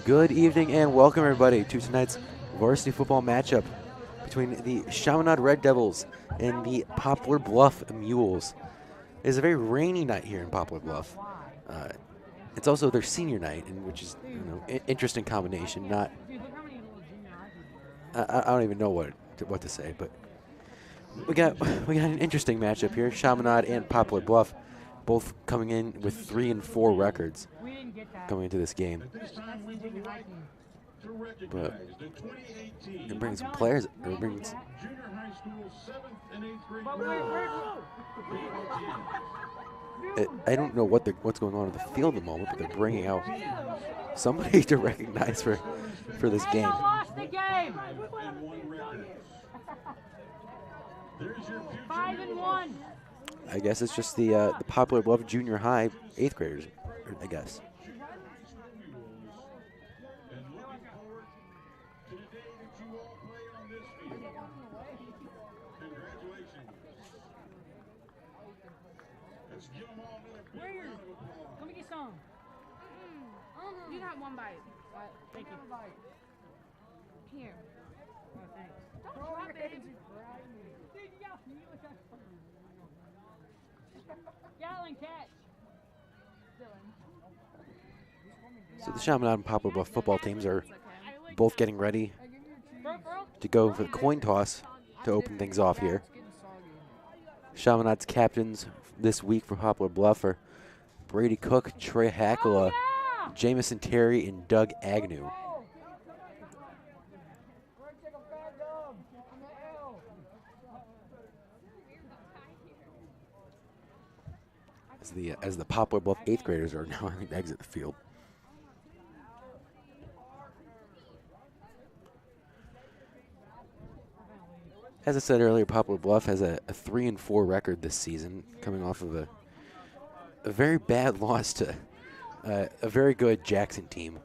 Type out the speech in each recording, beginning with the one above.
Good evening and welcome everybody to tonight's varsity football matchup between the Chaminade Red Devils and the Poplar Bluff Mules. It is a very rainy night here in Poplar Bluff. It's also their senior night, which is interesting combination. Not, I don't even know what to say, but we got an interesting matchup here. Chaminade and Poplar Bluff, both coming in with 3-4 records coming into this game. But it brings some players. It brings. I don't know what's going on in the field at the moment, but they're bringing out somebody to recognize for this game. I guess it's just the Poplar Bluff Junior High 8th graders, I guess. Let me get some. You got one bite. Thank you. Here. Oh, thanks. Don't drop it. Gallon catch. So the Chaminade and Poplar Bluff football teams are both getting ready to go for the coin toss to open things off here. Chaminade's captains this week for Poplar Bluff are Brady Cook, Trey Hackala, Jamison Terry, and Doug Agnew. As the Poplar Bluff 8th graders are now having to exit the field. As I said earlier, Poplar Bluff has a 3-4 record this season, coming off of a very bad loss to a very good Jackson team.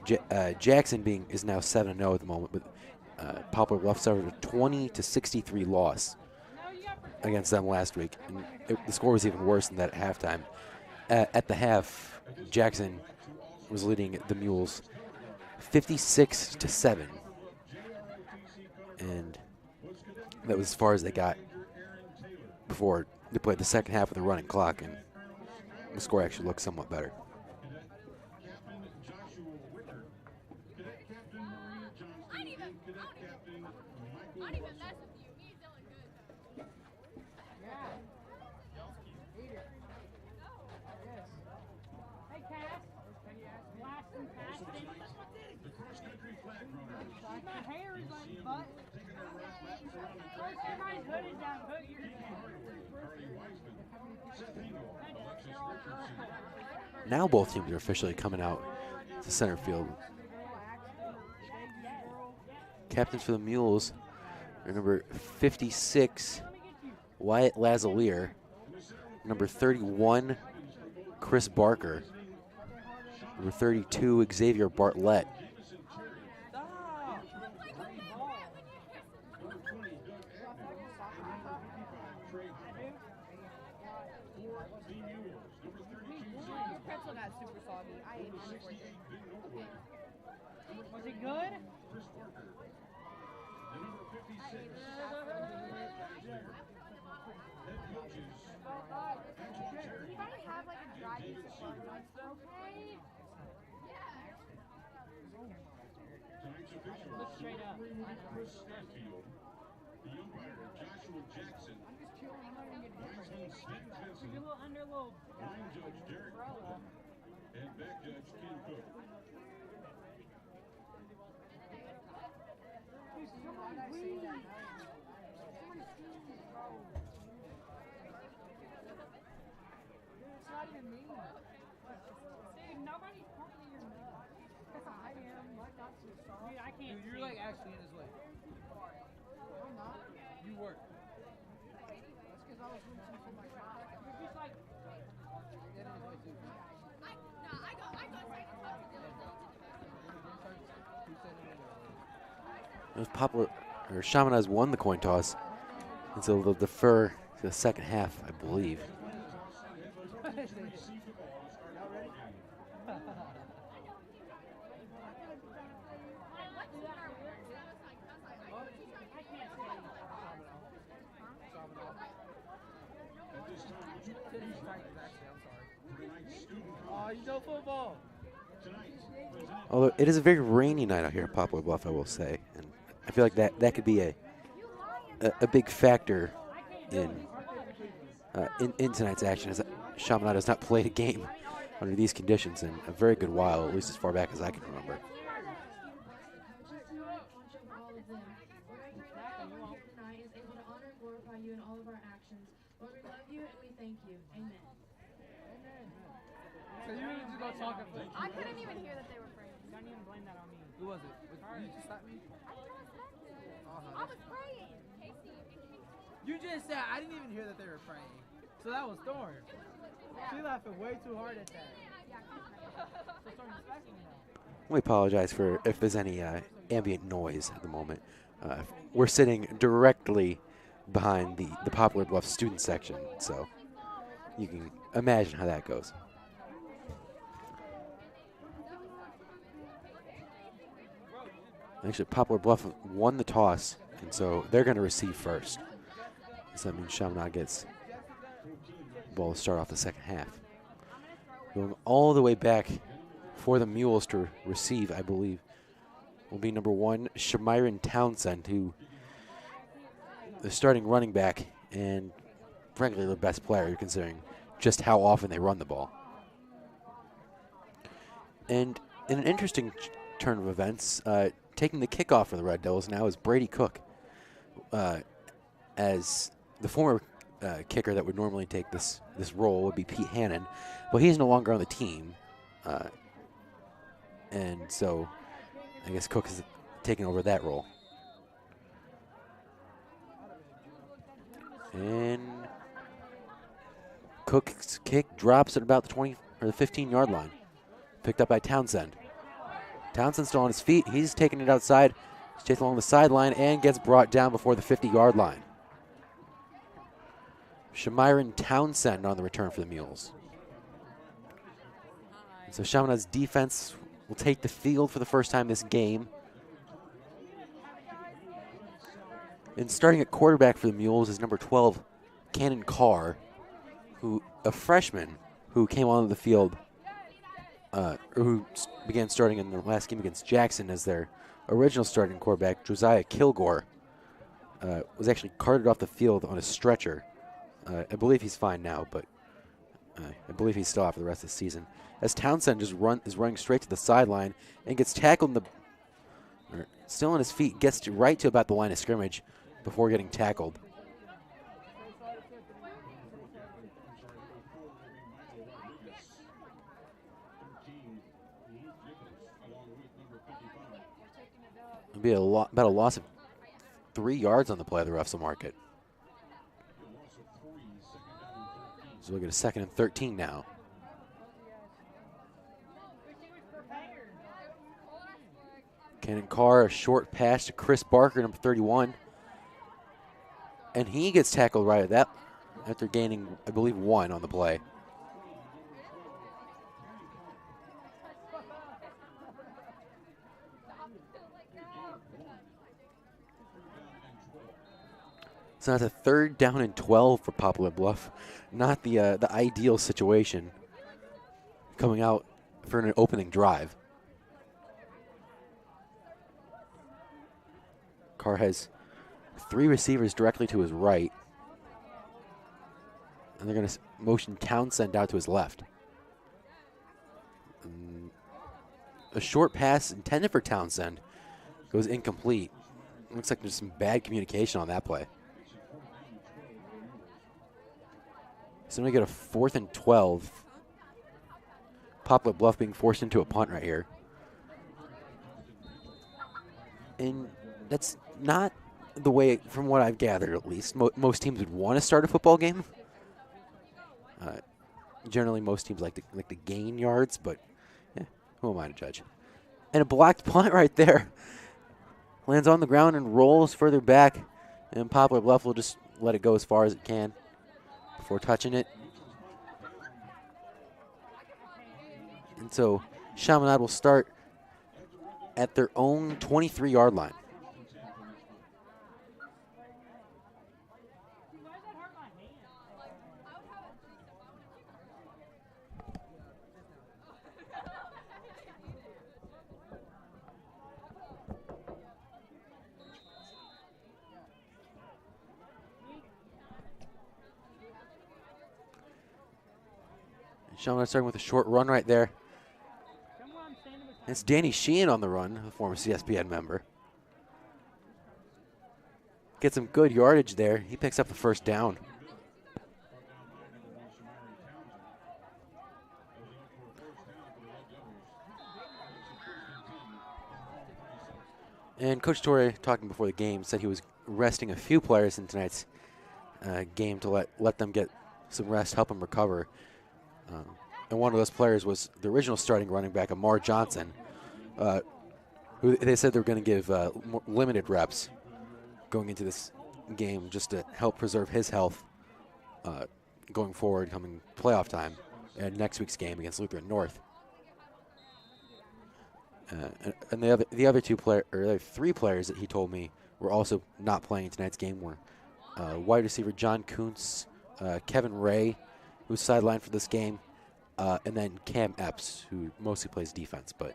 Jackson is now 7-0 at the moment, but Poplar Bluff suffered a 20-63 loss against them last week, and the score was even worse than that at halftime. At the half, Jackson was leading the Mules 56-7, and that was as far as they got before they played the second half of the running clock, and the score actually looked somewhat better. Now both teams are officially coming out to center field. Captains for the Mules are number 56, Wyatt Lazalier, number 31, Chris Barker, number 32, Xavier Bartlett. Was it good? Anybody have like a dry piece of butter? Okay. Look straight up. The umpire, Joshua Jackson. You're a little under a little. Line judge Derek Cook and back judge Ken Cook. It's not even me. Dude, nobody's pointing at your nose. I am. Like, not too soft. Dude, I can't. Dude, you're like actually in his way. I'm not. You were. That's because I was reaching for my shot. You're just like. Get in his way too. Poplar or Chaminade has won the coin toss, and so they'll defer to the second half, I believe. Oh, you know football. Although it is a very rainy night out here at Poplar Bluff, I will say, and I feel like that could be a big factor in tonight's action, as Chaminade has not played a game under these conditions in a very good while, at least as far back as I can remember. I couldn't even hear that they were praying. Don't even blame that on me. Who was it? You just slapped me? I was praying. You just said I didn't even hear that they were praying. So that was Thorn. She laughing way too hard at that. So Storm is smacking me now. We apologize for if there's any ambient noise at the moment. We're sitting directly behind the Poplar Bluff student section, so you can imagine how that goes. Actually, Poplar Bluff won the toss, and so they're going to receive first. So that means Chaminade gets the ball to start off the second half. Going all the way back for the Mules to receive, I believe, will be number 1, Chaminade Townsend, who the starting running back and frankly the best player considering just how often they run the ball. And in an interesting turn of events, taking the kickoff for the Red Devils now is Brady Cook, as the former kicker that would normally take this role would be Pete Hannon, but he's no longer on the team, and so I guess Cook is taking over that role. And Cook's kick drops at about the 20 or the 15-yard line, picked up by Townsend. Townsend's still on his feet. He's taking it outside. He's chasing along the sideline and gets brought down before the 50-yard line. Chaminade Townsend on the return for the Mules. And so Chaminade's defense will take the field for the first time this game. And starting at quarterback for the Mules is number 12, Cannon Carr, a freshman who came onto the field, or who began starting in the last game against Jackson as their original starting quarterback. Josiah Kilgore was actually carted off the field on a stretcher. I believe he's fine now, but I believe he's still out for the rest of the season. As Townsend is running straight to the sideline and gets tackled still on his feet, gets right to about the line of scrimmage before getting tackled. It'll be about a loss of 3 yards on the play. The refs will mark it. So we'll get a 2nd and 13 now. Cannon Carr, a short pass to Chris Barker, number 31. And he gets tackled right at that after gaining, I believe, 1 on the play. So that's a 3rd down and 12 for Poplar Bluff. Not the ideal situation coming out for an opening drive. Carr has 3 receivers directly to his right. And they're going to motion Townsend out to his left. A short pass intended for Townsend goes incomplete. Looks like there's some bad communication on that play. So we get a 4th and 12. Poplar Bluff being forced into a punt right here. And that's not the way, from what I've gathered at least, most teams would want to start a football game. Generally, most teams like to gain yards, but who am I to judge? And a blocked punt right there. Lands on the ground and rolls further back. And Poplar Bluff will just let it go as far as it can before touching it. And so Chaminade will start at their own 23-yard line. Chaminade starting with a short run right there. It's Danny Sheehan on the run, a former CSPN member. Gets some good yardage there. He picks up the first down. And Coach Torre, talking before the game, said he was resting a few players in tonight's game to let them get some rest, help them recover. And one of those players was the original starting running back, Amar Johnson, who they said they were going to give more limited reps going into this game just to help preserve his health going forward, coming playoff time and next week's game against Lutheran North. And the other three players that he told me were also not playing in tonight's game were wide receiver John Kuntz, Kevin Ray, who was sidelined for this game, and then Cam Epps, who mostly plays defense. But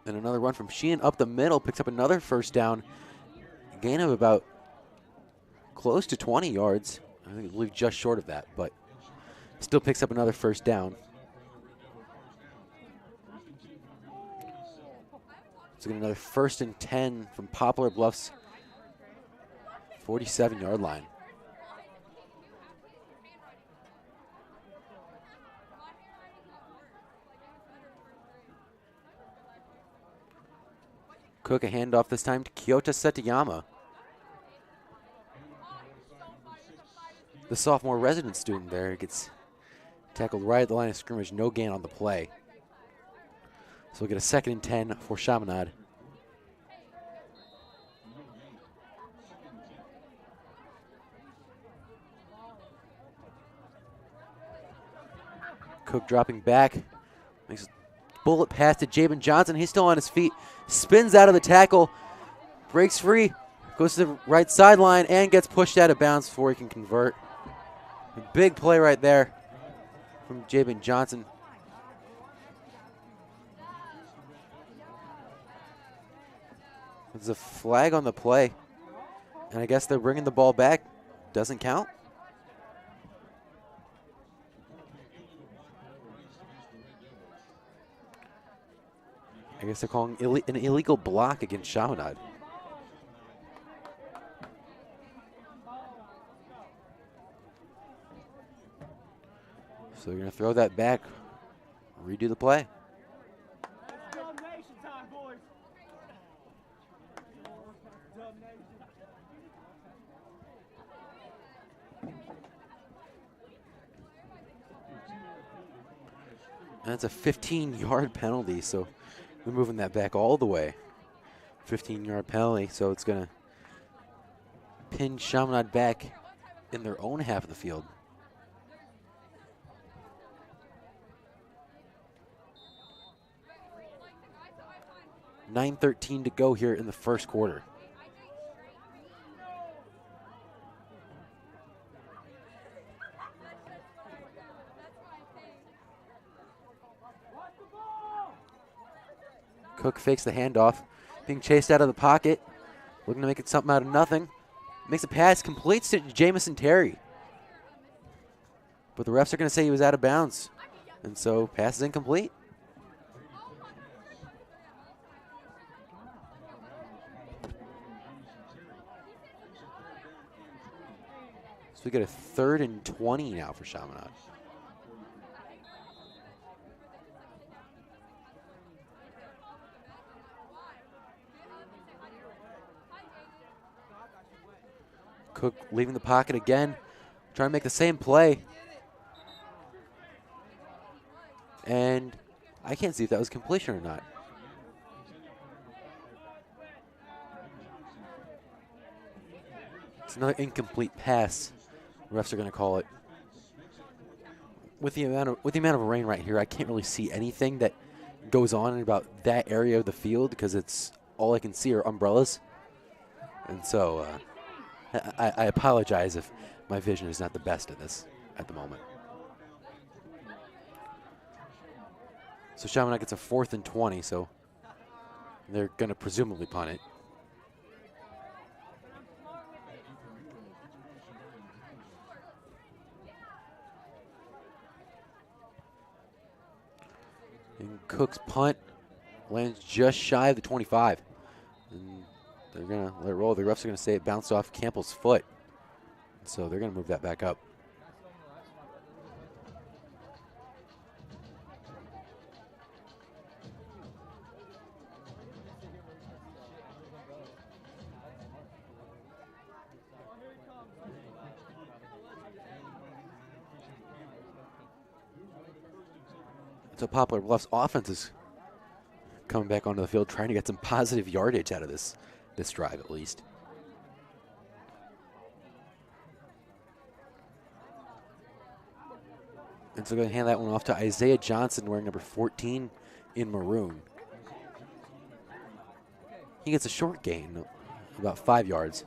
and another run from Sheehan up the middle, picks up another first down, gain of about close to 20 yards. I believe just short of that, but still picks up another first down. So get another 1st and 10 from Poplar Bluff's 47-yard line. Cook a handoff this time to Kyoto Setayama. The sophomore resident student there gets tackled right at the line of scrimmage, no gain on the play. So we'll get a 2nd and 10 for Chaminade. Cook dropping back, makes a bullet pass to Jabin Johnson. He's still on his feet, spins out of the tackle, breaks free, goes to the right sideline, and gets pushed out of bounds before he can convert. A big play right there from Jabin Johnson. There's a flag on the play, and I guess they're bringing the ball back. Doesn't count. I guess they're calling an illegal block against Chaminade. So they're going to throw that back, redo the play. That's a 15-yard penalty, so we're moving that back all the way. 15-yard penalty, so it's going to pin Chaminade back in their own half of the field. $9:13 to go here in the first quarter. Cook fakes the handoff, being chased out of the pocket, looking to make it something out of nothing. Makes a pass, completes to Jamison Terry. But the refs are going to say he was out of bounds, and so pass is incomplete. So we get a 3rd and 20 now for Chaminade. Cook leaving the pocket again, trying to make the same play. And I can't see if that was completion or not. It's another incomplete pass. The refs are going to call it. With the amount of rain right here, I can't really see anything that goes on in about that area of the field because it's all I can see are umbrellas. And so I apologize if my vision is not the best at this at the moment. So Chaminade gets a 4th and 20, so they're going to presumably punt it. And Cook's punt lands just shy of the 25. And they're going to let it roll. The refs are going to say it bounced off Campbell's foot. So they're going to move that back up. So Poplar Bluff's offense is coming back onto the field, trying to get some positive yardage out of this drive at least. And so going to hand that one off to Isaiah Johnson wearing number 14 in maroon. He gets a short gain, about 5 yards.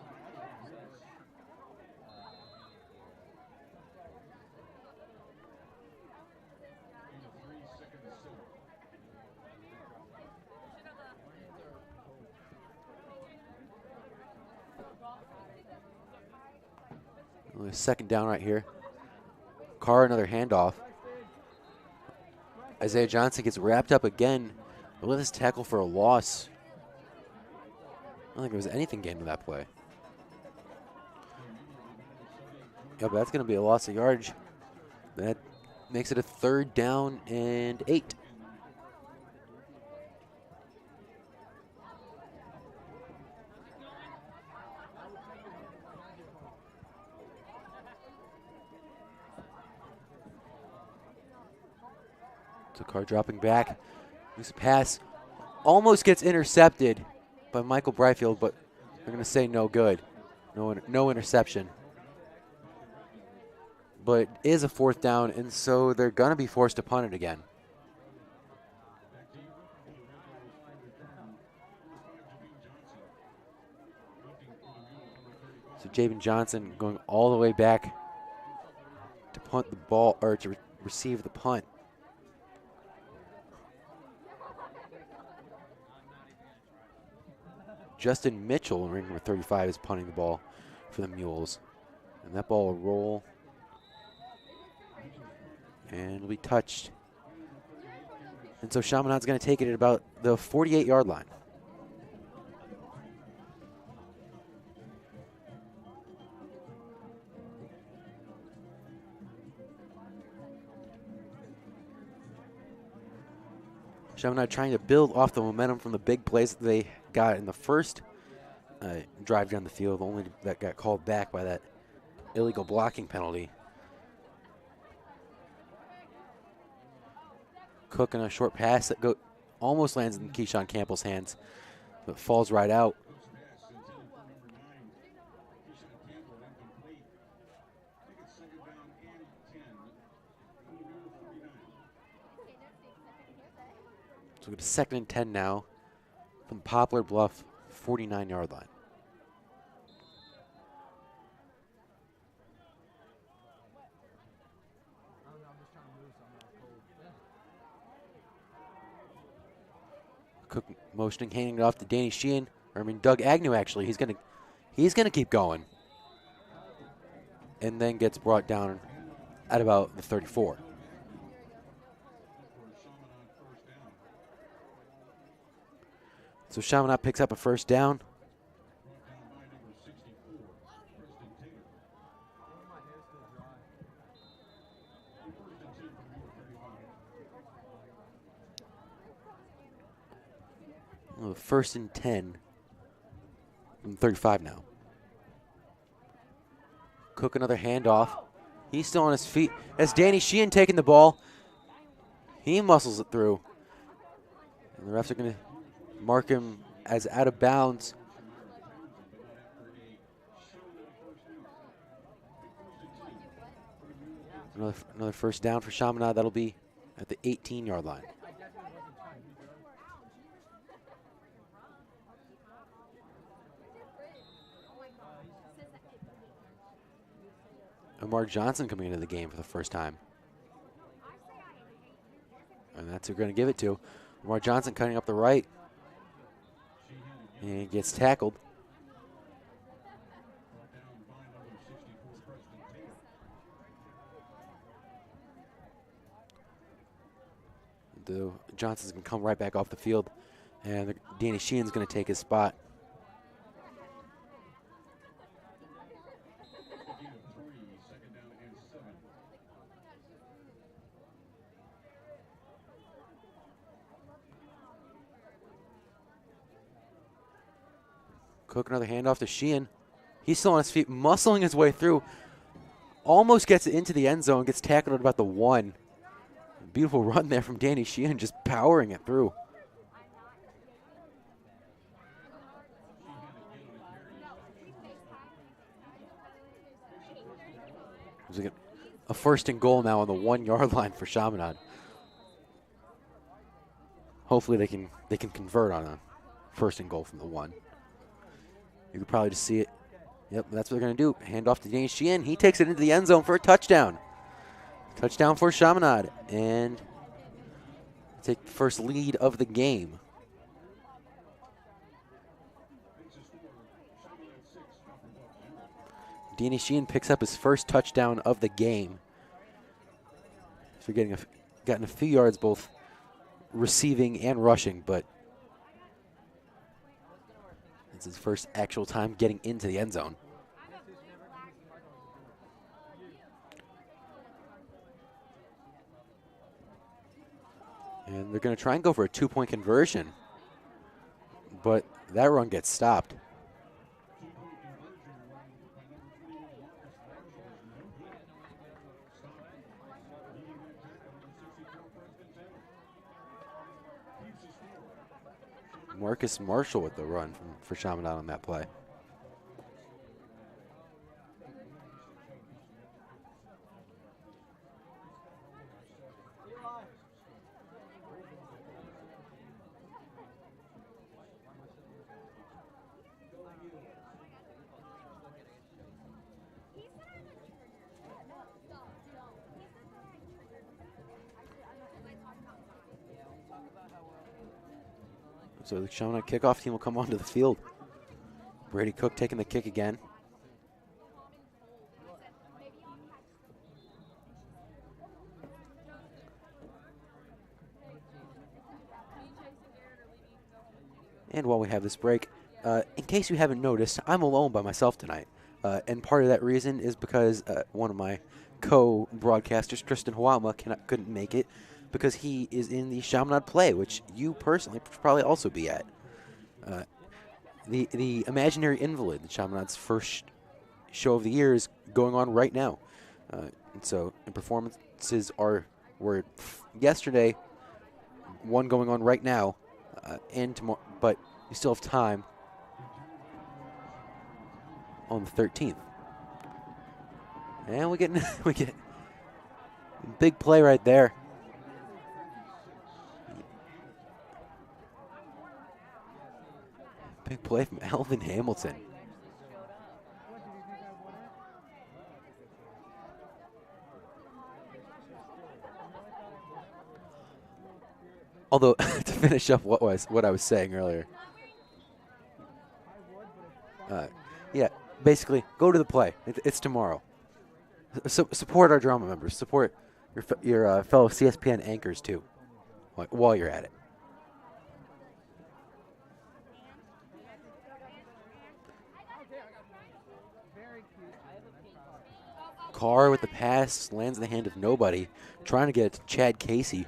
Second down right here. Carr, another handoff. Isaiah Johnson gets wrapped up again with his tackle for a loss. I don't think there was anything gained with that play. Yeah, but that's going to be a loss of yardage. That makes it a 3rd down and 8. So Carr dropping back. This pass almost gets intercepted by Michael Bryfield, but they're going to say no good. No interception. But it is a 4th down, and so they're going to be forced to punt it again. So Jabin Johnson going all the way back to punt the ball, or to receive the punt. Justin Mitchell, ring number 35, is punting the ball for the Mules. And that ball will roll and will be touched. And so Chaminade's going to take it at about the 48-yard line. Chaminade trying to build off the momentum from the big plays that they got in the first drive down the field, only that got called back by that illegal blocking penalty. Cook in a short pass that almost lands in Keyshawn Campbell's hands, but falls right out. So we go to 2nd and 10 now from Poplar Bluff, 49-yard line. Cook motioning, handing it off to Danny Sheehan. Doug Agnew actually. He's gonna keep going. And then gets brought down at about the 34. So Chaminade picks up a 1st down. Oh, 1st and 10 from 35 now. Cook another handoff. He's still on his feet. That's Danny Sheehan taking the ball. He muscles it through. And the refs are going to mark him as out of bounds. Another first down for Chaminade. That'll be at the 18-yard line. Omar Johnson coming into the game for the first time. And that's who we're going to give it to. Omar Johnson cutting up the right. And he gets tackled. Johnson's going to come right back off the field. And Danny Sheehan's going to take his spot. Cook another handoff to Sheehan. He's still on his feet, muscling his way through. Almost gets it into the end zone, gets tackled at about the 1. Beautiful run there from Danny Sheehan, just powering it through. There's a first and goal now on the 1-yard line for Chaminade. Hopefully they can convert on a first and goal from the 1. You could probably just see it. Yep, that's what they're going to do. Hand off to Danny Sheehan. He takes it into the end zone for a touchdown. Touchdown for Chaminade. And take the first lead of the game. Danny Sheehan picks up his first touchdown of the game. So gotten a few yards both receiving and rushing, but it's his first actual time getting into the end zone. And they're going to try and go for a 2-point conversion, but that run gets stopped. Marcus Marshall with the run for Chaminade on that play. So the Chaminade kickoff team will come onto the field. Brady Cook taking the kick again. And while we have this break, in case you haven't noticed, I'm alone by myself tonight. And part of that reason is because one of my co-broadcasters, Tristan Huama, couldn't make it because he is in the Chaminade play, which you personally should probably also be at. The Imaginary Invalid, the Chaminade's first show of the year, is going on right now. And performances were yesterday, one going on right now, and tomorrow, but you still have time on the 13th. And we get a big play right there. Big play from Alvin Hamilton. Although, to finish up what I was saying earlier. Yeah, basically, go to the play. It's tomorrow. Support our drama members. Support your fellow CSPN anchors, too, while you're at it. Carr with the pass, lands in the hand of nobody, trying to get it to Chad Casey,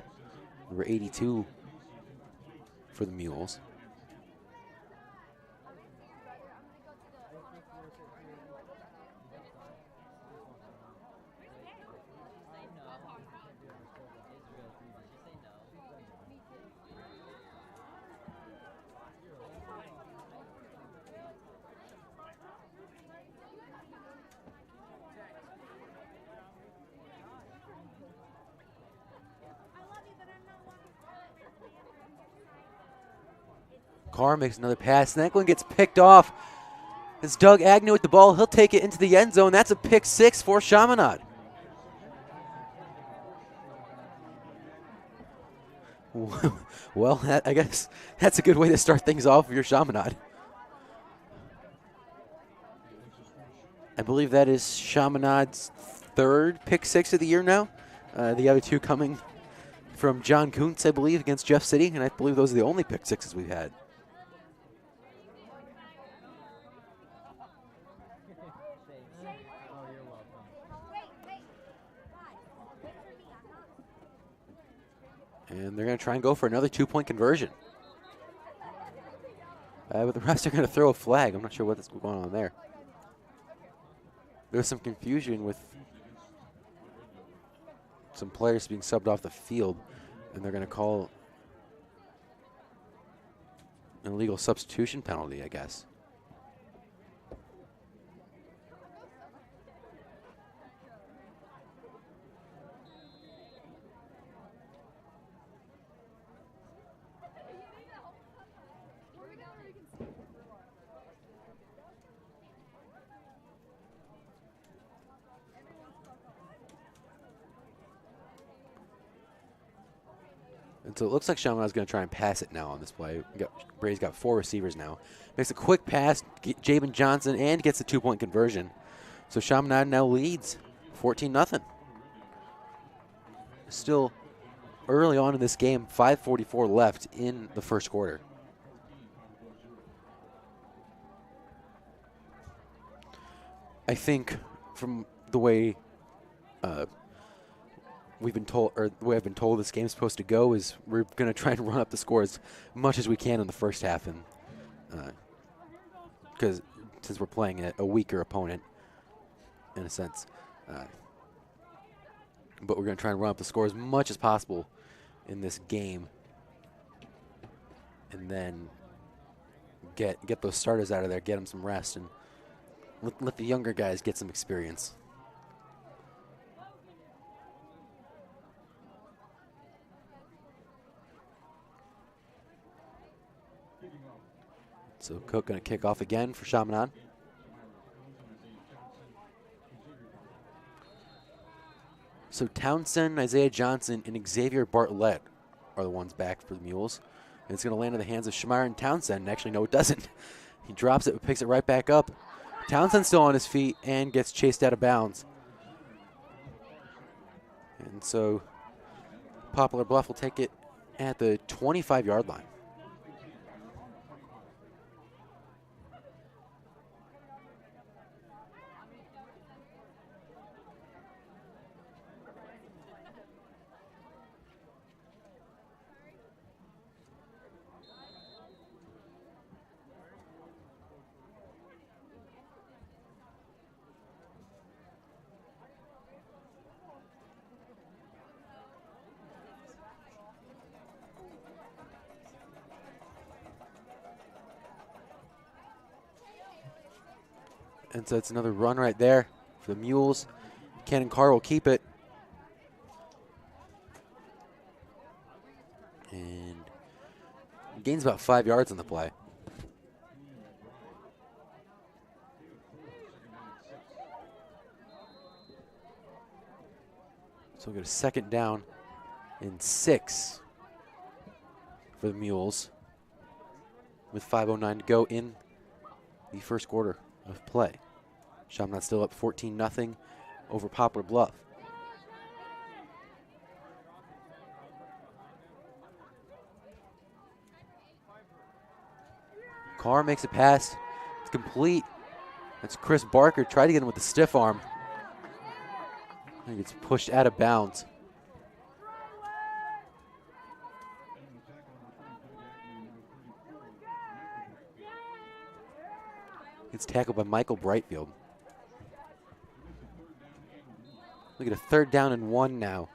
number 82 for the Mules. Carr makes another pass, and that one gets picked off. It's Doug Agnew with the ball. He'll take it into the end zone. That's a pick 6 for Chaminade. Well, I guess that's a good way to start things off if you're Chaminade. I believe that is Chaminade's 3rd pick 6 of the year now. The other 2 coming from John Kuntz, I believe, against Jeff City, and I believe those are the only pick 6s we've had. And they're going to try and go for another 2-point conversion. But the refs are going to throw a flag. I'm not sure what's going on there. There's some confusion with some players being subbed off the field, and they're going to call an illegal substitution penalty, I guess. And so it looks like Chaminade's going to try and pass it now on this play. Brady's got 4 receivers now. Makes a quick pass, Jabin Johnson, and gets a 2-point conversion. So Chaminade now leads 14-0. Still early on in this game, 5:44 left in the first quarter. I think from the way we've been told, or the way I've been told this game's supposed to go, is we're going to try and run up the score as much as we can in the first half, and because since we're playing a weaker opponent, in a sense, but we're going to try and run up the score as much as possible in this game, and then get those starters out of there, get them some rest, and let the younger guys get some experience. So Cook going to kick off again for Chaminade. So Townsend, Isaiah Johnson, and Xavier Bartlett are the ones back for the Mules. And it's going to land in the hands of Shamiron Townsend. Actually, no, it doesn't. He drops it, but picks it right back up. Townsend's still on his feet and gets chased out of bounds. And so Poplar Bluff will take it at the 25-yard line. And so it's another run right there for the Mules. Cannon Carr will keep it. And gains about 5 yards on the play. So we'll get a 2nd down and 6 for the Mules with 5:09 to go in the first quarter of play. Chaminade still up 14-0 over Poplar Bluff. Carr makes a pass. It's complete. That's Chris Barker. Tried to get him with the stiff arm. He gets pushed out of bounds. Gets tackled by Michael Brightfield. Look at a 3rd down and 1 now.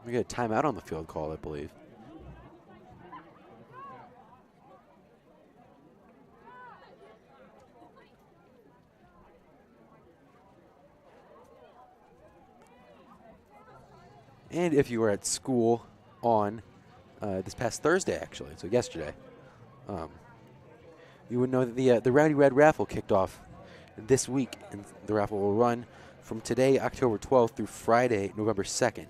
We get a timeout on the field call, I believe. And if you were at school on this past Thursday, actually, so yesterday, you would know that the Rowdy Red raffle kicked off this week, and the raffle will run from today, October 12th, through Friday, November 2nd.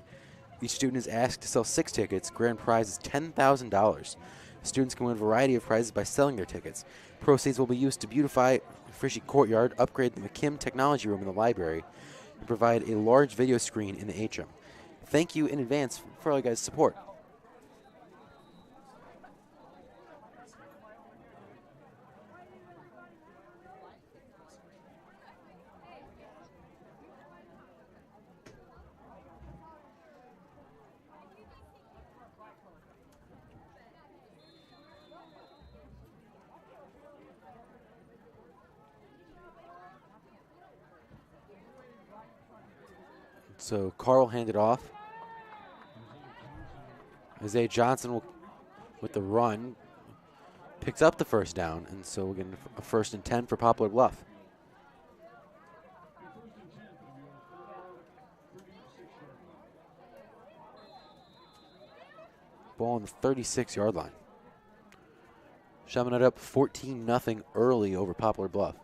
Each student is asked to sell 6 tickets. Grand prize is $10,000. Students can win a variety of prizes by selling their tickets. Proceeds will be used to beautify Frishy Courtyard, upgrade the McKim Technology Room in the library, and provide a large video screen in the atrium. Thank you in advance for all you guys' support. So Carl handed off. Isaiah Johnson with the run picks up the first down, and so we're getting a 1st and 10 for Poplar Bluff. Ball on the 36-yard line. Chaminade up 14-0 early over Poplar Bluff.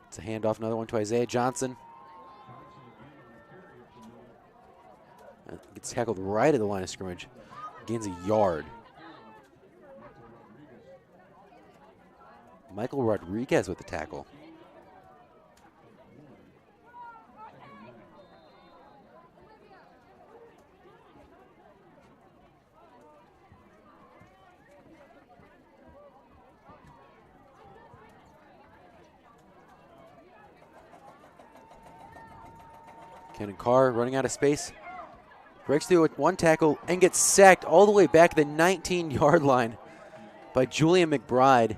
It's a handoff, another one to Isaiah Johnson. Gets tackled right at the line of scrimmage. Gains a yard. Michael Rodriguez with the tackle. Cannon Carr running out of space. Breaks through with one tackle and gets sacked all the way back the 19-yard line by Julian McBride.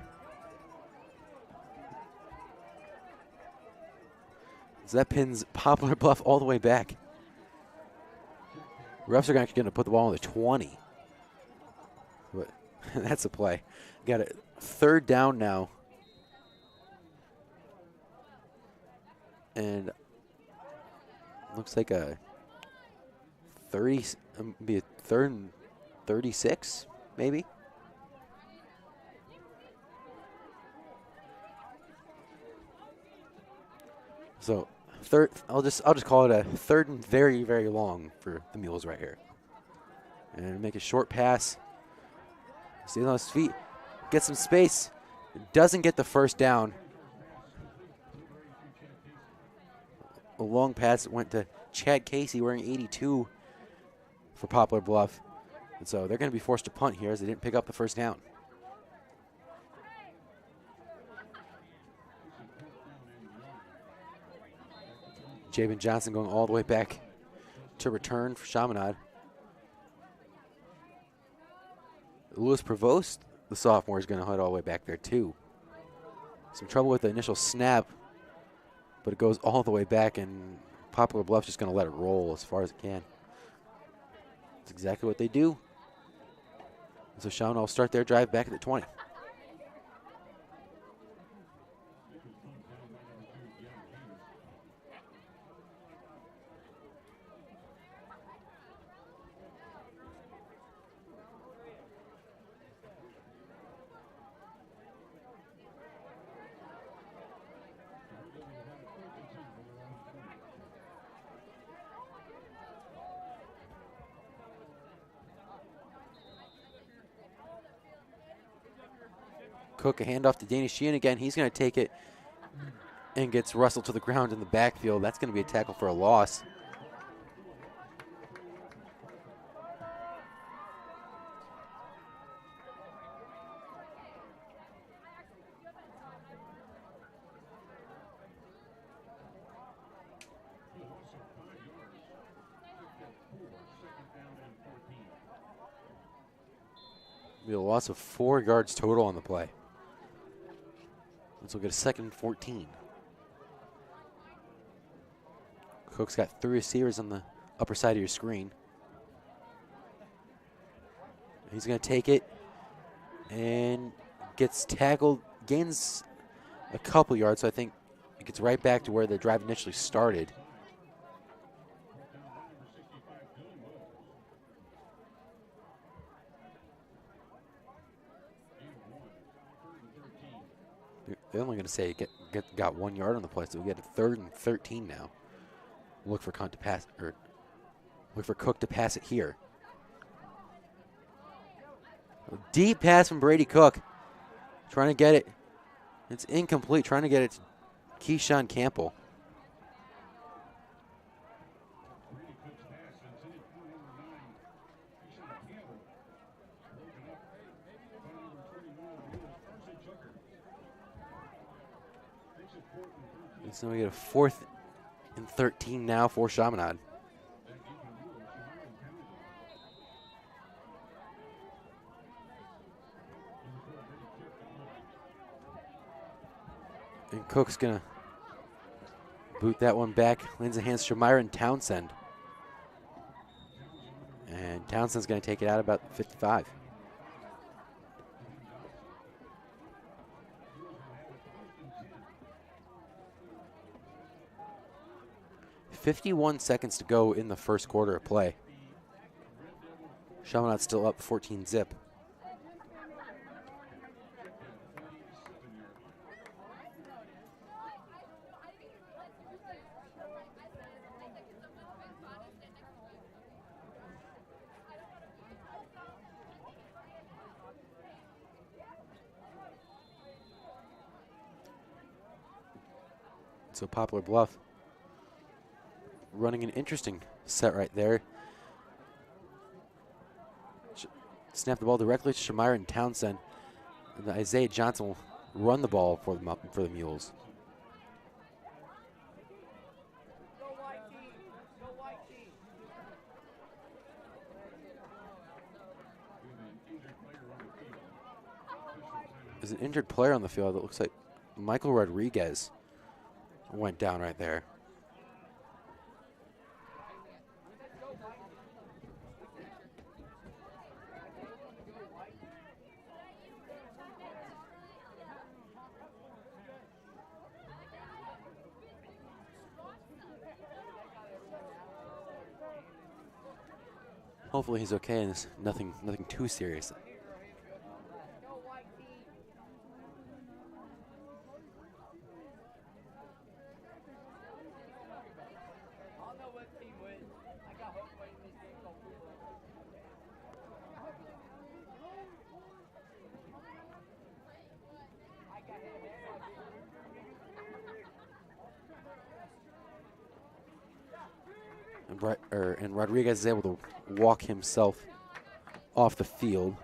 So that pins Poplar Bluff all the way back. Refs are actually going to put the ball on the 20. But that's a play. Got a 3rd down now. And looks like a 30, be a 3rd and 36, maybe. So I'll just call it a 3rd and very, very long for the Mules right here. And make a short pass. Stays on his feet, gets some space, doesn't get the 1st down. A long pass went to Chad Casey wearing 82 for Poplar Bluff. And so they're going to be forced to punt here as they didn't pick up the 1st down. Jabin Johnson going all the way back to return for Chaminade. Louis Provost, the sophomore, is going to head all the way back there too. Some trouble with the initial snap, but it goes all the way back, and Poplar Bluff's just going to let it roll as far as it can. That's exactly what they do. So Chaminade will start their drive back at the 20. Cook, a handoff to Danny Sheehan again. He's going to take it and gets Russell to the ground in the backfield. That's going to be a tackle for a loss. Be a loss of 4 yards total on the play. So we'll get a 2nd and 14. Cook's got 3 receivers on the upper side of your screen. He's going to take it and gets tackled, gains a couple yards, so I think it gets right back to where the drive initially started. They're only going to say got 1 yard on the play, so we get a 3rd and 13 now. Look for Cook to pass it here. A deep pass from Brady Cook, trying to get it. It's incomplete. Trying to get it to Keyshawn Campbell. And so we get a 4th and 13 now for Chaminade. And Cook's going to boot that one back. Lands in hands Myron Townsend. And Townsend's going to take it out about 55. .51 seconds to go in the first quarter of play. Chaminade's still up 14-zip. So Poplar Bluff running an interesting set right there. Snap the ball directly to Myron Townsend. And Isaiah Johnson will run the ball for the Mules. There's an injured player on the field. It looks like Michael Rodriguez went down right there. Hopefully he's okay and it's nothing too serious. And Rodriguez is able to walk himself off the field.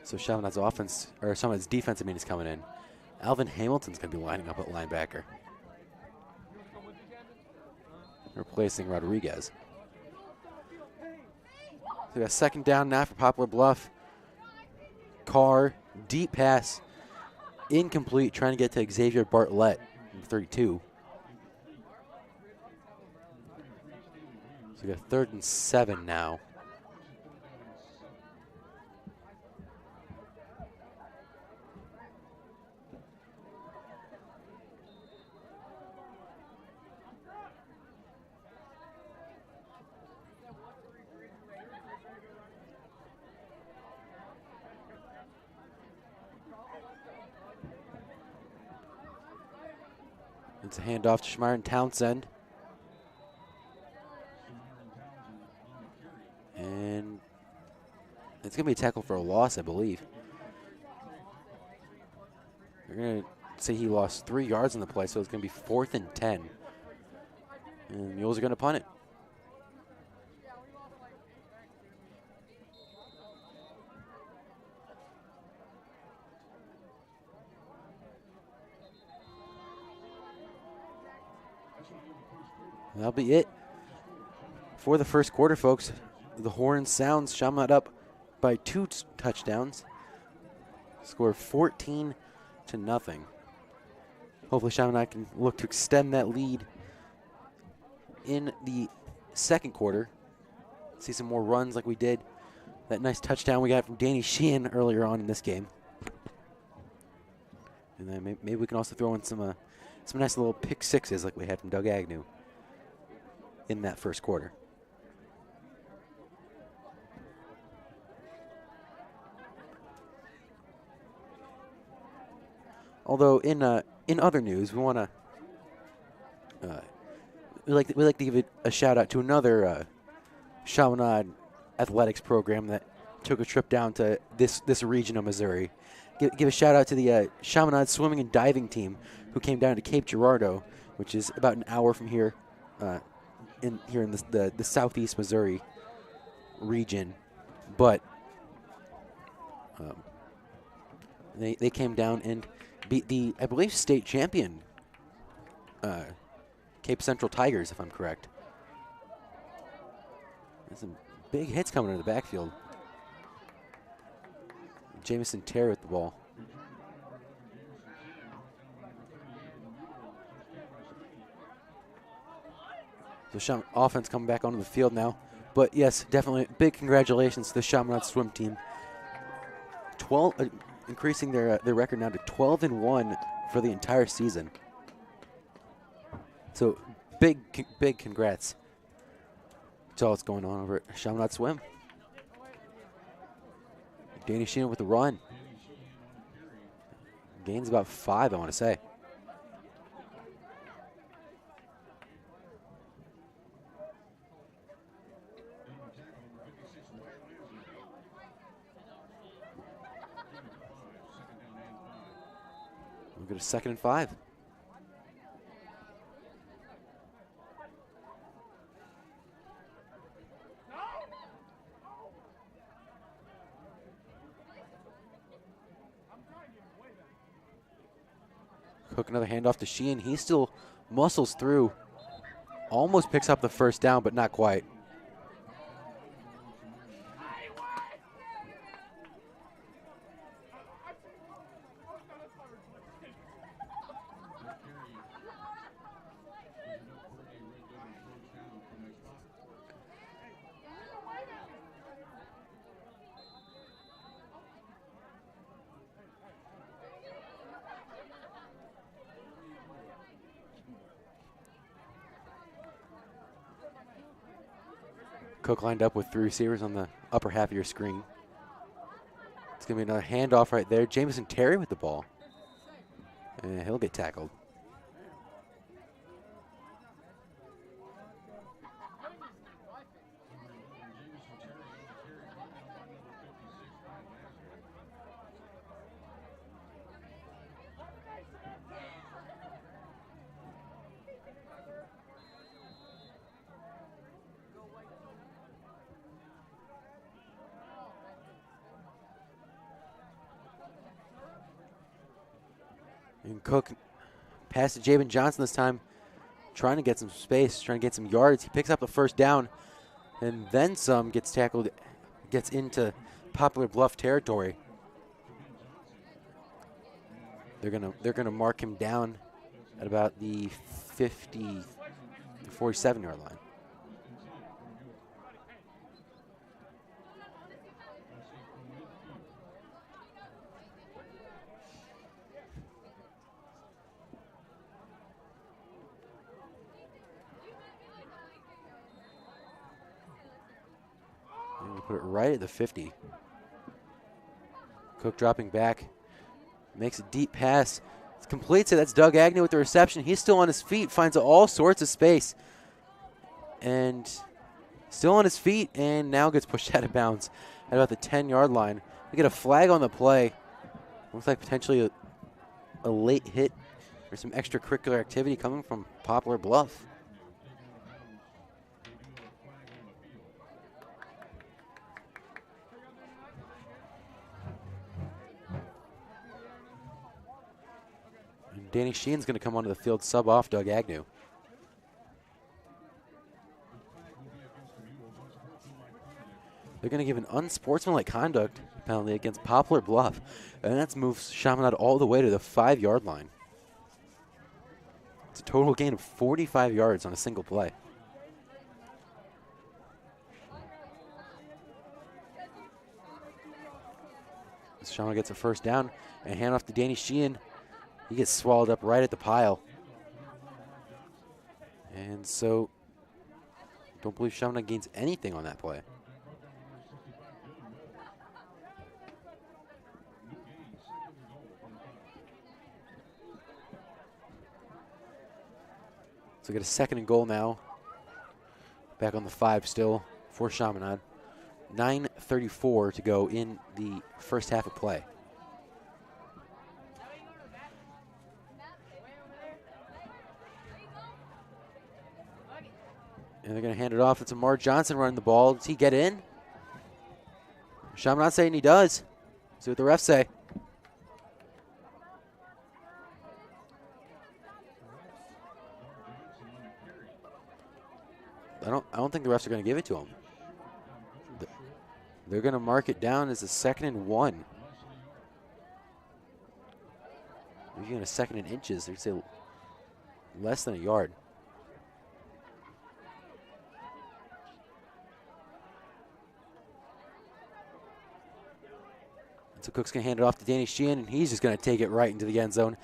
So Chaminade's Chaminade's defensive mean is coming in. Alvin Hamilton's going to be lining up at linebacker, replacing Rodriguez. So we got 2nd down now for Poplar Bluff. Carr, deep pass, incomplete, trying to get to Xavier Bartlett, 32. So we got 3rd and 7 now. It's a handoff to Myron Townsend. And it's going to be a tackle for a loss, I believe. They're going to say he lost 3 yards in the play, so it's going to be 4th and 10. And the Mules are going to punt it. That'll be it for the first quarter, folks. The horn sounds. Chaminade up by 2 touchdowns. Score 14-0. Hopefully Chaminade can look to extend that lead in the second quarter. See some more runs like we did. That nice touchdown we got from Danny Sheehan earlier on in this game. And then maybe we can also throw in some nice little pick sixes like we had from Doug Agnew in that first quarter. Although in other news, we want to we like to give a shout out to another Chaminade athletics program that took a trip down to this region of Missouri. Give a shout out to the Chaminade swimming and diving team who came down to Cape Girardeau, which is about an hour from here, in the southeast Missouri region. But they came down and beat the, I believe, state champion Cape Central Tigers, if I'm correct. There's some big hits coming into the backfield. Jamison Terry with the ball. So offense coming back onto the field now. But yes, definitely big congratulations to the Chaminade swim team. 12, increasing their record now to 12-1 for the entire season. So big congrats to all that's going on over at Chaminade Swim. Danny Sheehan with the run. Gains about 5, I want to say. We'll get a 2nd and 5. Cook another handoff to Sheehan. He still muscles through. Almost picks up the first down, but not quite. Cook lined up with 3 receivers on the upper half of your screen. It's going to be another handoff right there. Jamison Terry with the ball. And he'll get tackled. And Cook passed to Jabin Johnson this time, trying to get some space, trying to get some yards. He picks up the first down, and then some, gets tackled, gets into Poplar Bluff territory. They're gonna mark him down at about the 50 to 47-yard line. Put it right at the 50. Cook dropping back. Makes a deep pass. Completes it. That's Doug Agnew with the reception. He's still on his feet. Finds all sorts of space. And still on his feet. And now gets pushed out of bounds at about the 10-yard line. We get a flag on the play. Looks like potentially a late hit or some extracurricular activity coming from Poplar Bluff. Danny Sheen's going to come onto the field, sub off Doug Agnew. They're going to give an unsportsmanlike conduct penalty against Poplar Bluff, and that's moves Chaminade all the way to the 5-yard line. It's a total gain of 45 yards on a single play. Chaminade gets a first down and hand off to Danny Sheehan. He gets swallowed up right at the pile. And so, don't believe Chaminade gains anything on that play. So we get a 2nd and goal now. Back on the 5 still for Chaminade. 9:34 to go in the first half of play. And they're going to hand it off. It's Amar Johnson running the ball. Does he get in? Chaminade saying he does. See what the refs say. I don't think the refs are going to give it to him. They're going to mark it down as a 2nd and 1. Maybe even a 2nd in inches. They'd say less than a yard. And so Cook's going to hand it off to Danny Sheehan, and he's just going to take it right into the end zone.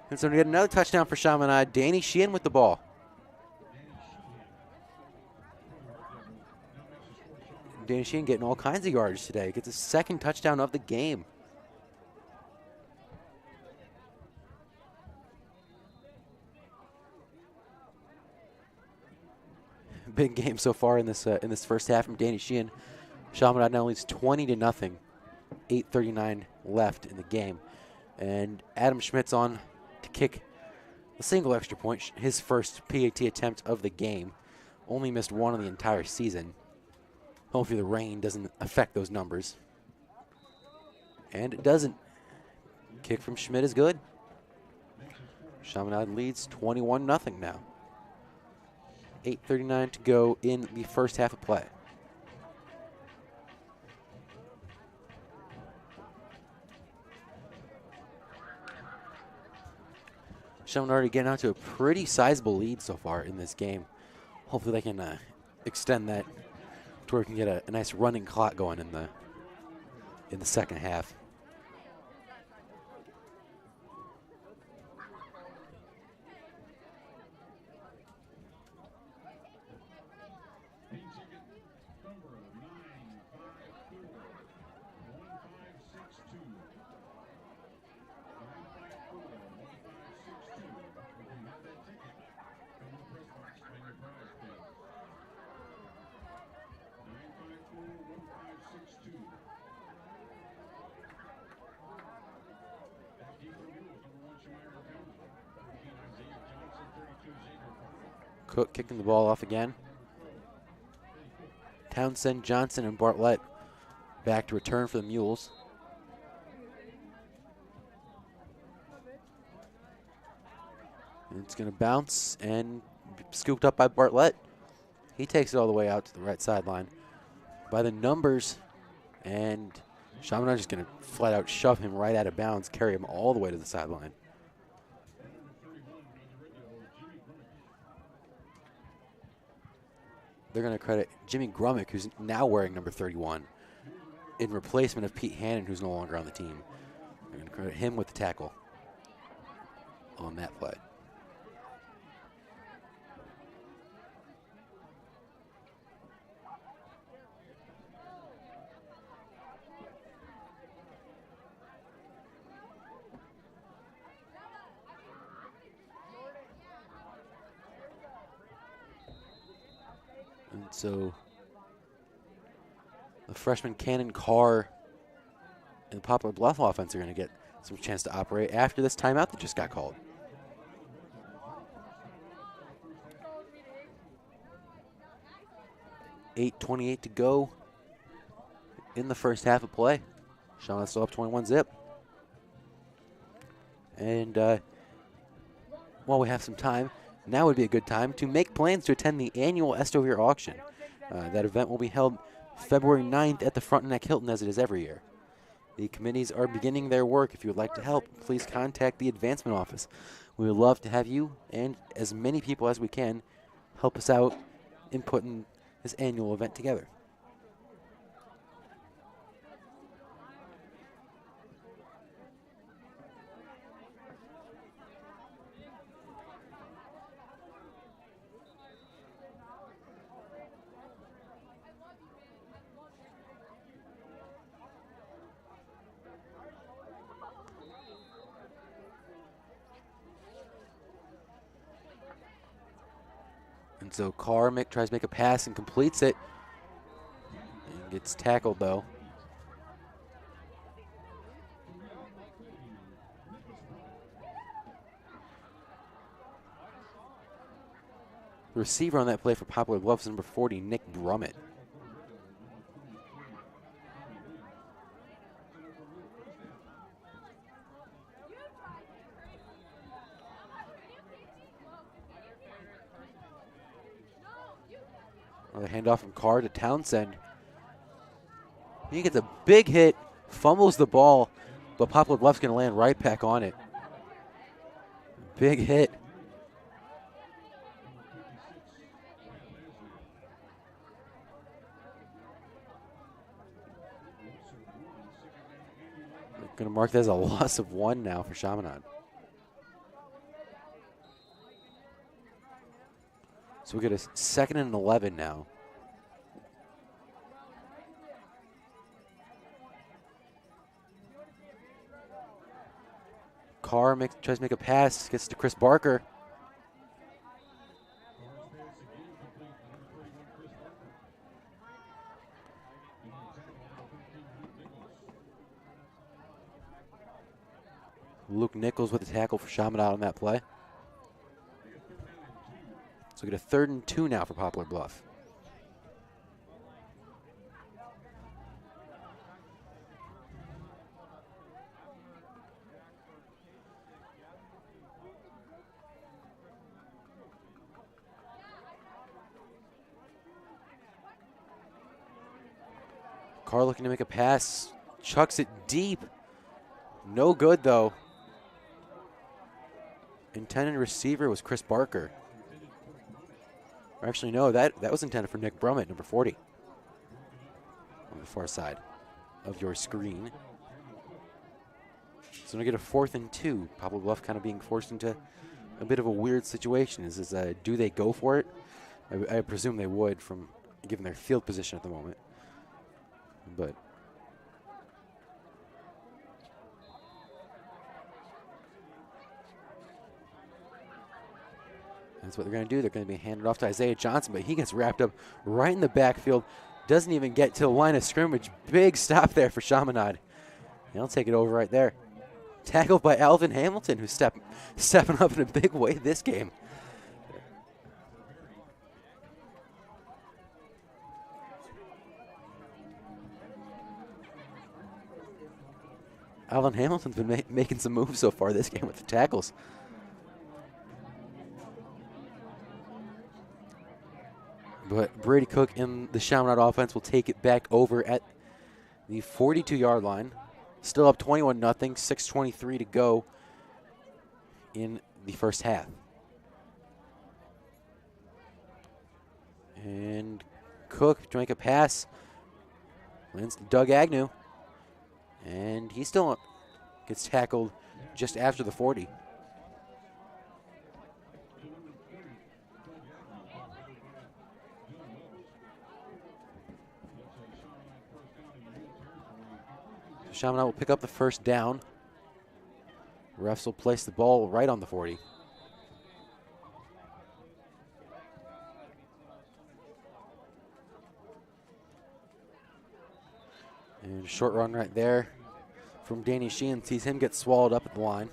And so we get another touchdown for Chaminade. Danny Sheehan with the ball. Danny Sheehan getting all kinds of yards today. Gets his 2nd touchdown of the game. Big game so far in this first half from Danny Sheehan. Chaminade now leads 20-0. 8:39 left in the game, and Adam Schmidt's on to kick a single extra point. His first PAT attempt of the game. Only missed one of the entire season. Hopefully the rain doesn't affect those numbers. And it doesn't. Kick from Schmidt is good. Chaminade leads 21-0 now. 8:39 to go in the first half of play. Chaminade already getting out to a pretty sizable lead so far in this game. Hopefully they can extend that to where we can get a nice running clock going in the second half. Cook kicking the ball off again. Townsend, Johnson, and Bartlett back to return for the Mules. And it's going to bounce and be scooped up by Bartlett. He takes it all the way out to the right sideline by the numbers, and Chaminade just going to flat out shove him right out of bounds, carry him all the way to the sideline. They're going to credit Jimmy Grummick, who's now wearing number 31, in replacement of Pete Hannon, who's no longer on the team. They're going to credit him with the tackle on that play. And so the freshman Cannon Carr and the Poplar Bluff offense are going to get some chance to operate after this timeout that just got called. $8:28 to go in the first half of play. Chaminade still up 21-zip. And while we have some time, now would be a good time to make plans to attend the annual Estovere auction. That event will be held February 9th at the Frontenac Hilton, as it is every year. The committees are beginning their work. If you would like to help, please contact the advancement office. We would love to have you and as many people as we can help us out in putting this annual event together. And so Carr tries to make a pass and completes it. And gets tackled, though. The receiver on that play for Poplar Bluff is number 40, Nick Brummett. Another handoff from Carr to Townsend. He gets a big hit, fumbles the ball, but Poplar Bluff's going to land right back on it. Big hit. We're going to mark that as a loss of 1 now for Chaminade. So we get a 2nd and 11 now. Carr tries to make a pass, gets to Chris Barker. Luke Nichols with the tackle for Chaminade on that play. So we get a 3rd and 2 now for Poplar Bluff. Carr looking to make a pass, chucks it deep. No good, though. Intended receiver was Chris Barker. Or actually, no, that was intended for Nick Brummett, number 40. On the far side of your screen. So we get a 4th and 2. Poplar Bluff kind of being forced into a bit of a weird situation. Do they go for it? I presume they would, from given their field position at the moment. But that's what they're going to do. They're going to be handed off to Isaiah Johnson, but he gets wrapped up right in the backfield. Doesn't even get to the line of scrimmage. Big stop there for Chaminade. They'll take it over right there. Tackled by Alvin Hamilton, who's stepping up in a big way this game. Alvin Hamilton's been making some moves so far this game with the tackles. But Brady Cook and the Chaminade offense will take it back over at the 42-yard line. Still up 21-0, 6:23 to go in the first half. And Cook to make a pass. Lands to Doug Agnew. And he still gets tackled just after the 40. So Chaminade will pick up the first down. Refs will place the ball right on the 40. And short run right there from Danny Sheehan. Sees him get swallowed up at the line.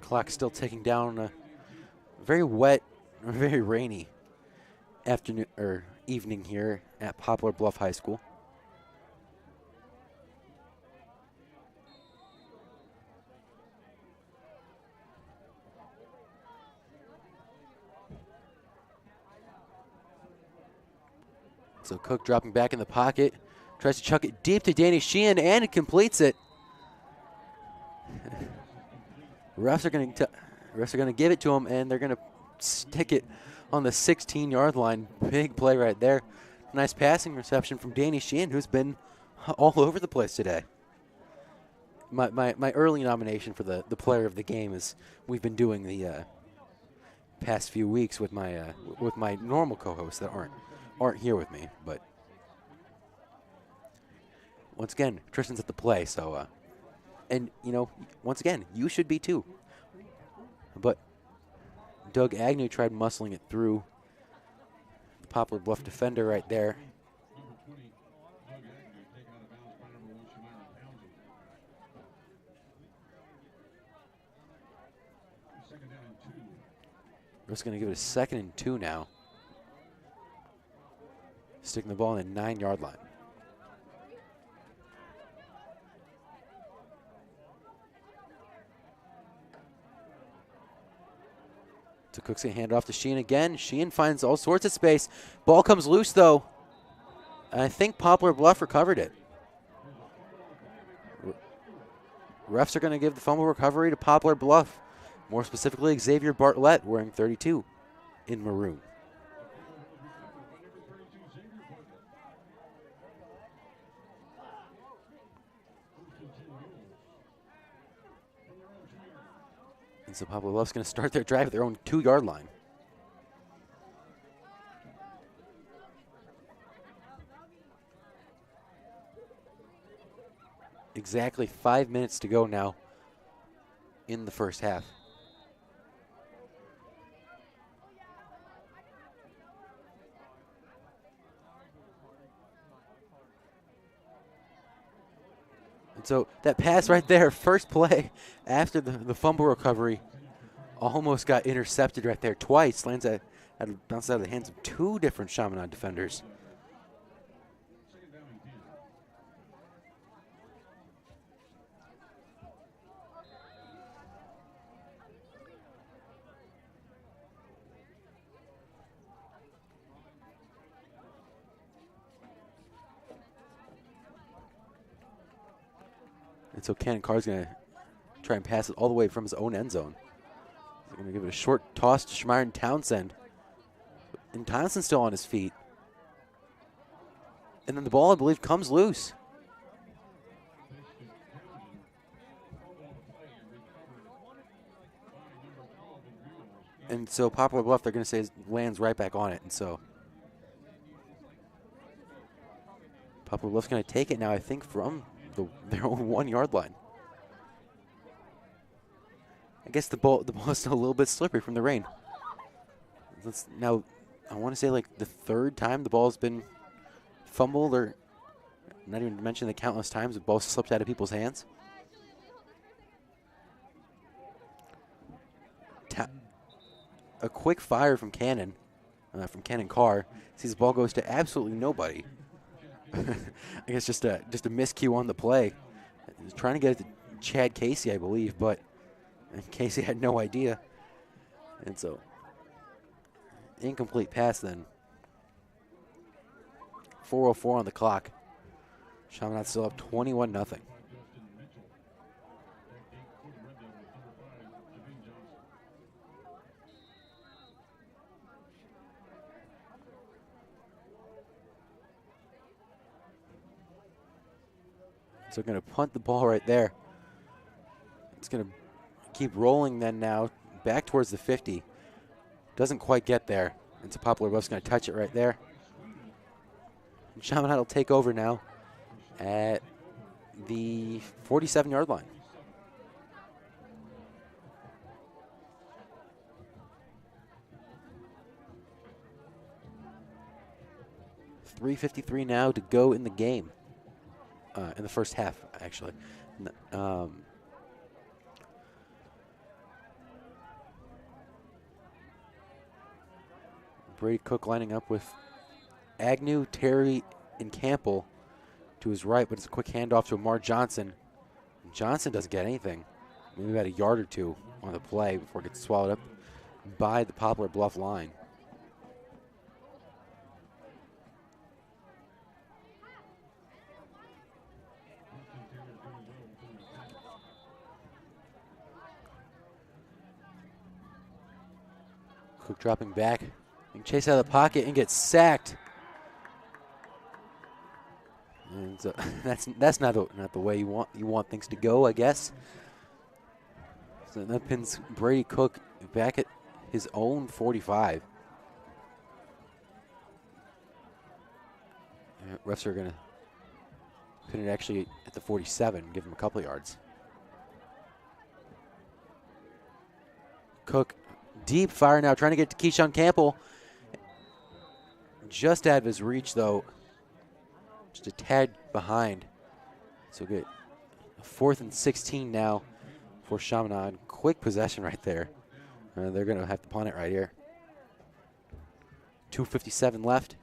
Clock still ticking down. A very wet, very rainy afternoon or evening here at Poplar Bluff High School. So Cook dropping back in the pocket. Tries to chuck it deep to Danny Sheehan, and it completes it. Refs are going to give it to him, and they're going to stick it on the 16-yard line. Big play right there. Nice passing reception from Danny Sheehan, who's been all over the place today. My early nomination for the player of the game is we've been doing the past few weeks with my normal co-hosts that aren't here with me, but once again, Tristan's at the play, so and you know, once again, you should be too. But Doug Agnew tried muscling it through the Poplar Bluff defender right there. We're just going to give it a 2nd and 2 now. Sticking the ball in the 9-yard line. So Cook's going to hand it off to Sheehan again. Sheehan finds all sorts of space. Ball comes loose, though. And I think Poplar Bluff recovered it. Refs are going to give the fumble recovery to Poplar Bluff. More specifically, Xavier Bartlett wearing 32 in maroon. And so Poplar Bluff's going to start their drive at their own 2-yard line. Exactly 5 minutes to go now in the first half. And so that pass right there, first play after the fumble recovery, almost got intercepted right there twice. Lands bounced out of the hands of 2 different Chaminade defenders. And so Cannon Carr's going to try and pass it all the way from his own end zone. He's going to give it a short toss to Shmyron Townsend. And Townsend's still on his feet. And then the ball, I believe, comes loose. And so Poplar Bluff, they're going to say, lands right back on it. And so Poplar Bluff's going to take it now, I think, from their own 1-yard line. I guess the ball is still a little bit slippery from the rain. Now, I want to say like the 3rd time the ball's been fumbled, or not even to mention the countless times the ball slipped out of people's hands. A quick fire from Cannon Carr. Sees the ball goes to absolutely nobody. I guess just a miscue on the play. He was trying to get it to Chad Casey, I believe, but Casey had no idea. And so, incomplete pass then. 4:04 on the clock. Chaminade still up 21-0. So going to punt the ball right there. It's going to keep rolling then now back towards the 50. Doesn't quite get there. And so Poplar Bluff's going to touch it right there. And Chaminade will take over now at the 47-yard line. .353 now to go in the game. In the first half, actually. Brady Cook lining up with Agnew, Terry, and Campbell to his right, but it's a quick handoff to Amar Johnson. Johnson doesn't get anything. Maybe about a yard or two on the play before it gets swallowed up by the Poplar Bluff line. Cook dropping back. And chase out of the pocket and get sacked. And so that's not the way you want things to go, I guess. So that pins Brady Cook back at his own 45. Refs are going to pin it actually at the 47, give him a couple yards. Cook, deep fire now, trying to get to Keyshawn Campbell. Just out of his reach, though. Just a tad behind. So good. 4th and 16 now for Chaminade. Quick possession right there. They're going to have to punt it right here. 2:57 left.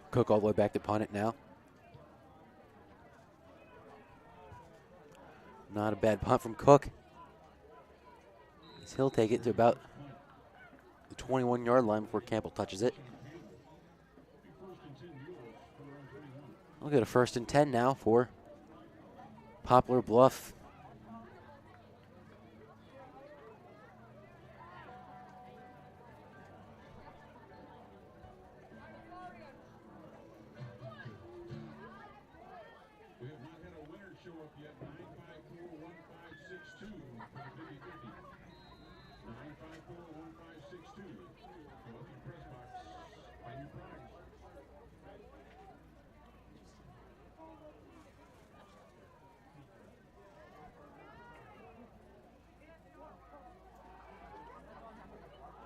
Cook all the way back to punt it now. Not a bad punt from Cook. He'll take it to about the 21-yard line before Campbell touches it. We'll get a 1st and 10 now for Poplar Bluff.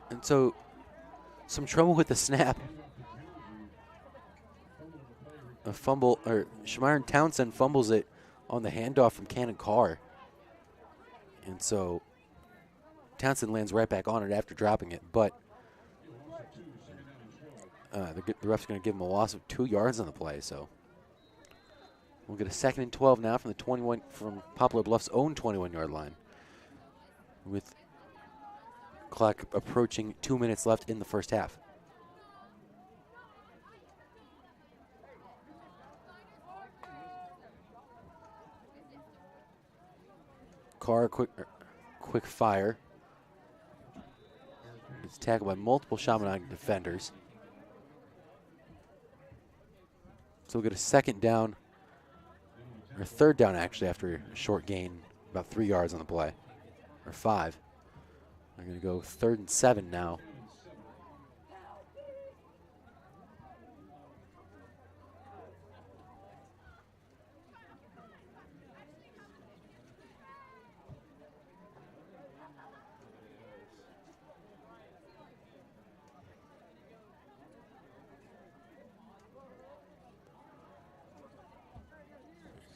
And so, some trouble with the snap. A fumble, or Shamir Townsend fumbles it on the handoff from Cannon Carr. And so, Townsend lands right back on it after dropping it, but the ref's going to give him a loss of 2 yards on the play. So, we'll get a 2nd and 12 now from the Poplar Bluff's own 21-yard line, with clock approaching 2 minutes left in the first half. Carr, quick fire. It's tackled by multiple Chaminade defenders. So we'll get a 2nd down, or 3rd down actually, after a short gain, about 3 yards on the play, or 5. They're going to go 3rd and 7 now.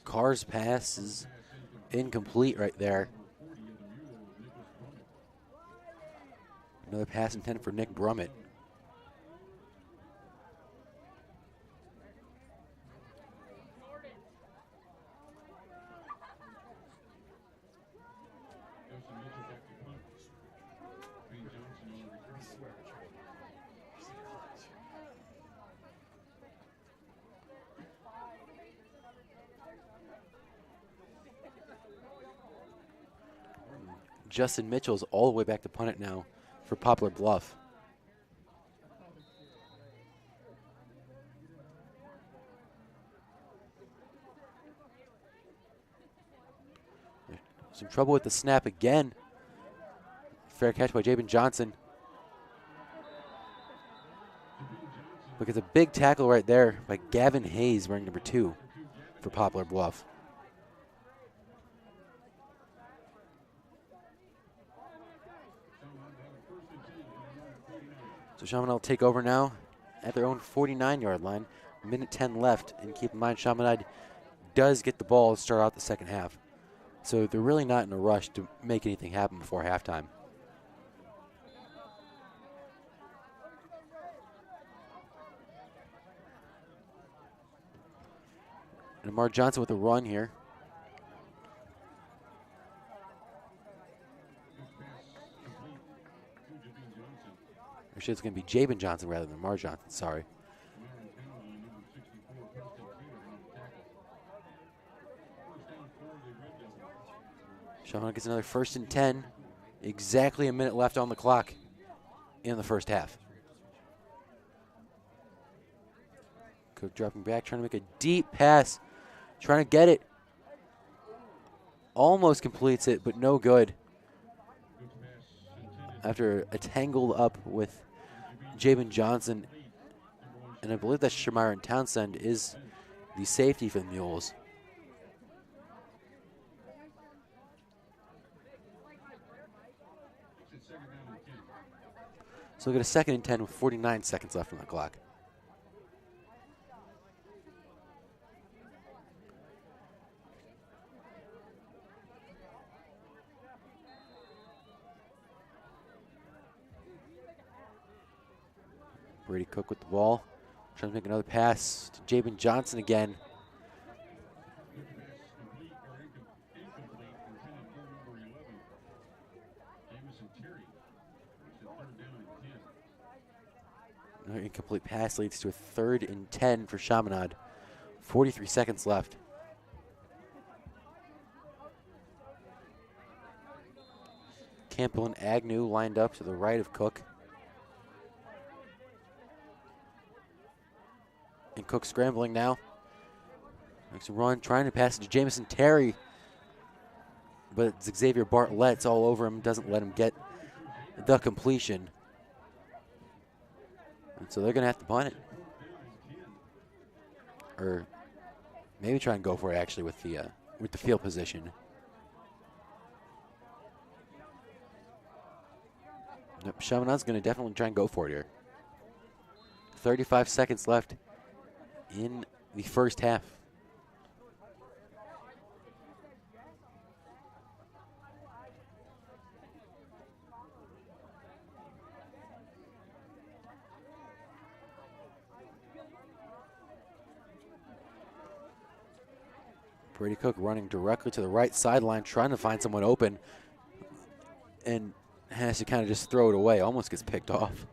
Carr's pass is incomplete right there. Another pass intended for Nick Brummett. Justin Mitchell's all the way back to punt it now for Poplar Bluff. Some trouble with the snap again. Fair catch by Jabin Johnson. Look at the big tackle right there by Gavin Hayes, wearing number 2 for Poplar Bluff. So Chaminade will take over now at their own 49-yard line. Minute 10 left, and keep in mind Chaminade does get the ball to start out the second half. So they're really not in a rush to make anything happen before halftime. And Amar Johnson with a run here. Actually, it's going to be Jabin Johnson rather than Mar Johnson. Sorry. Chaminade gets another 1st and 10. Exactly a minute left on the clock in the first half. Cook dropping back, trying to make a deep pass. Trying to get it. Almost completes it, but no good. After a tangled up with Jabin Johnson, and I believe that Shamiron Townsend is the safety for the Mules. So we get a 2nd and 10 with 49 seconds left on the clock. Brady Cook with the ball. Trying to make another pass to Jabin Johnson again. Another incomplete pass leads to a 3rd and 10 for Chaminade. 43 seconds left. Campbell and Agnew lined up to the right of Cook. And Cook scrambling now. Makes a run, trying to pass it to Jamison Terry. But it's Xavier Bartlett's all over him, doesn't let him get the completion. And so they're going to have to punt it. Or maybe try and go for it actually with the field position. Nope, Chaminade's going to definitely try and go for it here. 35 seconds left in the first half. Brady Cook running directly to the right sideline, trying to find someone open, and has to kind of just throw it away. Almost gets picked off.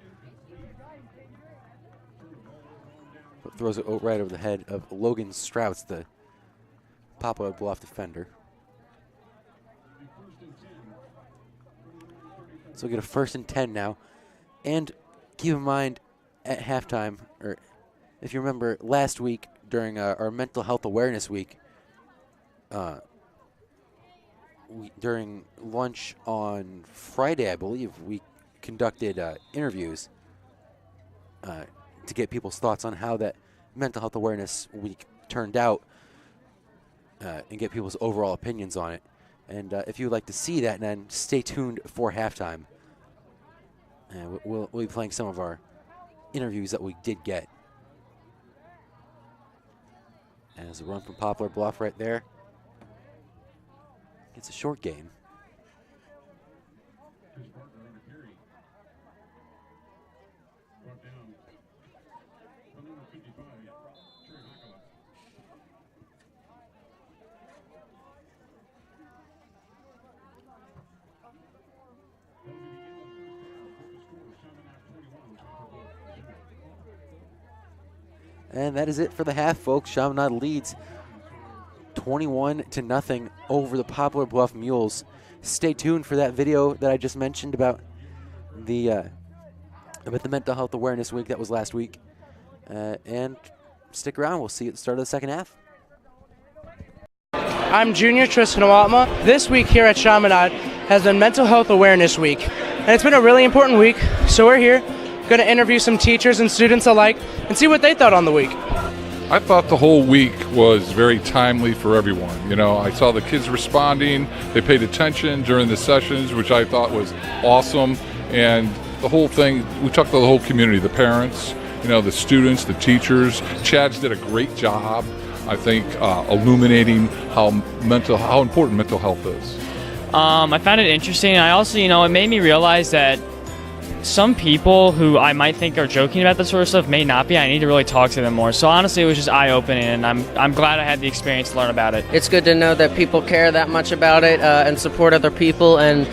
But throws it right over the head of Logan Strouts, the Poplar Bluff defender. So we get a 1st and 10 now. And keep in mind, at halftime, or if you remember last week during our Mental Health Awareness Week, during lunch on Friday, I believe, we conducted interviews to get people's thoughts on how that Mental Health Awareness Week turned out and get people's overall opinions on it. And if you would like to see that, then stay tuned for halftime. We'll be playing some of our interviews that we did get. And there's a run from Poplar Bluff right there. It's a short game. And that is it for the half, folks. Chaminade leads 21-0 over the Poplar Bluff Mules. Stay tuned for that video that I just mentioned about the Mental Health Awareness Week that was last week. And stick around. We'll see you at the start of the second half. I'm Junior Tristan Awatma. This week here at Chaminade has been Mental Health Awareness Week. And it's been a really important week, so we're here going to interview some teachers and students alike and see what they thought on the week. I thought the whole week was very timely for everyone. You know, I saw the kids responding. They paid attention during the sessions, which I thought was awesome. And the whole thing, we talked to the whole community, the parents, you know, the students, the teachers. Chad's did a great job, I think, illuminating how important mental health is. I found it interesting. I also, it made me realize that some people who I might think are joking about this sort of stuff may not be. I need to really talk to them more. So honestly, it was just eye-opening, and I'm glad I had the experience to learn about it. It's good to know that people care that much about it and support other people, and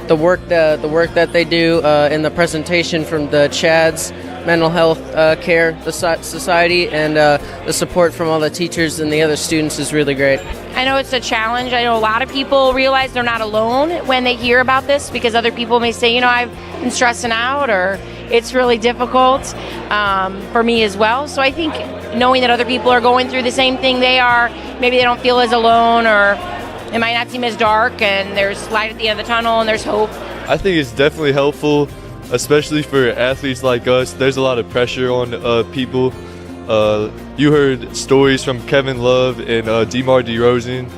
the work that they do in the presentation from the CHADS Mental Health Care Society, and the support from all the teachers and the other students is really great. I know it's a challenge. I know a lot of people realize they're not alone when they hear about this, because other people may say, I've been stressing out, or it's really difficult for me as well. So I think knowing that other people are going through the same thing they are, maybe they don't feel as alone, or it might not seem as dark, and there's light at the end of the tunnel and there's hope. I think it's definitely helpful, especially for athletes like us. There's a lot of pressure on people. You heard stories from Kevin Love and DeMar DeRozan,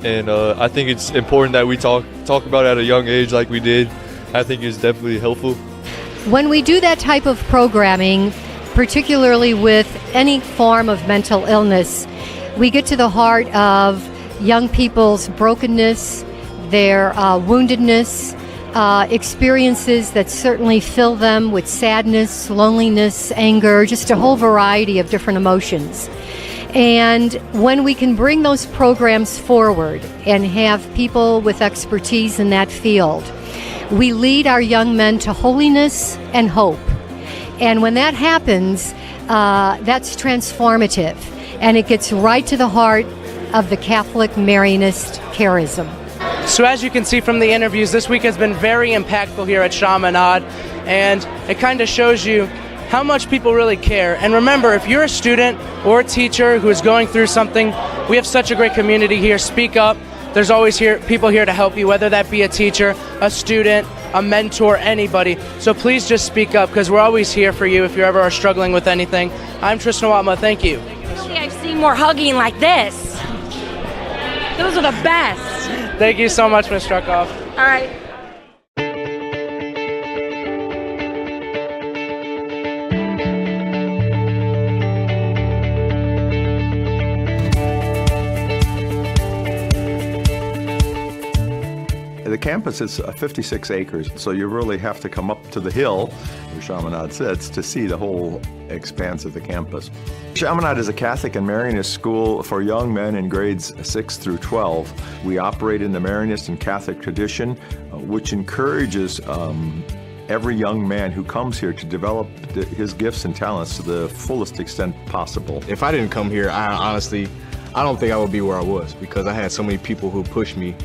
and I think it's important that we talk about it at a young age like we did. I think it's definitely helpful. When we do that type of programming, particularly with any form of mental illness, we get to the heart of young people's brokenness, their woundedness, experiences that certainly fill them with sadness, loneliness, anger, just a whole variety of different emotions. And when we can bring those programs forward and have people with expertise in that field, we lead our young men to holiness and hope. And when that happens, that's transformative, and it gets right to the heart of the Catholic Marianist charism. So as you can see from the interviews, this week has been very impactful here at Chaminade, and it kind of shows you how much people really care. And remember, if you're a student or a teacher who is going through something, we have such a great community here. Speak up. There's always people here to help you, whether that be a teacher, a student, a mentor, anybody. So please just speak up, because we're always here for you if you ever are struggling with anything. I'm Tristan Watma. Thank you. Really, I've seen more hugging like this. Those are the best. Thank you so much, Ms. Struckoff. All right. The campus is 56 acres, so you really have to come up to the hill where Chaminade sits to see the whole expanse of the campus. Chaminade is a Catholic and Marianist school for young men in grades 6 through 12. We operate in the Marianist and Catholic tradition, which encourages every young man who comes here to develop his gifts and talents to the fullest extent possible. If I didn't come here, I don't think I would be where I was, because I had so many people who pushed me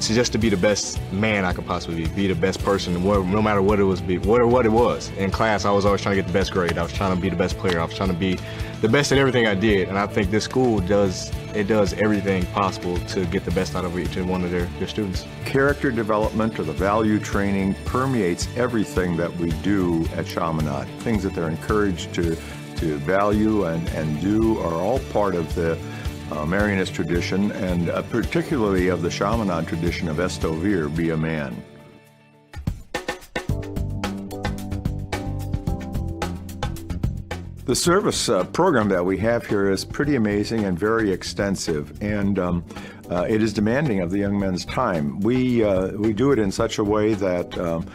to be the best man I could possibly be the best person, no matter what it was. What it was. In class, I was always trying to get the best grade. I was trying to be the best player. I was trying to be the best at everything I did. And I think this school does everything possible to get the best out of each one of their students. Character development, or the value training, permeates everything that we do at Chaminade. Things that they're encouraged to value and do are all part of the Marianist tradition, and particularly of the Chaminade tradition of Estovir, be a man. The service program that we have here is pretty amazing and very extensive, and it is demanding of the young men's time. We do it in such a way that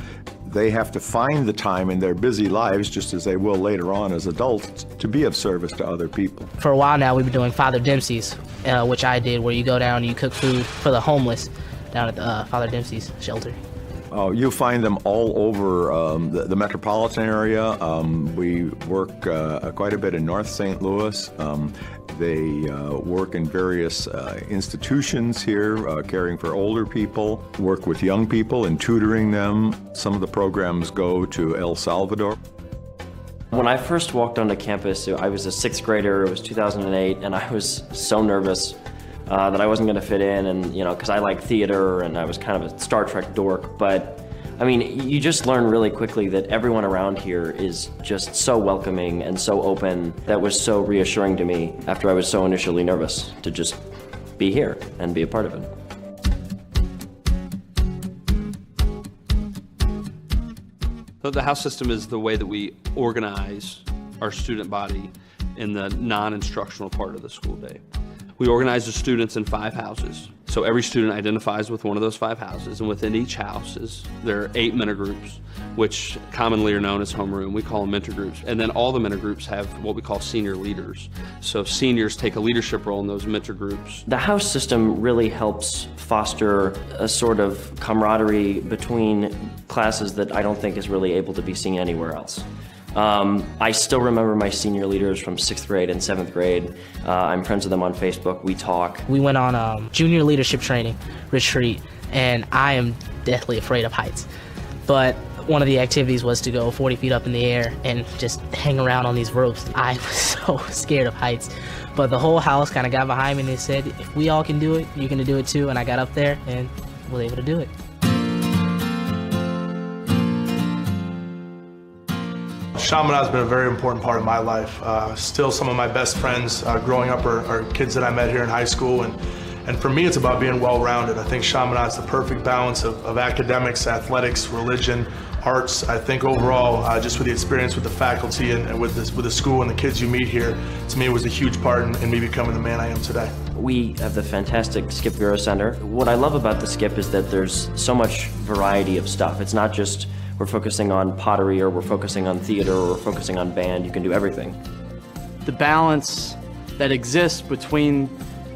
they have to find the time in their busy lives, just as they will later on as adults, to be of service to other people. For a while now, we've been doing Father Dempsey's, which I did, where you go down and you cook food for the homeless down at the Father Dempsey's shelter. You'll find them all over the metropolitan area. We work quite a bit in North St. Louis. They work in various institutions here, caring for older people, work with young people and tutoring them. Some of the programs go to El Salvador. When I first walked onto campus, I was a sixth grader. It was 2008, and I was so nervous that I wasn't going to fit in, and because I like theater and I was kind of a Star Trek dork. But I mean, you just learn really quickly that everyone around here is just so welcoming and so open. That was so reassuring to me after I was so initially nervous to just be here and be a part of it. So the house system is the way that we organize our student body in the non-instructional part of the school day. We organize the students in 5 houses. So every student identifies with one of those 5 houses, and within each house there are 8 mentor groups, which commonly are known as homeroom. We call them mentor groups. And then all the mentor groups have what we call senior leaders. So seniors take a leadership role in those mentor groups. The house system really helps foster a sort of camaraderie between classes that I don't think is really able to be seen anywhere else. I still remember my senior leaders from 6th grade and 7th grade. I'm friends with them on Facebook. We talk. We went on junior leadership training retreat, and I am deathly afraid of heights. But one of the activities was to go 40 feet up in the air and just hang around on these ropes. I was so scared of heights. But the whole house kind of got behind me and they said, if we all can do it, you can do it too. And I got up there and was able to do it. Chaminade's been a very important part of my life. Still, some of my best friends growing up are kids that I met here in high school, and for me it's about being well-rounded. I think Chaminade's the perfect balance of academics, athletics, religion, arts. I think overall, just with the experience with the faculty and with the school and the kids you meet here, to me it was a huge part in me becoming the man I am today. We have the fantastic Skip Bureau Center. What I love about the Skip is that there's so much variety of stuff. It's not just we're focusing on pottery, or we're focusing on theater, or we're focusing on band. You can do everything. The balance that exists between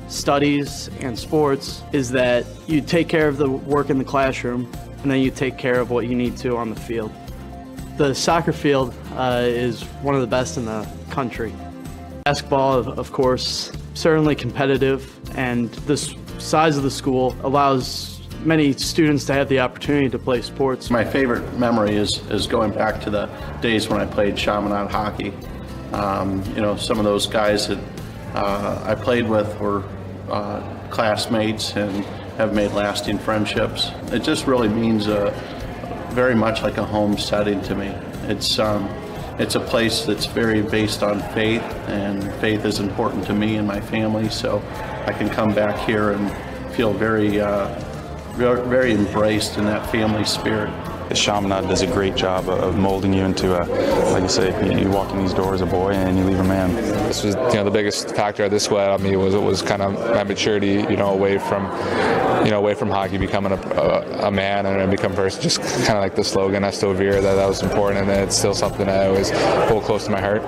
studies and sports is that you take care of the work in the classroom, and then you take care of what you need to on the field. The soccer field is one of the best in the country. Basketball, of course, certainly competitive, and the size of the school allows many students to have the opportunity to play sports. My favorite memory is going back to the days when I played Chaminade hockey. You know, some of those guys that I played with were classmates and have made lasting friendships. It just really means very much like a home setting to me. It's a place that's very based on faith, and faith is important to me and my family, so I can come back here and feel very embraced in that family spirit. Chaminade does a great job of molding you into like you say, you walk in these doors a boy and you leave a man. This was, the biggest factor at this school had on me was kind of my maturity, away from hockey, becoming a man and become a person. Just kind of like the slogan, Estovir, that was important, and it's still something I always hold close to my heart.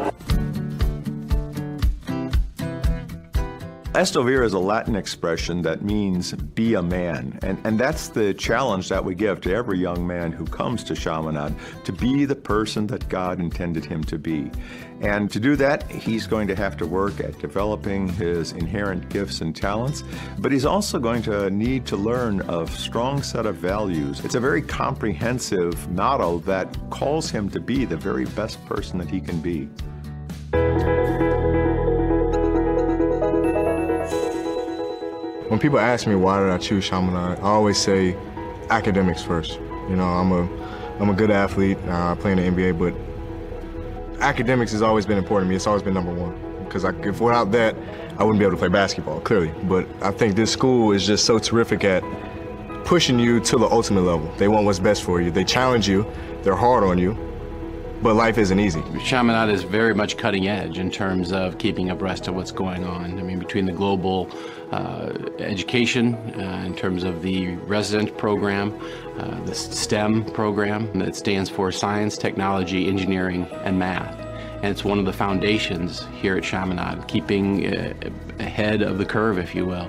Estovir is a Latin expression that means be a man, and that's the challenge that we give to every young man who comes to Chaminade, to be the person that God intended him to be. And to do that, he's going to have to work at developing his inherent gifts and talents, but he's also going to need to learn a strong set of values. It's a very comprehensive model that calls him to be the very best person that he can be. When people ask me why did I choose Chaminade, I always say academics first. I'm a good athlete, I play in the NBA, but academics has always been important to me. It's always been number one. Because if without that, I wouldn't be able to play basketball, clearly. But I think this school is just so terrific at pushing you to the ultimate level. They want what's best for you. They challenge you, they're hard on you, but life isn't easy. Chaminade is very much cutting edge in terms of keeping abreast of what's going on. I mean, between the global education, in terms of the resident program, the STEM program that stands for Science, Technology, Engineering, and Math. And it's one of the foundations here at Chaminade, keeping ahead of the curve, if you will.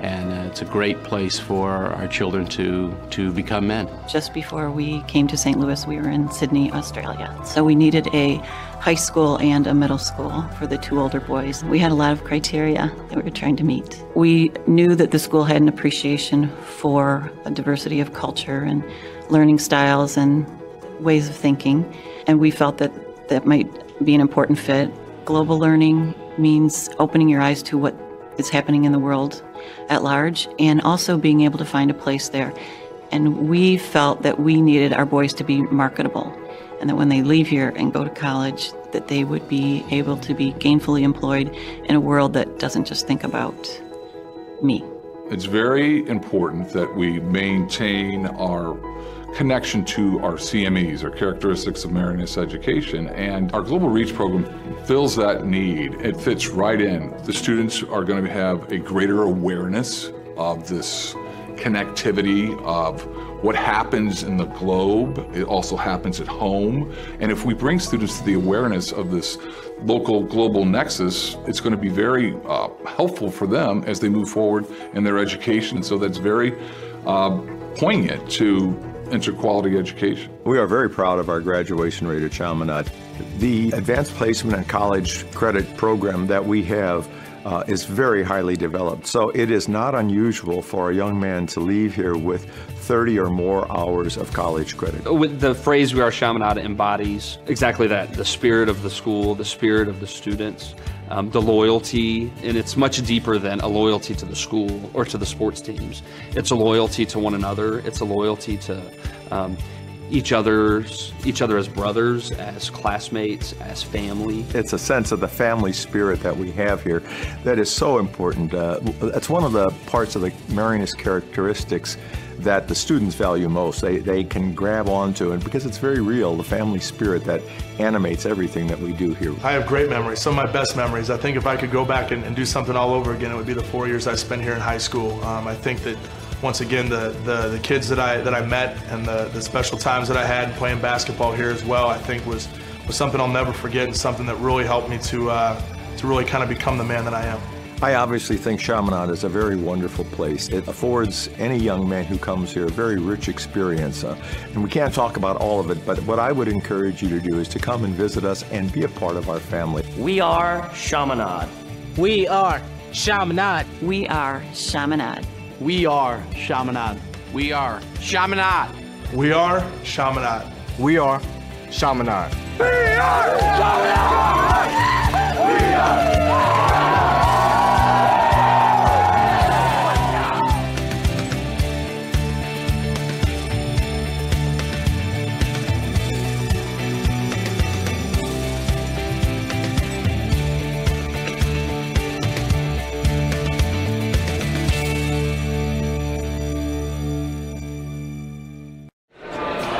And it's a great place for our children to become men. Just before we came to St. Louis, we were in Sydney, Australia. So we needed a high school and a middle school for the 2 older boys. We had a lot of criteria that we were trying to meet. We knew that the school had an appreciation for a diversity of culture and learning styles and ways of thinking. And we felt that that might be an important fit. Global learning means opening your eyes to what is happening in the world at large, and also being able to find a place there. And we felt that we needed our boys to be marketable, and that when they leave here and go to college, that they would be able to be gainfully employed in a world that doesn't just think about me. It's very important that we maintain our connection to our CMEs, our Characteristics of Marianist Education, and our Global Reach program fills that need. It fits right in. The students are going to have a greater awareness of this connectivity of what happens in the globe. It also happens at home. And if we bring students to the awareness of this local global nexus, it's going to be very helpful for them as they move forward in their education. And so that's very poignant to interquality education. We are very proud of our graduation rate at Chaminade. The advanced placement and college credit program that we have is very highly developed. So it is not unusual for a young man to leave here with 30 or more hours of college credit. With the phrase "We Are Chaminade" embodies exactly that, the spirit of the school, the spirit of the students, the loyalty, and it's much deeper than a loyalty to the school or to the sports teams. It's a loyalty to one another. It's a loyalty to each other as brothers, as classmates, as family. It's a sense of the family spirit that we have here that is so important. That's one of the parts of the Marianist characteristics that the students value most. They can grab onto it because it's very real, the family spirit that animates everything that we do here. I have great memories, some of my best memories. I think if I could go back and do something all over again, it would be the 4 years I spent here in high school. I think that once again, the kids that I met and the special times that I had playing basketball here as well, I think was something I'll never forget and something that really helped me to really kind of become the man that I am. I obviously think Chaminade is a very wonderful place. It affords any young man who comes here a very rich experience. And we can't talk about all of it, but what I would encourage you to do is to come and visit us and be a part of our family. We are Chaminade. We are Chaminade. We are Chaminade. We are Chaminade. We are Chaminade. We are Chaminade. We are Chaminade. We are Chaminade. We are.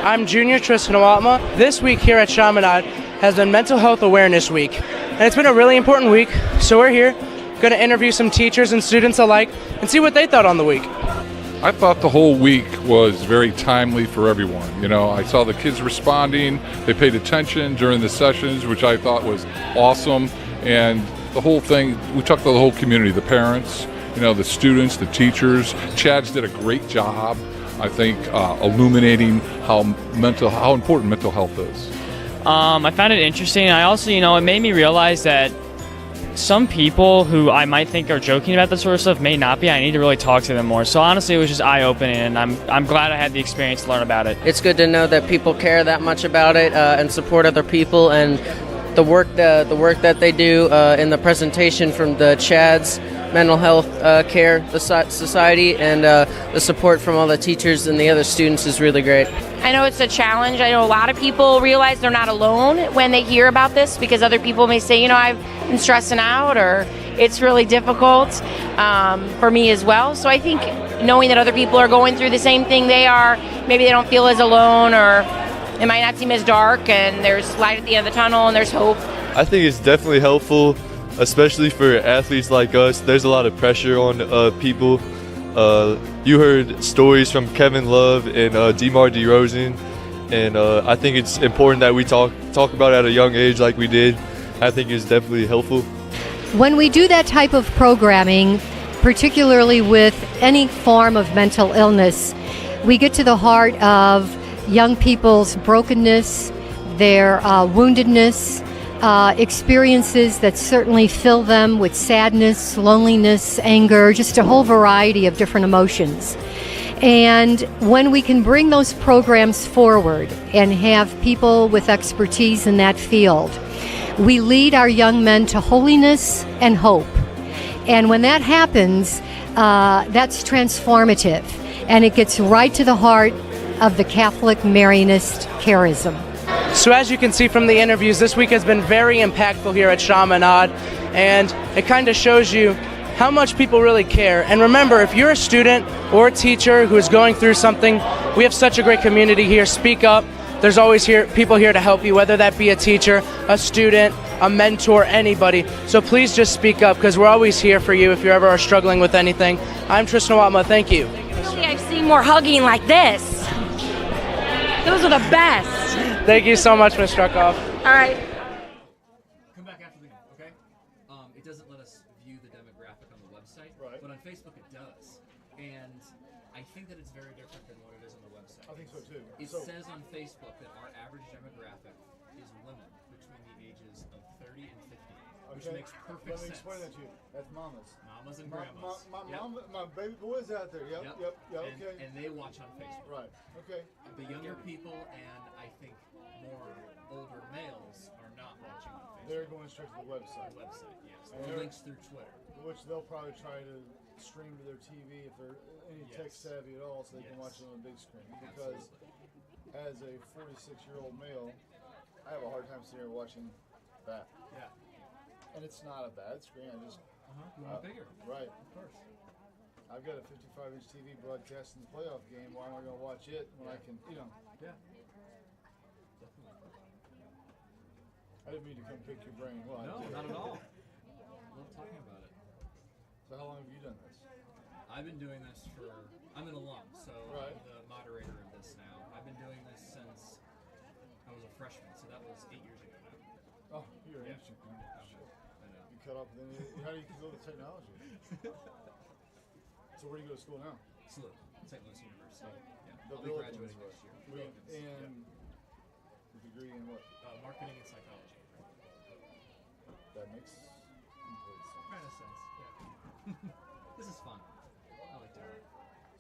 I'm Junior Tristan Awatma. This week here at Chaminade has been Mental Health Awareness Week. And it's been a really important week, so we're here, going to interview some teachers and students alike and see what they thought on the week. I thought the whole week was very timely for everyone. You know, I saw the kids responding, they paid attention during the sessions, which I thought was awesome. And the whole thing, we talked to the whole community, the parents, you know, the students, the teachers. Chad's did a great job, I think, illuminating how important mental health is. I found it interesting. I also, it made me realize that some people who I might think are joking about this sort of stuff may not be. I need to really talk to them more. So honestly, it was just eye-opening, and I'm glad I had the experience to learn about it. It's good to know that people care that much about it and support other people, and the work that they do in the presentation from the Chad's Mental Health Care the Society and the support from all the teachers and the other students is really great. I know it's a challenge. I know a lot of people realize they're not alone when they hear about this because other people may say, I've been stressing out, or it's really difficult for me as well. So I think knowing that other people are going through the same thing they are, maybe they don't feel as alone, or it might not seem as dark, and there's light at the end of the tunnel and there's hope. I think it's definitely helpful, especially for athletes like us. There's a lot of pressure on people. You heard stories from Kevin Love and DeMar DeRozan, and I think it's important that we talk about it at a young age like we did. I think it's definitely helpful. When we do that type of programming, particularly with any form of mental illness, we get to the heart of young people's brokenness, their woundedness, experiences that certainly fill them with sadness, loneliness, anger, just a whole variety of different emotions. And when we can bring those programs forward and have people with expertise in that field, we lead our young men to holiness and hope. And when that happens, that's transformative, and it gets right to the heart of the Catholic Marianist charism. So as you can see from the interviews, this week has been very impactful here at Chaminade, and it kind of shows you how much people really care. And remember, if you're a student or a teacher who is going through something, we have such a great community here. Speak up. There's always people here to help you, whether that be a teacher, a student, a mentor, anybody. So please just speak up, because we're always here for you if you ever are struggling with anything. I'm Tristan Watma. Thank you. Really, I've seen more hugging like this. Those are the best. Thank you so much, Ms. Struckoff. All right. Come back after the game, okay? It doesn't let us view the demographic on the website, but on Facebook it does. And I think that it's very different than what it is on the website. I think so too. It says on Facebook that our average demographic is women between the ages of 30 and 50, which makes perfect sense. Let me explain that to you. That's mamas. Mamas and grandmas. My baby boy's out there. Yep. Okay. And they watch on Facebook. Right. Okay. The younger people and I think more older males are not watching on Facebook. They're going straight to the website. Yes. And Or links through Twitter. Which they'll probably try to stream to their TV if they're any tech savvy at all, so they can watch it on the big screen. Because as a 46-year-old male, I have a hard time sitting here watching that. Yeah. And it's not a bad screen. I just You want it bigger. Right. Of course. I've got a 55-inch TV broadcasting the playoff game. Why am I going to watch it when I can, Yeah. I didn't mean to come pick your brain. Well, No, I did. not at all. Love talking about it. So how long have you done this? I've been doing this I'm an alum, so Right. I'm the moderator of this now. I've been doing this since I was a freshman, so that was 8 years ago now. Oh, you're ancient, man. Shit. I know. You cut off, then how do you control the technology? So where do you go to school now? SLU, St. Louis University. Yeah. The I'll be Billikens, graduating right. next year. And the degree in what? Marketing and psychology. That makes complete sense. Kind of sense, yeah. This is fun. I like doing it.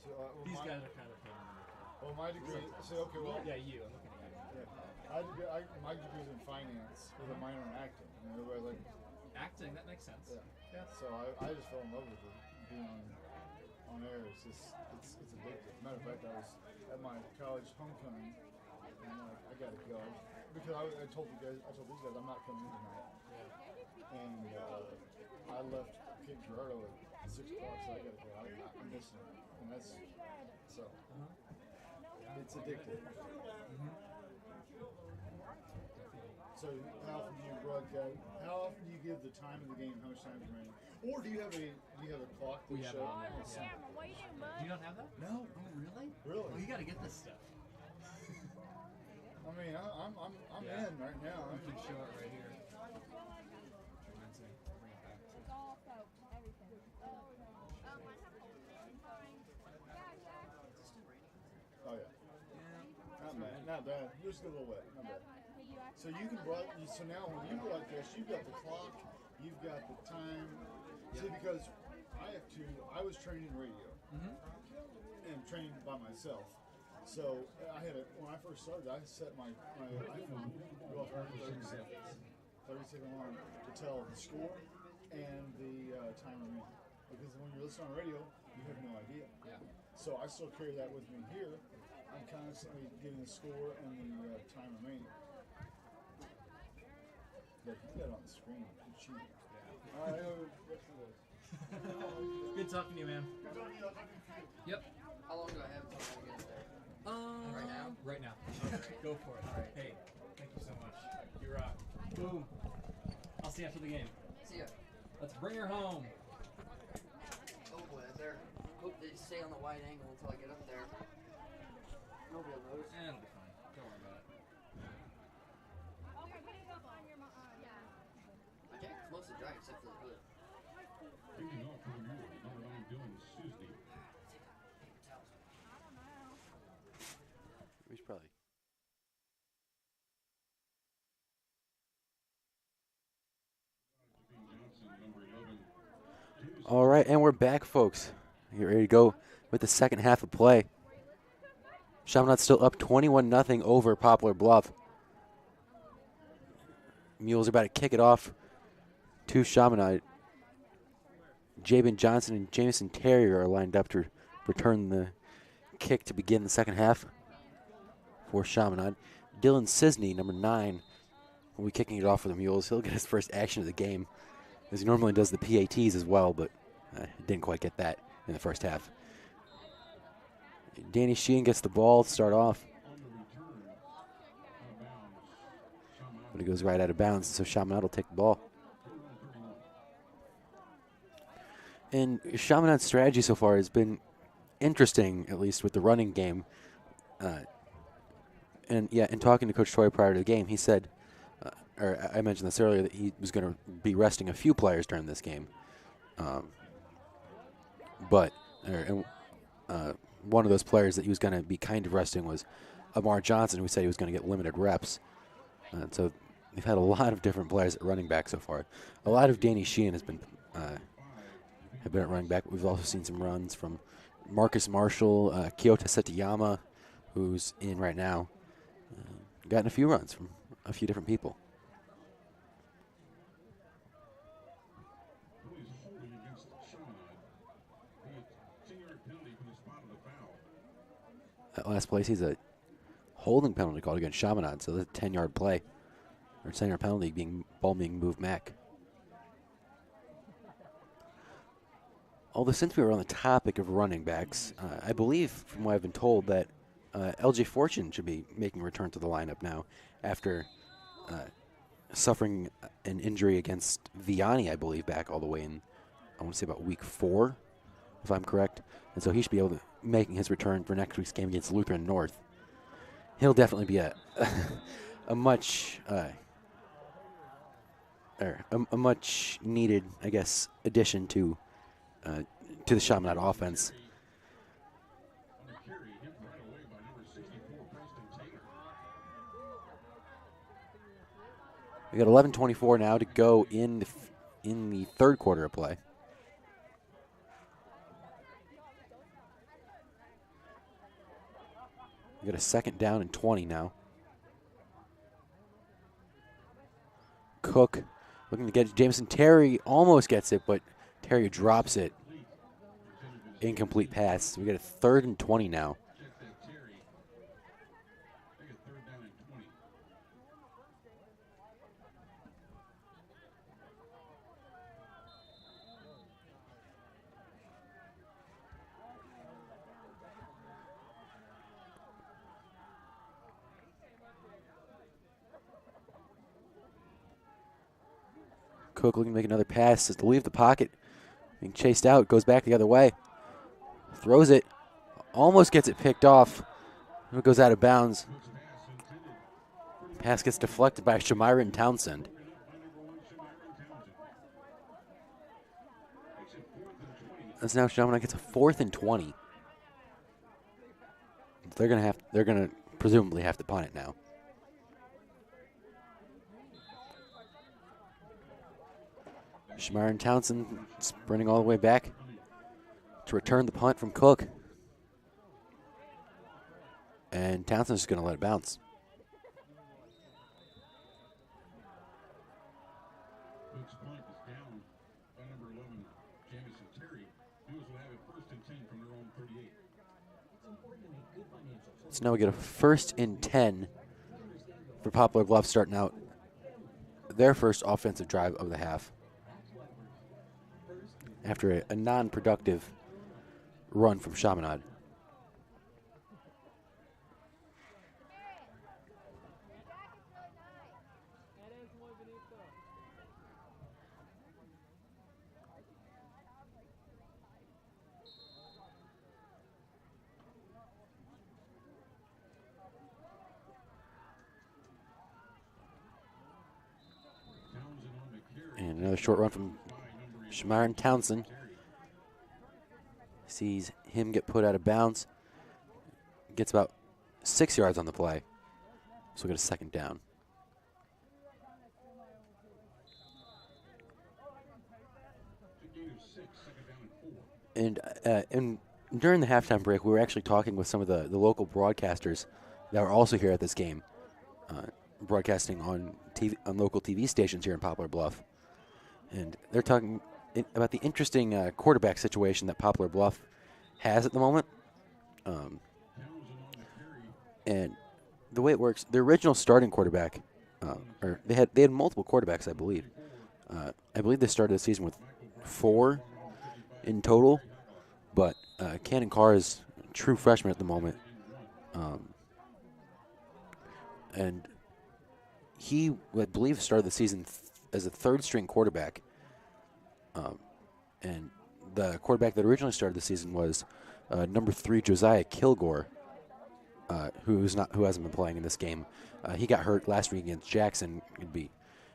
So, These guys are kind of pain in the neck. Well, my degree. Sometimes. So okay, well. Yeah, you. I'm looking at you. Yeah. My degree is in finance with a minor in acting. And everybody's like. Acting, that makes sense. Yeah. So I just fell in love with it. Being on air, it's addictive. Matter of fact, I was at my college homecoming, and I'm like, I gotta go because I told these guys, I'm not coming in tonight. And I left Cape Girardeau at 6 o'clock, so I gotta go. I'm missing it, and that's so. It's addictive. So how often do you broadcast? How often do you give the time of the game? How much time is remaining? Or do you have a clock that We have shows? it on there. Do you not have that? No. Oh, really? Really? Well, you got to get this stuff. I mean, I'm in right now. You can show it right here. Reminds me. Bring it back to. Oh yeah. Not bad. Just a little wet. Not bad. So you can so now when you broadcast, you've got the clock, you've got the time. See, because I was trained in radio and trained by myself. So when I first started, I set my iPhone to go off 30 second alarm to tell the score and the time remaining. Because when you're listening on radio, you have no idea. Yeah. So I still carry that with me here. I'm constantly getting the score and the time remaining. But you got it on the screen. You're cheating. Yeah. All right. Good talking to you, man. Good talking to you. Yep. How long do I have until I get there? Right now? Right now. Go for it. All right. Hey, thank you so much. You rock. Boom. I'll see you after the game. See ya. Let's bring her home. Oh boy, there. Hope they stay on the wide angle until I get up there. Nobody will notice. It'll be fine. Don't worry about it. My jacket's mostly dry except for the hood. We should probably. All right, and we're back, folks. Get ready to go with the second half of play. Chaminade's still up 21-0 over Poplar Bluff. Mules are about to kick it off to Chaminade. Jabin Johnson and Jameson Terrier are lined up to return the kick to begin the second half for Chaminade. Dylan Cisney, number 9, will be kicking it off for the Mules. He'll get his first action of the game, as he normally does the PATs as well, but Didn't quite get that in the first half. Danny Sheehan gets the ball to start off. But he goes right out of bounds, so Chaminade will take the ball. And Chaminade's strategy so far has been interesting, at least with the running game. And in talking to Coach Troy prior to the game, he said, or I mentioned this earlier, that he was going to be resting a few players during this game. But one of those players that he was going to be kind of resting was Amar Johnson, who said he was going to get limited reps. So they've had a lot of different players at running back so far. A lot of Danny Sheehan have been at running back. We've also seen some runs from Marcus Marshall, Kyoto Setiyama, who's in right now. Gotten a few runs from a few different people. That last play, he's a holding penalty called against Chaminade, so that's a 10-yard play, or 10-yard penalty, ball being moved back. Although since we were on the topic of running backs, I believe, from what I've been told, that LJ Fortune should be making a return to the lineup now after suffering an injury against Vianney, I believe, back all the way in, I want to say about week 4, if I'm correct. And so he should be able to making his return for next week's game against Lutheran North. He'll definitely be a much a much needed, I guess, addition to the Chaminade offense. We got 11:24 now to go in the third quarter of play. We got a second down and 20 now. Cook looking to get Jameson. Terry almost gets it, but Terry drops it. Incomplete pass. We got a 3rd and 20 now. Cook looking to make another pass, has to leave the pocket. Being chased out, goes back the other way. Throws it, almost gets it picked off. It goes out of bounds. Pass gets deflected by Shamiron Townsend. That's now Chaminade gets a 4th and 20. They're gonna presumably have to punt it now. Shamiron Townsend sprinting all the way back to return the punt from Cook. And Townsend's just going to let it bounce. So now we get a 1st and 10 for Poplar Bluff, starting out their first offensive drive of the half, after a non-productive run from Chaminade. And another short run from Shamiron Townsend. Sees him get put out of bounds. Gets about 6 yards on the play. So we get a 2nd down. And during the halftime break, we were actually talking with some of the local broadcasters that were also here at this game, broadcasting on local TV stations here in Poplar Bluff. And they're talking about the interesting quarterback situation that Poplar Bluff has at the moment. And the way it works, the original starting quarterback, or they had multiple quarterbacks, I believe. I believe they started the season with 4, in total, but Cannon Carr is a true freshman at the moment. And he, I believe, started the season as a third-string quarterback. And the quarterback that originally started the season was number 3 Josiah Kilgore, who hasn't been playing in this game. He got hurt last week against Jackson. He'd be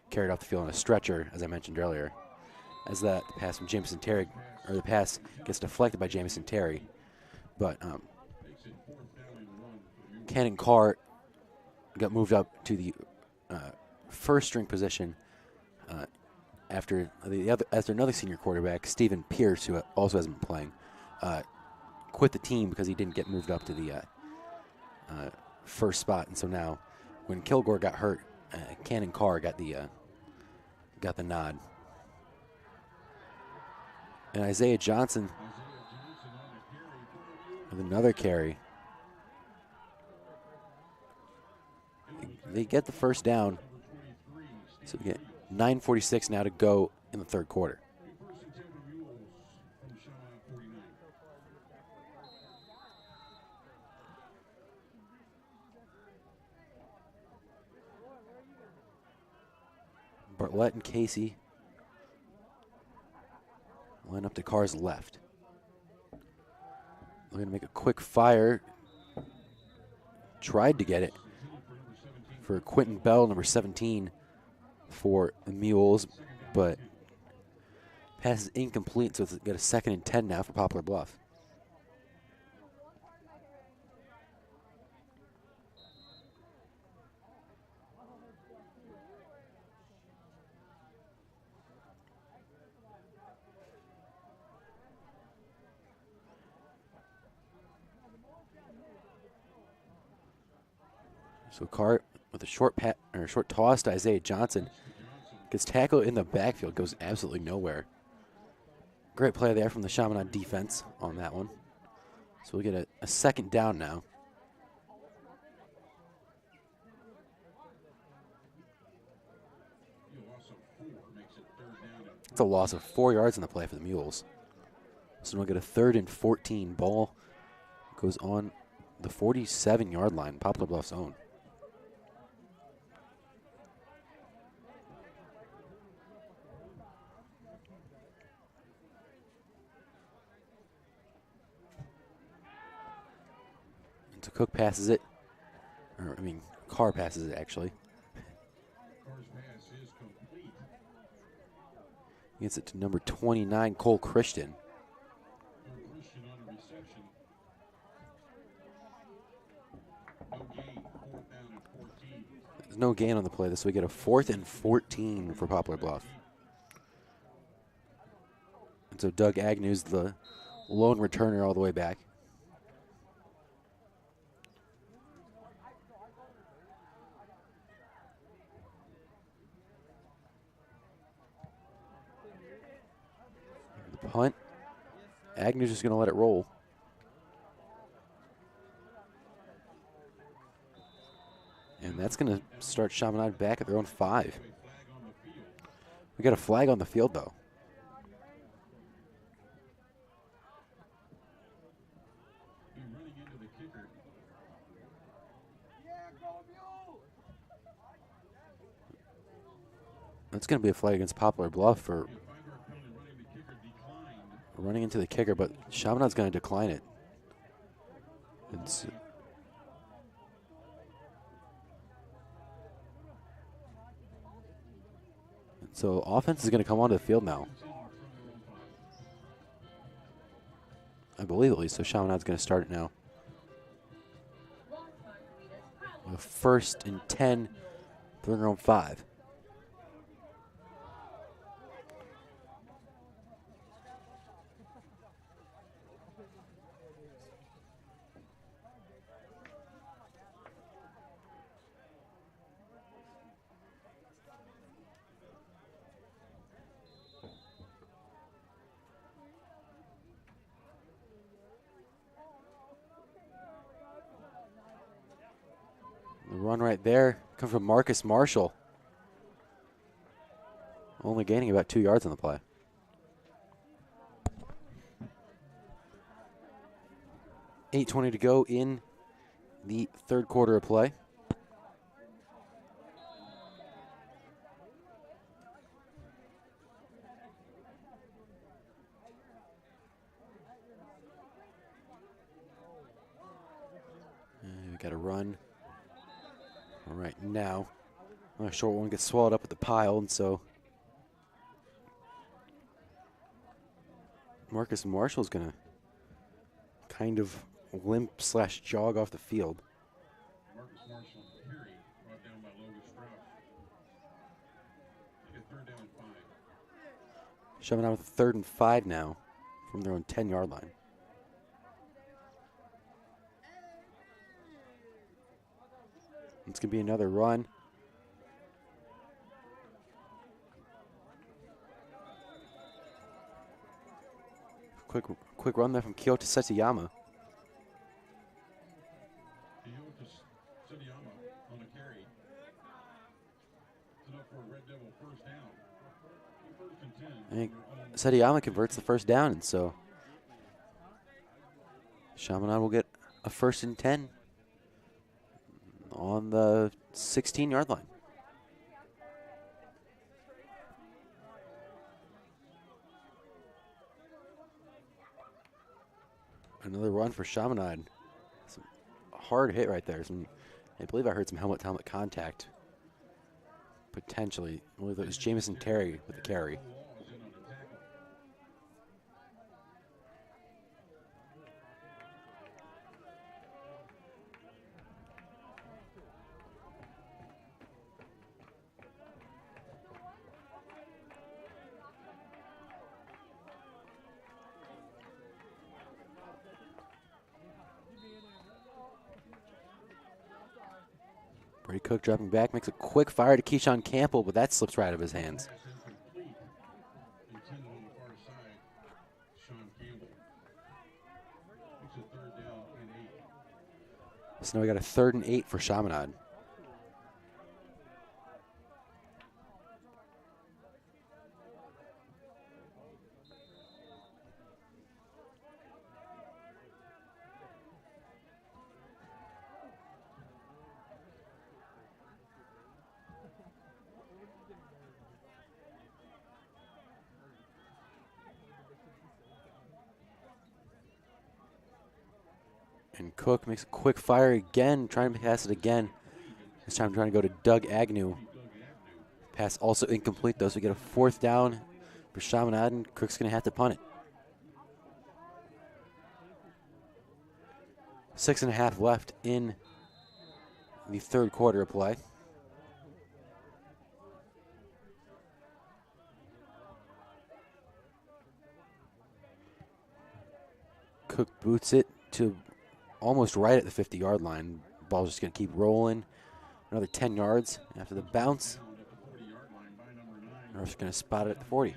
carried off the field on a stretcher, as I mentioned earlier. As the pass from Jameson Terry, or the pass gets deflected by Jameson Terry. But Cannon Carr got moved up to the first-string position after another senior quarterback, Stephen Pierce, who also hasn't been playing, quit the team because he didn't get moved up to the first spot. And so now, when Kilgore got hurt, Cannon Carr got the nod. And Isaiah Johnson with another carry. They get the first down. So we get 9:46 now to go in the third quarter. Bartlett and Casey line up to Carr's left. We're going to make a quick fire. Tried to get it for Quentin Bell, number 17, for the Mules, but pass is incomplete, so it's got a 2nd and 10 now for Poplar Bluff. So Carr with a short toss to Isaiah Johnson. Gets tackled in the backfield, goes absolutely nowhere. Great play there from the Chaminade defense on that one. So we'll get a second down now. It's a loss of 4 yards in the play for the Mules. So we'll get a 3rd and 14. Ball goes on the 47-yard line, Poplar Bluff's own. So Cook passes it, Carr passes it actually. Gets it to number 29, Cole Christian. There's no gain on the play, so we get a 4th and 14 for Poplar Bluff. And so Doug Agnew's the lone returner all the way back. Punt. Agnew's just going to let it roll. And that's going to start Chaminade back at their own 5. We got a flag on the field, though. That's going to be a flag against Poplar Bluff for running into the kicker, but Chaminade's going to decline it. So offense is going to come onto the field now. I believe at least, so Chaminade's going to start it now. A 1st and 10, they're their own 5. The run right there comes from Marcus Marshall. Only gaining about 2 yards on the play. 8:20 to go in the third quarter of play. And we got a run right now. A short one gets swallowed up at the pile, and so Marcus Marshall's going to kind of limp / jog off the field. Marcus Marshall carry brought down by Logan Strauss. They get 3rd down and 5. Shoving out with 3rd and 5 now from their own 10-yard line. It's going to be another run. Quick run there from Kyoto Setiyama. Setiyama on a carry. Set up for a Red Devil 1st down. 1st and 10. I think Setiyama converts the 1st down, and so Chaminade will get a 1st and 10 on the 16-yard line. Another run for Chaminade. Some hard hit right there. I believe I heard some helmet-to-helmet contact. Potentially. I believe it was Jamison Terry with the carry. Brady Cook dropping back, makes a quick fire to Keyshawn Campbell, but that slips right out of his hands. So now we got a 3rd and 8 for Chaminade. And Cook makes a quick fire again, trying to pass it again. This time trying to go to Doug Agnew. Pass also incomplete though, so we get a 4th down for Chaminade, and Cook's going to have to punt it. 6.5 left in the 3rd quarter of play. Cook boots it to almost right at the 50-yard line. Ball's just going to keep rolling. Another 10 yards after the bounce. North's going to spot it at the 40.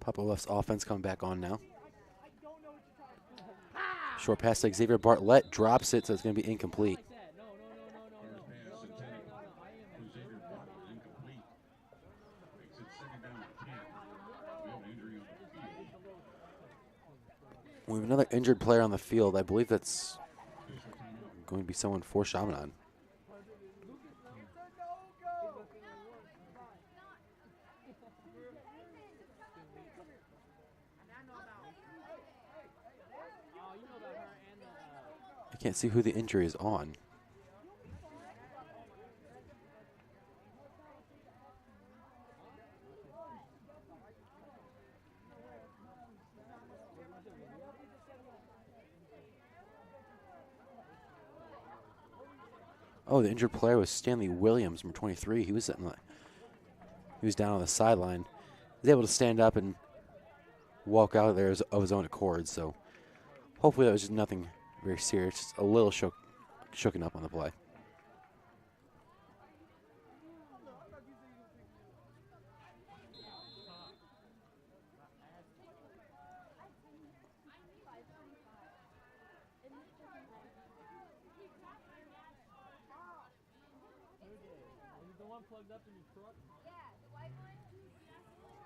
Poplar Bluff's offense coming back on now. Short pass to Xavier Bartlett, drops it, so it's going to be incomplete. We have another injured player on the field. I believe that's going to be someone for Chaminade. I can't see who the injury is on. Oh, the injured player was Stanley Williams, number 23. He was down on the sideline. He was able to stand up and walk out of there of his own accord. So hopefully that was just nothing very serious, just a little shooken up on the play.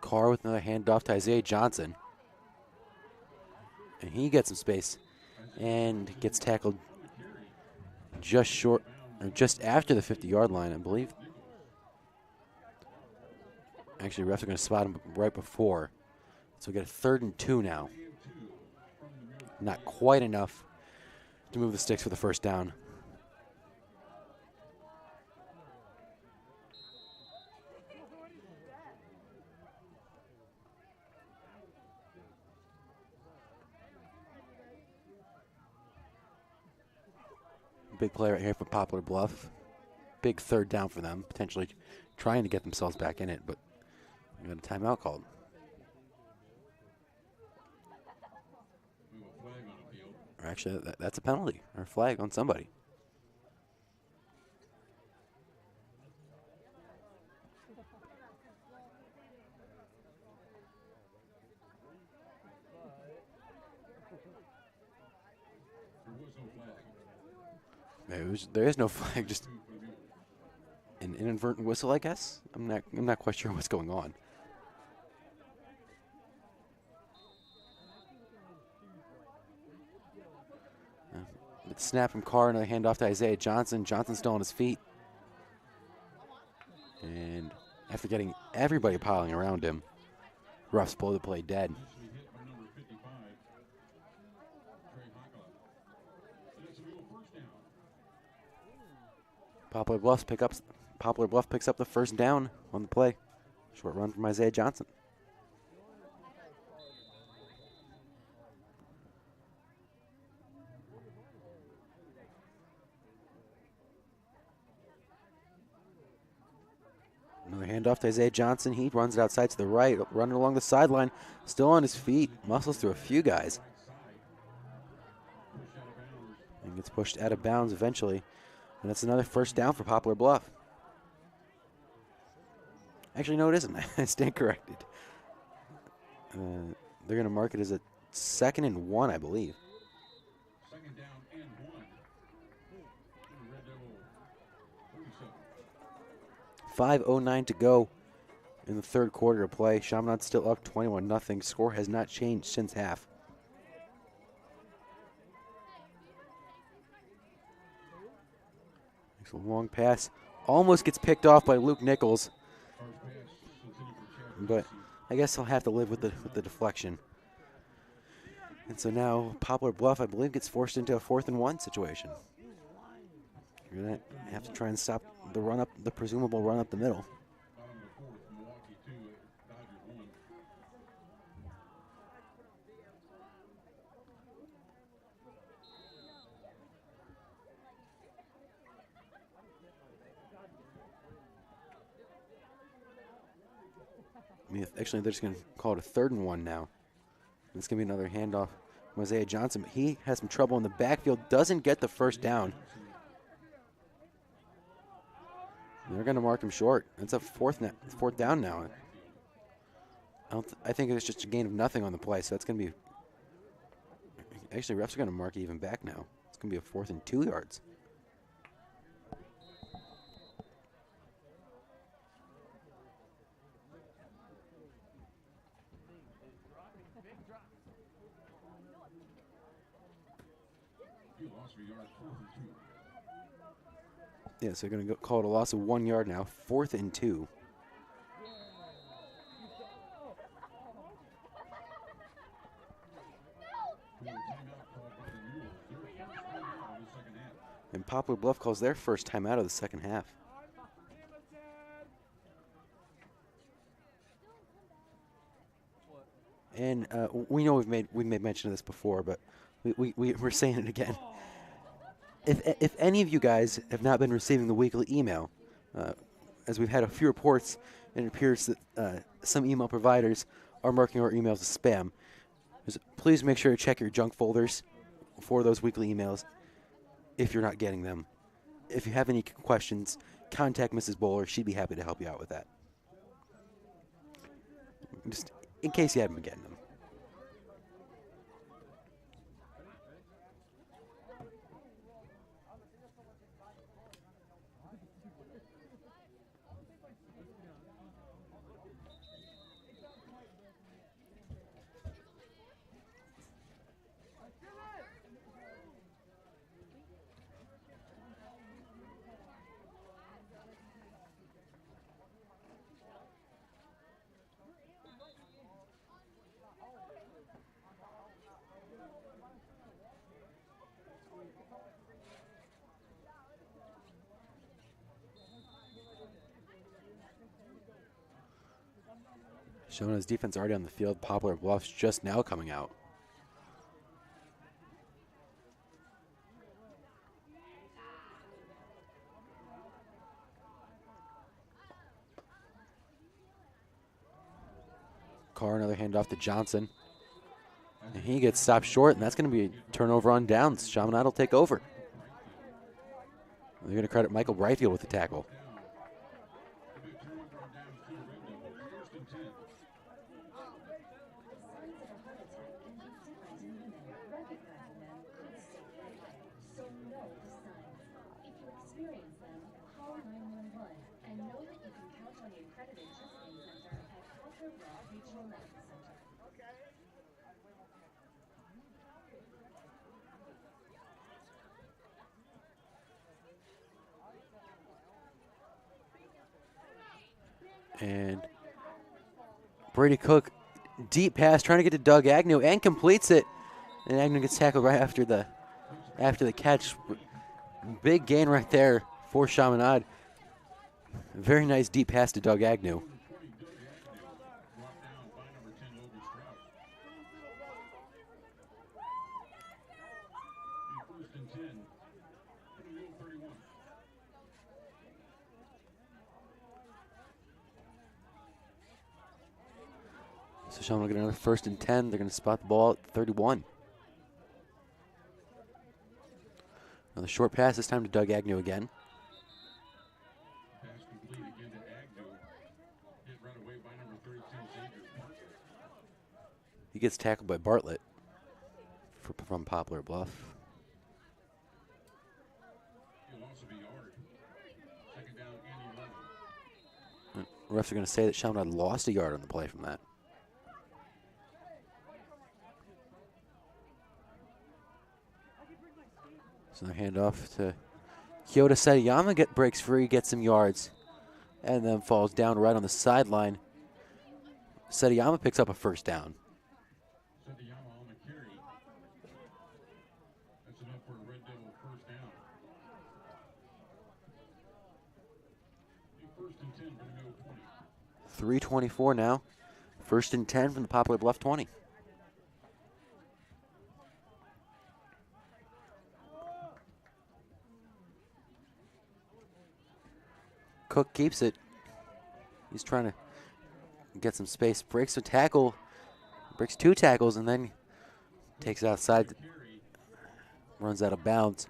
Carr with another handoff to Isaiah Johnson. And he gets some space and gets tackled just short, or just after the 50-yard line, I believe. Actually, refs are going to spot him right before. So we get a 3rd and 2 now. Not quite enough to move the sticks for the first down. Big play right here for Poplar Bluff. Big 3rd down for them, potentially trying to get themselves back in it, but we got a timeout called. Or actually, that's a penalty or a flag on somebody. There is no flag, just an inadvertent whistle, I guess. I'm not quite sure what's going on. Snap from Carr, another handoff to Isaiah Johnson. Johnson's still on his feet. And after getting everybody piling around him, refs blow the play dead. Poplar Bluff picks up the first down on the play. Short run from Isaiah Johnson. Another handoff to Isaiah Johnson. He runs it outside to the right, running along the sideline, still on his feet, muscles through a few guys. And gets pushed out of bounds eventually. And that's another first down for Poplar Bluff. Actually, no, it isn't. I stand corrected. They're going to mark it as a 2nd and 1, I believe. 5:09 to go in the 3rd quarter of play. Chaminade's still up 21-0. Score has not changed since half. Makes a long pass. Almost gets picked off by Luke Nichols. But I guess he'll have to live with the deflection. And so now Poplar Bluff, I believe, gets forced into a 4th and 1 situation. You're going to have to try and stop the run up, the presumable run up the middle. Actually, they're just going to call it a 3rd and 1 now. It's going to be another handoff from Isaiah Johnson, but he has some trouble in the backfield, doesn't get the first down. They're going to mark him short. It's a 4th down now. I think it's just a gain of nothing on the play, so that's going to be... Actually, refs are going to mark it even back now. It's going to be a 4th and 2 yards. Yeah, so they're going to call it a loss of 1 yard now. 4th and 2. And Poplar Bluff calls their first time out of the second half. And we know we've made mention of this before, but we're saying it again. If any of you guys have not been receiving the weekly email, as we've had a few reports, and it appears that some email providers are marking our emails as spam. Please make sure to check your junk folders for those weekly emails if you're not getting them. If you have any questions, contact Mrs. Bowler. She'd be happy to help you out with that. Just in case you haven't been getting them. Chaminade's defense already on the field. Poplar and Bluff's just now coming out. Carr, another handoff to Johnson. And he gets stopped short, and that's going to be a turnover on downs. Chaminade will take over. They're going to credit Michael Brightfield with the tackle. And Brady Cook, deep pass, trying to get to Doug Agnew, and completes it. And Agnew gets tackled right after the catch. Big gain right there for Chaminade. Very nice deep pass to Doug Agnew. So Chaminade will get another 1st and 10. They're going to spot the ball at 31. Another short pass, this time to Doug Agnew again. He gets tackled by Bartlett from Poplar Bluff. Refs are going to say that Chaminade lost a yard on the play from that. So they hand off to Kyoto Setiyama, breaks free, gets some yards, and then falls down right on the sideline. Setiyama picks up a 1st down. That's enough for a Red Devil 1st down. 1st and 10 from the middle 20. 3:24 now. 1st and 10 from the Poplar Bluff 20. Cook keeps it. He's trying to get some space. Breaks a tackle. Breaks 2 tackles and then takes it outside. Runs out of bounds.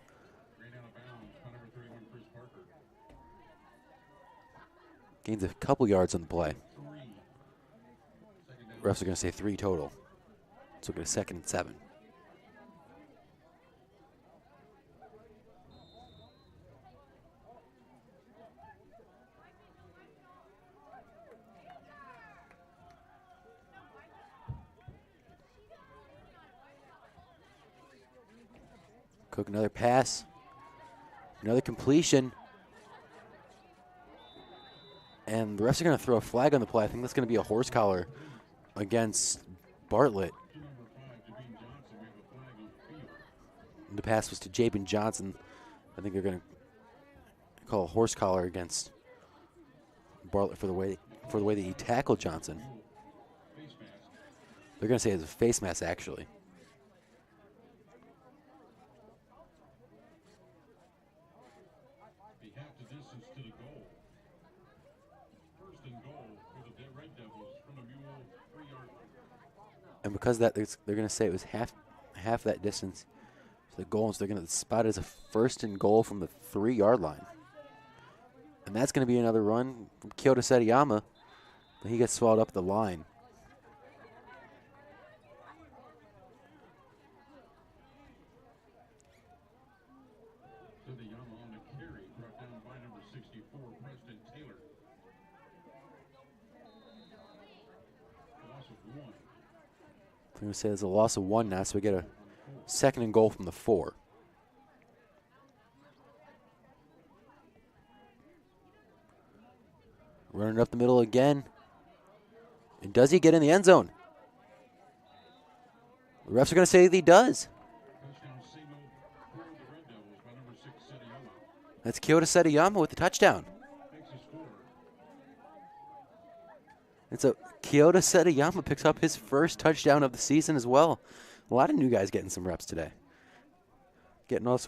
Gains a couple yards on the play. Refs are going to say 3 total. So we'll get a 2nd and 7. Cook, another pass. Another completion. And the refs are going to throw a flag on the play. I think that's going to be a horse collar against Bartlett. The pass was to Jabin Johnson. I think they're going to call a horse collar against Bartlett for the way that he tackled Johnson. They're going to say it's a face mask, actually. And because that they're going to say it was half that distance to the goal, so they're going to spot it as a 1st and goal from the 3-yard line. And that's going to be another run from Kyoto Setiyama, but he gets swallowed up the line. I'm going to say there's a loss of 1 now, so we get a 2nd and goal from the 4. Running up the middle again. And does he get in the end zone? The refs are going to say that he does. That's Kyoto Setiyama with the touchdown. And so Kyoto Setiyama picks up his first touchdown of the season as well. A lot of new guys getting some reps today. Getting on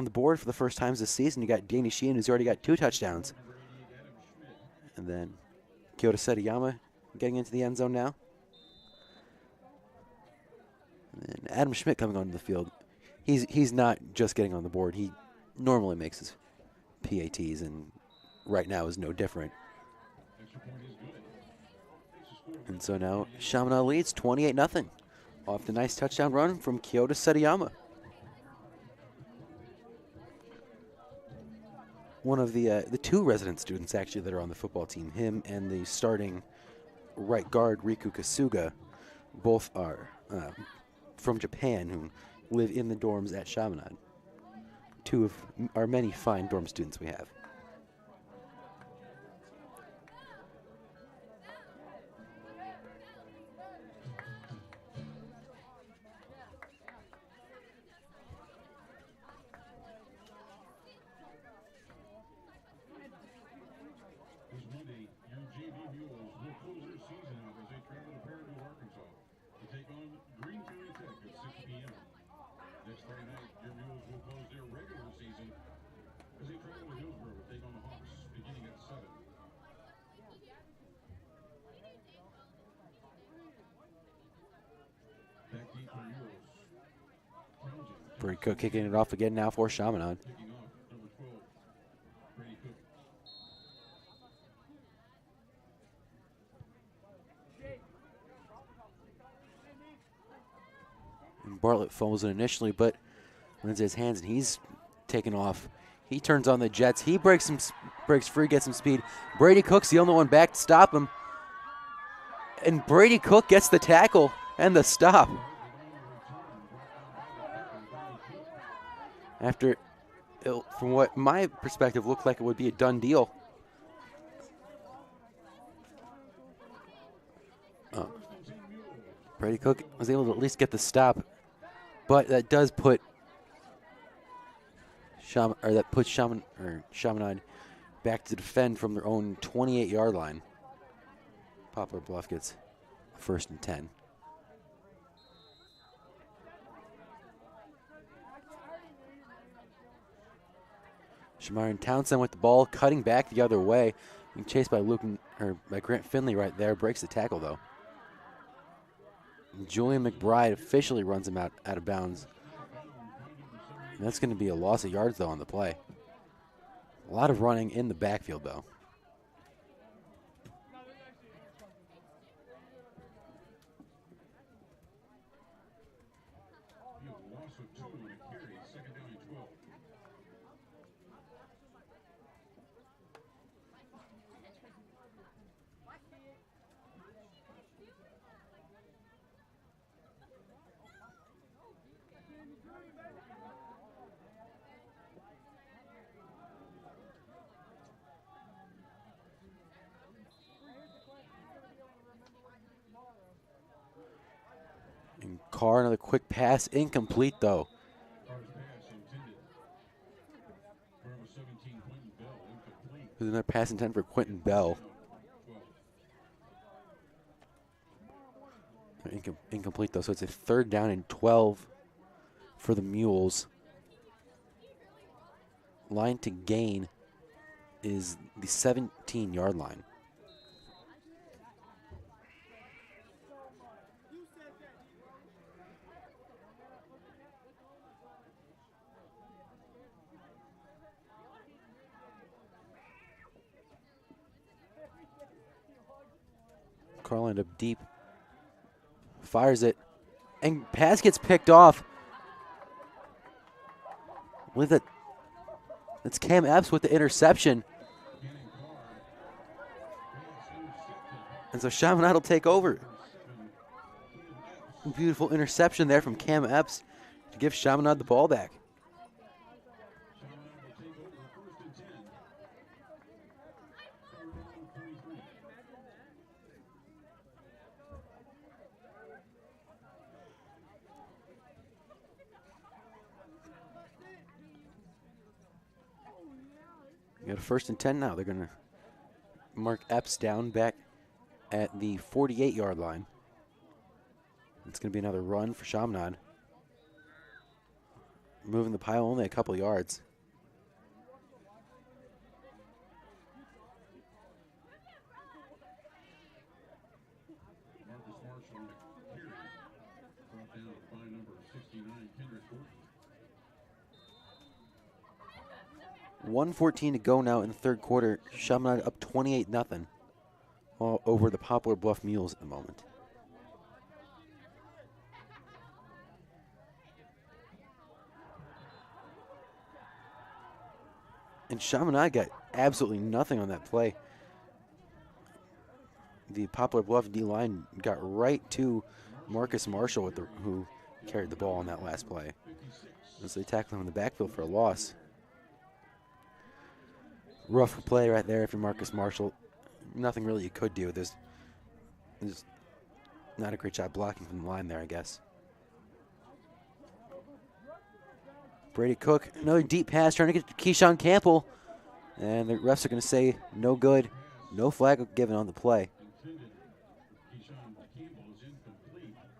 the board for the first times this season. You got Danny Sheehan, who's already got 2 touchdowns. And then Kyoto Setiyama getting into the end zone now. And then Adam Schmidt coming onto the field. He's not just getting on the board. He normally makes his PATs, and right now is no different. And so now Chaminade leads 28-0 off the nice touchdown run from Kyoto Setiyama. One of the 2 resident students actually that are on the football team, him and the starting right guard Riku Kasuga, both are from Japan, who live in the dorms at Chaminade. 2 of our many fine dorm students we have. Brady Cook kicking it off again now for Chaminade. And Bartlett fumbles it initially, but runs his hands, and he's taken off. He turns on the Jets. He breaks free, gets some speed. Brady Cook's the only one back to stop him. And Brady Cook gets the tackle and the stop. After, from what my perspective looked like it would be a done deal. Brady Cook was able to at least get the stop, but that does put Chaminade back to defend from their own 28-yard line. Poplar Bluff gets 1st and 10. Shamarin Townsend with the ball, cutting back the other way. Being chased by by Grant Finley right there. Breaks the tackle though. And Julian McBride officially runs him out of bounds. And that's going to be a loss of yards though on the play. A lot of running in the backfield though. Carr, another quick pass, incomplete though. There's another pass intent for Quentin Bell. Incomplete though, so it's a 3rd down and 12 for the Mules. Line to gain is the 17-yard line. Carl lined up deep. Fires it. And pass gets picked off. With it. It's Cam Epps with the interception. And so Chaminade will take over. Beautiful interception there from Cam Epps to give Chaminade the ball back. We got a 1st and 10 now. They're going to mark Epps down back at the 48-yard line. It's going to be another run for Chaminade. Moving the pile only a couple yards. Marcus Marshall carry. Brought down by number 69, Kendrick Gordon. 1:14 to go now in the 3rd quarter. Chaminade up 28-0 over the Poplar Bluff Mules at the moment. And Chaminade got absolutely nothing on that play. The Poplar Bluff D-line got right to Marcus Marshall, who carried the ball on that last play. As they tackled him in the backfield for a loss. Rough play right there for Marcus Marshall. Nothing really you could do. There's not a great job blocking from the line there, I guess. Brady Cook, another deep pass trying to get to Keyshawn Campbell. And the refs are going to say no good. No flag given on the play.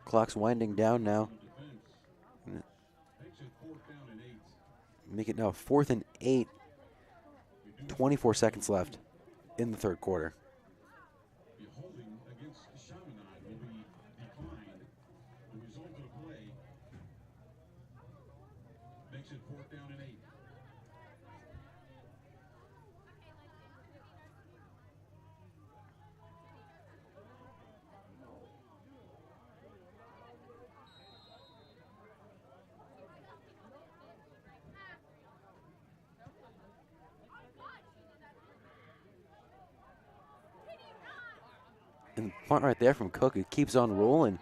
Clock's winding down now. Make it now 4th and 8. 24 seconds left in the 3rd quarter. Makes it 4th down and 8. And punt right there from Cook. It keeps on rolling.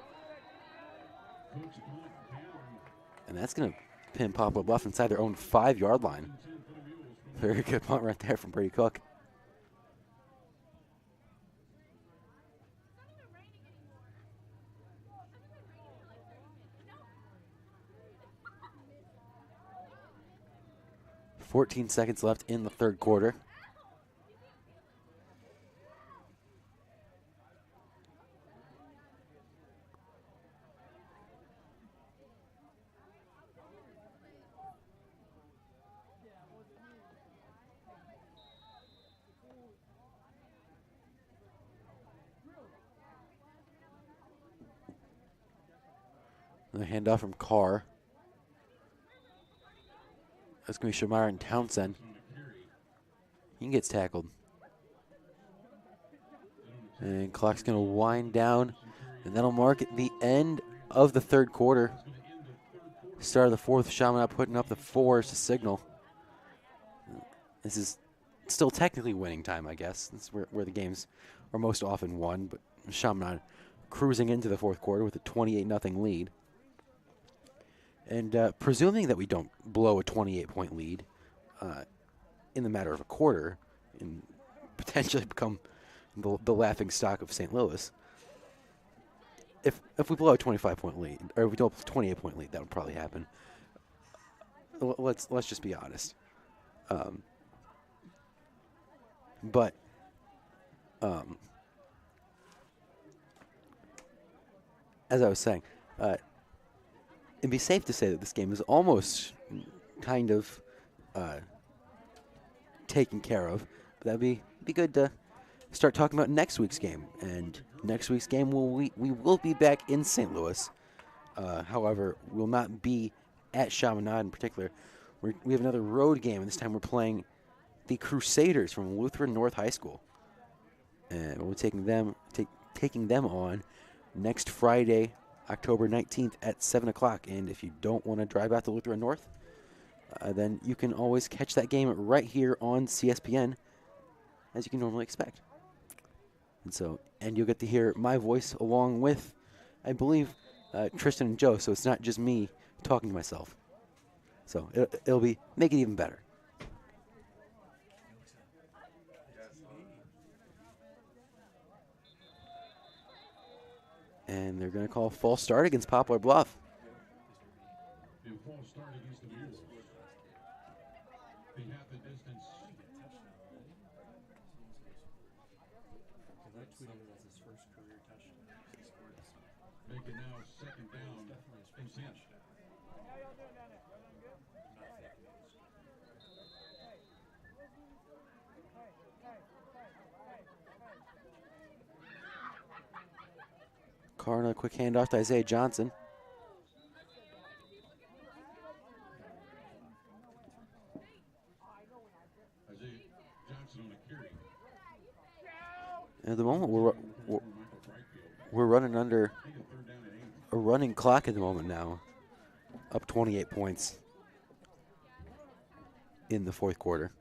And that's going to pin Poplar Bluff inside their own 5-yard line. Very good punt right there from Brady Cook. .14 seconds left in the 3rd quarter. The handoff from Carr. That's going to be Shamar and Townsend. He gets tackled. And clock's going to wind down. And that'll mark the end of the 3rd quarter. Start of the 4th. Chaminade putting up the 4s to signal. This is still technically winning time, I guess. That's where the games are most often won. But Chaminade cruising into the 4th quarter with a 28-0 lead. And presuming that we don't blow a 28-point lead in the matter of a quarter and potentially become the laughing stock of St. Louis, if we blow a 25-point lead, or if we don't 28-point lead, that'll probably happen. Let's just be honest. But as I was saying, it'd be safe to say that this game is almost kind of taken care of. But that'd be good to start talking about next week's game. And next week's game, we will be back in St. Louis. However, we'll not be at Chaminade in particular. We have another road game, and this time we're playing the Crusaders from Lutheran North High School. And we'll be taking taking them on next Friday, October 19th at 7 o'clock. And if you don't want to drive out to Lutheran North, then you can always catch that game right here on CSPN, as you can normally expect. And you'll get to hear my voice along with, I believe, Tristan and Joe, so it's not just me talking to myself. So it'll make it even better. And they're going to call a false start against Poplar Bluff. Carr, a quick handoff to Isaiah Johnson. At the moment, we're running under a running clock at the moment now. Up 28 points in the fourth quarter.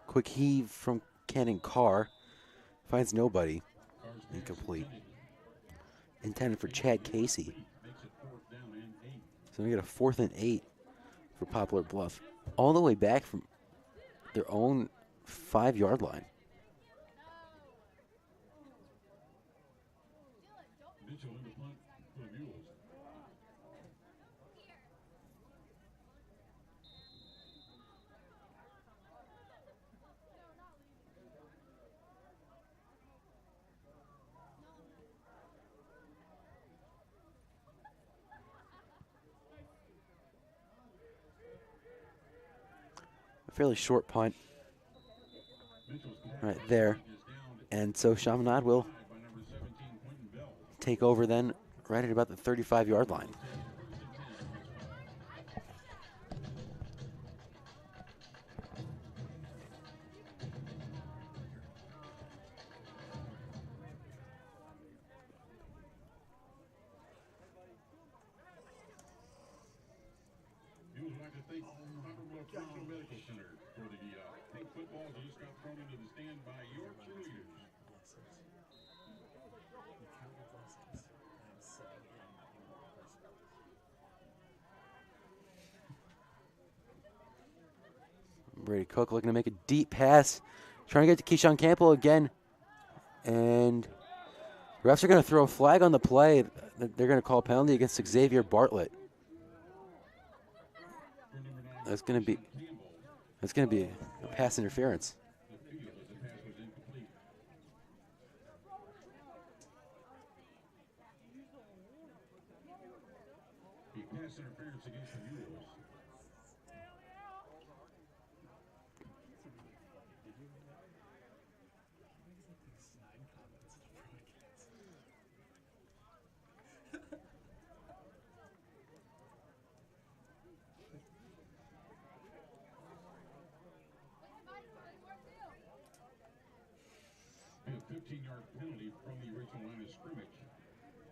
Quick heave from Cannon Carr. Finds nobody. Incomplete. Intended for Chad Casey. So we get a 4th and 8 for Poplar Bluff. All the way back from their own 5-yard line. Fairly short punt right there. And so Chaminade will take over then right at about the 35-yard line. Brady Cook looking to make a deep pass. Trying to get to Keyshawn Campbell again. And refs are going to throw a flag on the play. They're going to call a penalty against Xavier Bartlett. That's going to be a pass interference.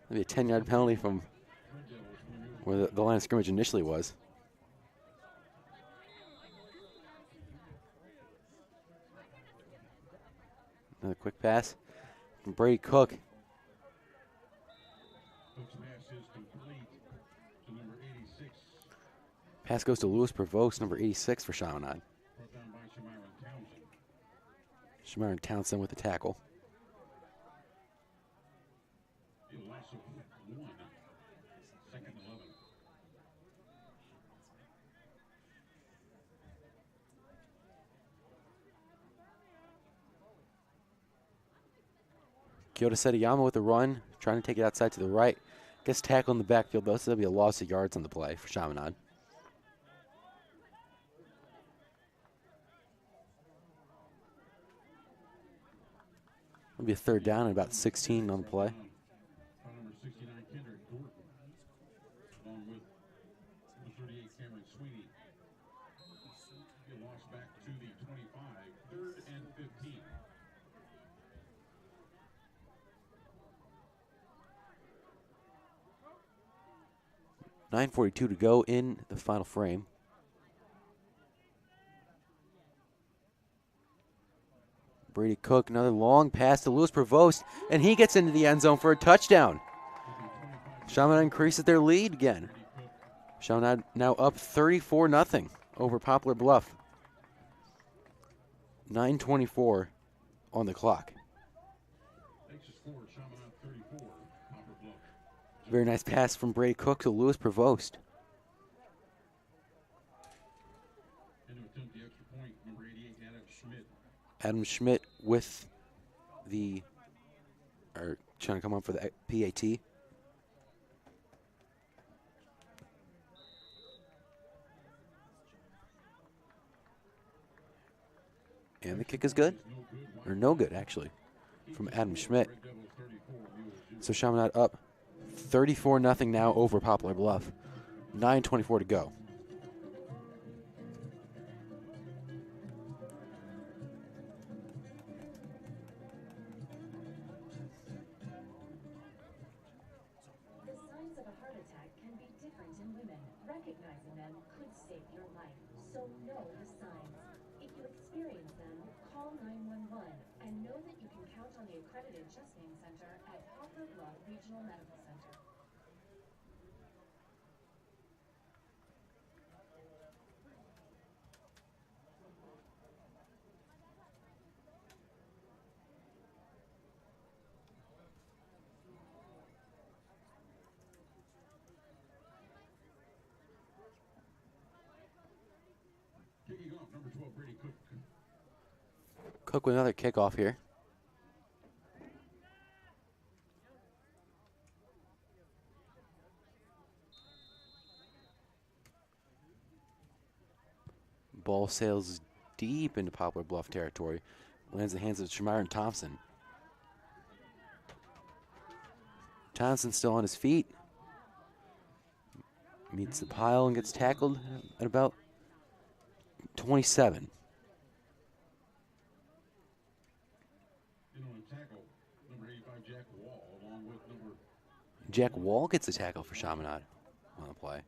Maybe a 10-yard penalty from where the line of scrimmage initially was. Another quick pass from Brady Cook. Pass goes to Lewis Provokes, number 86 for Chaminade. Shamiron Townsend with the tackle. Kyoto Setiyama with the run, trying to take it outside to the right. Gets tackled in the backfield, though, so there'll be a loss of yards on the play for Chaminade. It'll be a third down and about 16 on the play. .9:42 to go in the final frame. Brady Cook, another long pass to Lewis Provost, and he gets into the end zone for a touchdown. Chaminade increases their lead again. Chaminade now up 34-0 over Poplar Bluff. 9:24 on the clock. Very nice pass from Brady Cook to Lewis Provost. Adam Schmidt with trying to come up for the PAT. And the kick is good, or no good actually, from Adam Schmidt. So Chaminade up 34-0 now over Poplar Bluff. 9:24 to go. The signs of a heart attack can be different in women. Recognizing them could save your life. So know the signs. If you experience them, call 911 and know that you can count on the accredited chest pain center at Poplar Bluff Regional Medical Center. Cook with another kickoff here. Ball sails deep into Poplar Bluff territory. Lands in the hands of Shamar Thompson. Thompson still on his feet. Meets the pile and gets tackled at about 27. Jack Wall gets a tackle for Chaminade on the play.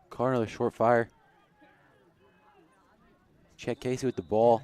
Carr, another short fire. Chad Casey with the ball.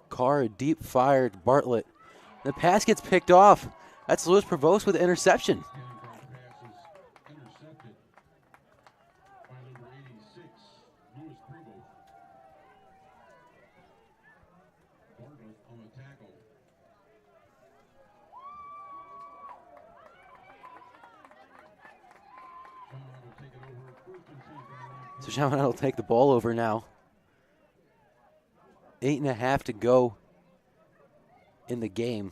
Carr, a deep fire to Bartlett. The pass gets picked off. That's Lewis Provost with the interception. So Chaminade will take the ball over now. 8.5 to go in the game.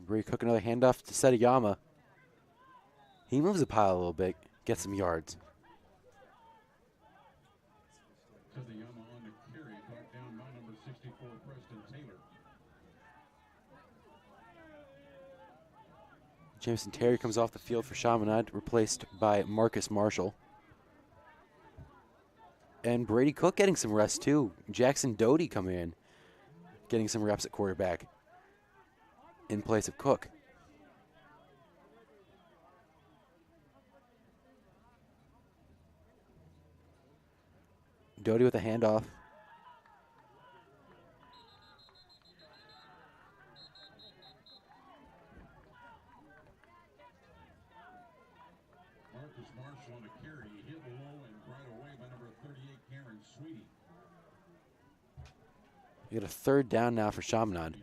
Brady Cook, another handoff to Setayama. He moves the pile a little bit, gets some yards. Jameson Terry comes off the field for Chaminade, replaced by Marcus Marshall. And Brady Cook getting some rest too. Jackson Doty coming in, getting some reps at quarterback in place of Cook. Doty with a handoff. You got a third down now for Chaminade.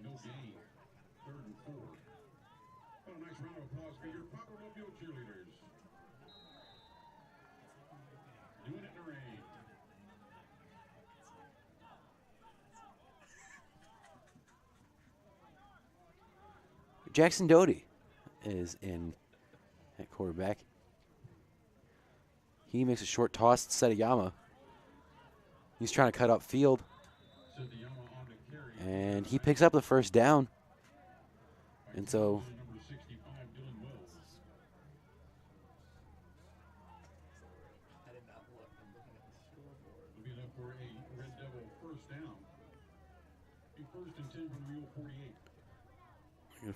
Jackson Doty is in at quarterback. He makes a short toss to Setayama. He's trying to cut up field. And he picks up the first down. And so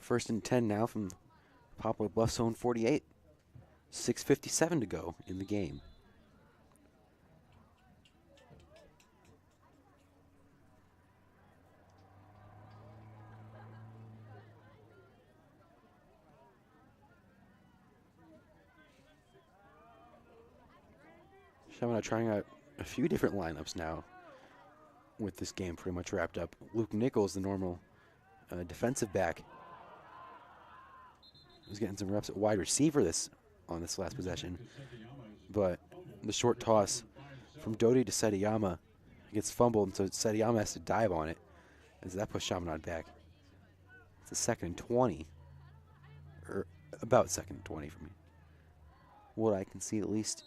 first and 10 now from Poplar Bluff zone 48. 6:57 to go in the game. Chaminade trying out a few different lineups now with this game pretty much wrapped up. Luke Nichols, the normal defensive back, was getting some reps at wide receiver on this last possession. But the short toss from Doty to Setayama gets fumbled, and so Setayama has to dive on it as that puts Chaminade back. It's a 2nd and 20, or about 2nd and 20 for me. What I can see at least.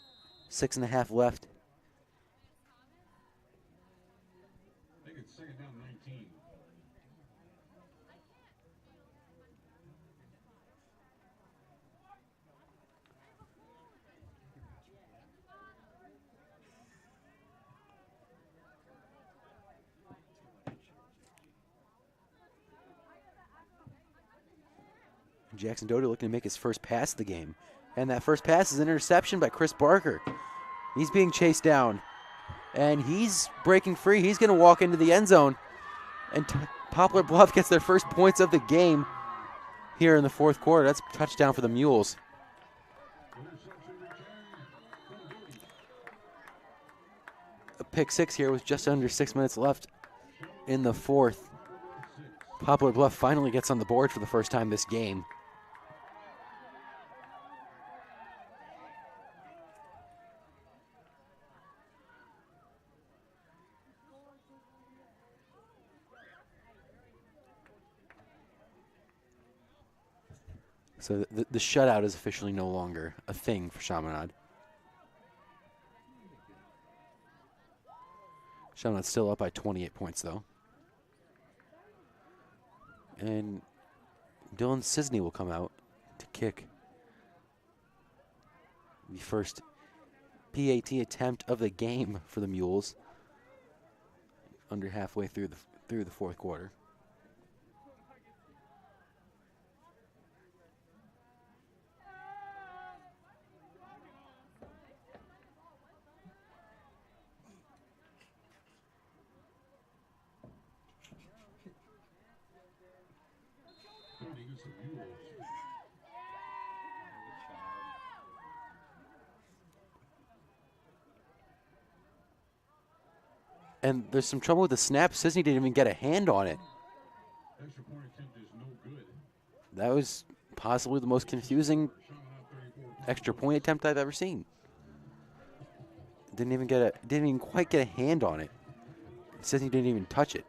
6.5 left. I think it's 2nd down 19. Jackson Doty looking to make his first pass of the game. And that first pass is an interception by Chris Barker. He's being chased down. And he's breaking free. He's going to walk into the end zone. And Poplar Bluff gets their first points of the game here in the 4th quarter. That's a touchdown for the Mules. A pick 6 here with just under 6 minutes left in the 4th. Poplar Bluff finally gets on the board for the first time this game. So the shutout is officially no longer a thing for Chaminade. Chaminade's still up by 28 points, though. And Dylan Sisney will come out to kick the first PAT attempt of the game for the Mules. Under halfway through the 4th quarter. And there's some trouble with the snap. Sisney didn't even get a hand on it. That was possibly the most confusing extra point attempt I've ever seen. Didn't even quite get a hand on it. Sisney didn't even touch it.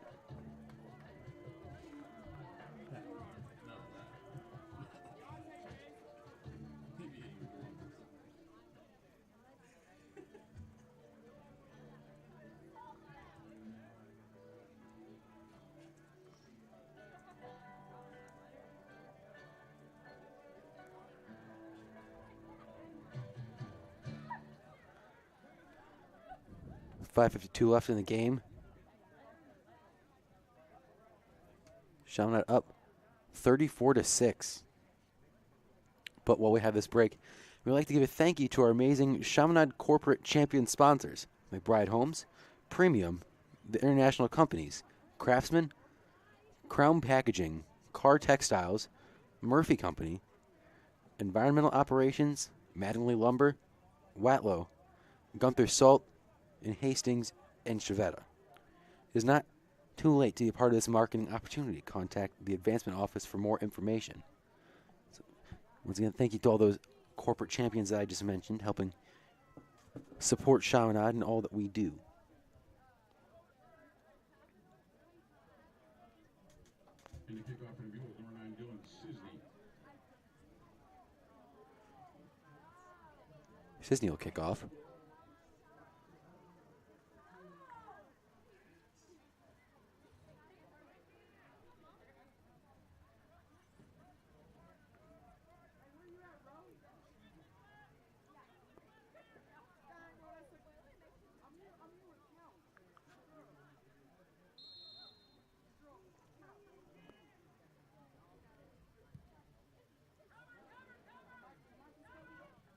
5:52 left in the game. Chaminade up 34-6. But while we have this break, we'd like to give a thank you to our amazing Chaminade corporate champion sponsors, McBride Homes, Premium, the International Companies, Craftsman, Crown Packaging, Car Textiles, Murphy Company, Environmental Operations, Mattingly Lumber, Watlow, Gunther Salt, and Hastings and Chevetta. It is not too late to be a part of this marketing opportunity. Contact the Advancement Office for more information. So, once again, thank you to all those corporate champions that I just mentioned, helping support Chaminade and all that we do. And the kickoff for the Mules, number 9, Dylan Sisney. Sisney will kick off.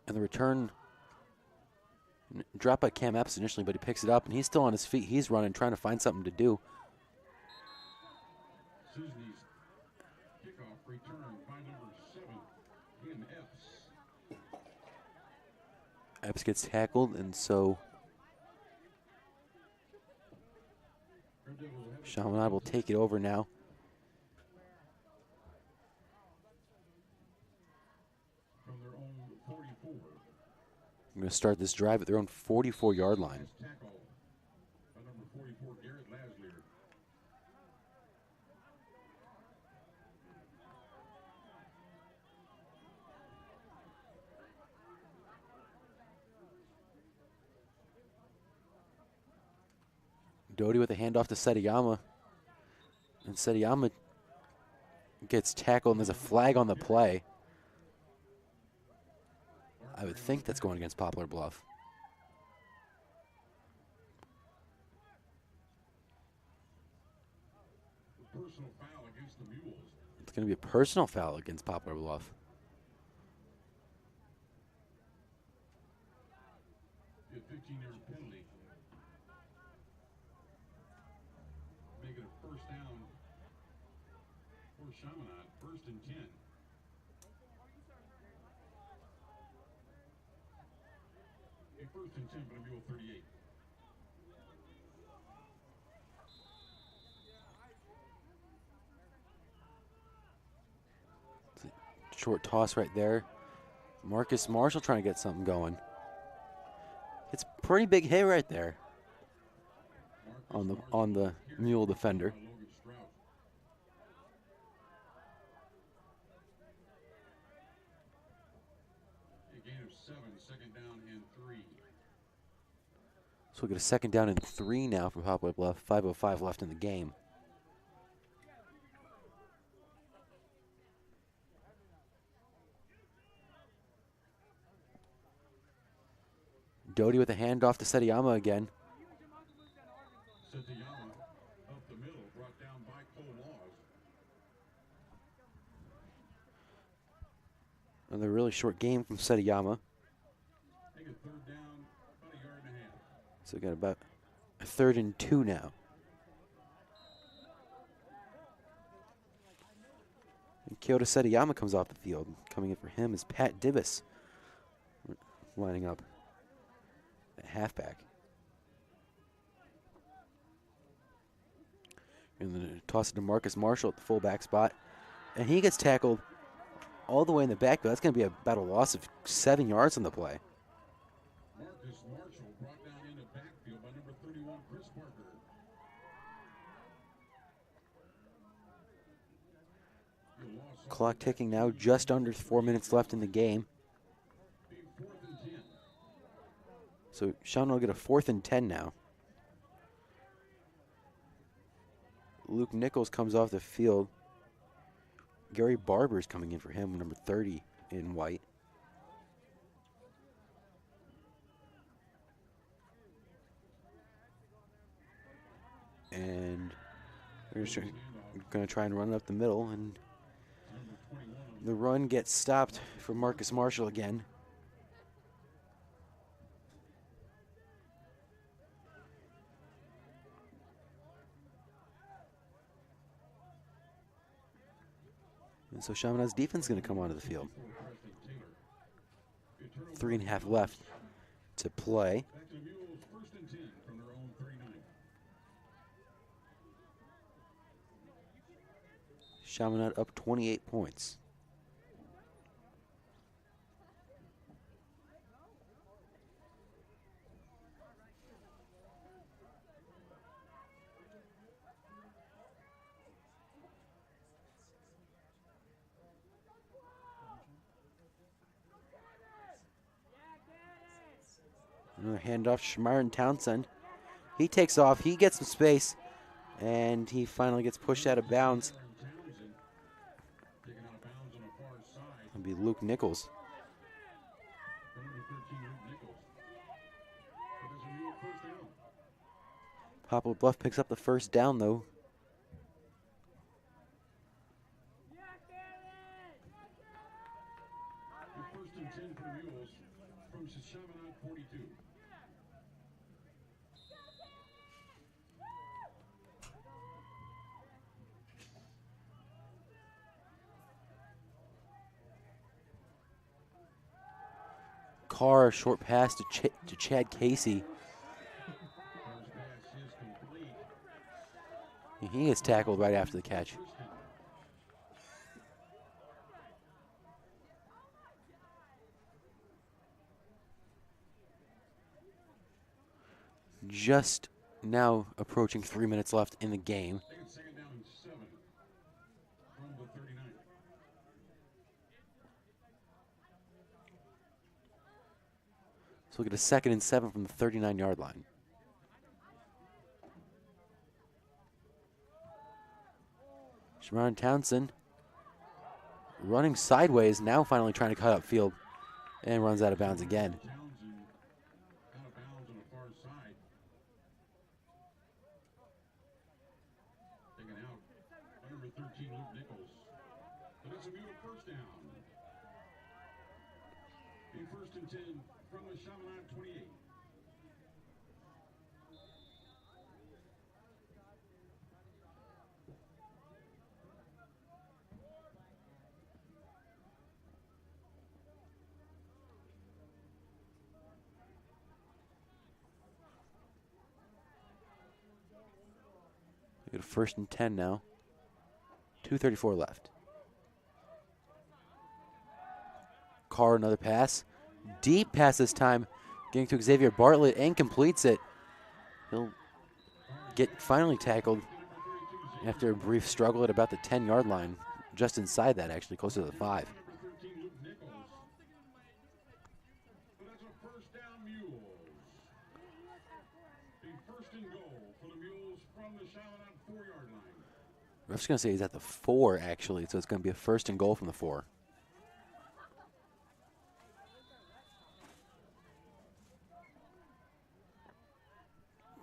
And the return dropped by Cam Epps initially, but he picks it up, and he's still on his feet. He's running, trying to find something to do. Sisney's kickoff return by number 7, Ian Epps. Epps gets tackled, and so Chaminade will take it over now. I'm going to start this drive at their own 44-yard line. Doty with a handoff to Setiyama. And Setiyama gets tackled, and there's a flag on the play. I would think that's going against Poplar Bluff. Personal foul against the Mules. It's going to be a personal foul against Poplar Bluff. A 15-yard penalty. Make it a first down for Chaminade, 1st and 10. A 1st and 10 by Mule 38. Short toss right there. Marcus Marshall trying to get something going. It's a pretty big hit right there on the Mule defender. A gain of 7, 2nd down and 3. So we'll get a 2nd down and 3 now for Poplar Bluff. 5:05 left in the game. Doty with a handoff to Setiyama again. Setiyama up the middle, brought down by Cole Laws. Another really short game from Setiyama. Take a 3rd down, about a yard and a half. So we got about a 3rd and 2 now. And Kyoto Setiyama comes off the field. Coming in for him is Pat Divis, lining up at halfback. And then toss it to Marcus Marshall at the fullback spot. And he gets tackled all the way in the backfield. That's going to be about a loss of 7 yards on the play. Marcus Marshall brought down in the backfield by number 31, Chris Parker. Clock ticking now, just under 4 minutes left in the game. So Sean will get a 4th and 10 now. Luke Nichols comes off the field. Gary Barber is coming in for him, number 30 in white. They're just going to try and run it up the middle, and the run gets stopped for Marcus Marshall again. And so Chaminade's defense is going to come onto the field. 3.5 left to play. Chaminade up 28 points. Another handoff, Shamiron Townsend. He takes off, he gets some space, and he finally gets pushed out of bounds. It'll be Luke Nichols. Poplar Bluff picks up the first down, though. First and 10 for the Mules from Chaminade 42. Carr, short pass to Chad Casey. And he gets tackled right after the catch. Just now approaching 3 minutes left in the game. So we'll get a 2nd and 7 from the 39-yard line. Shamiron Townsend running sideways, now finally trying to cut upfield, and runs out of bounds again. Taken out by number 13, Luke Nichols. But it's a Mule first down. A 1st and 10 from the Chaminade 28. We get a 1st and 10 now. 2:34 left. Carr, another pass. Deep pass this time. Getting to Xavier Bartlett and completes it. He'll get finally tackled after a brief struggle at about the 10-yard line. Just inside that, actually, closer to the 5. Ref's going to say he's at the 4, actually, so it's going to be a 1st and goal from the 4.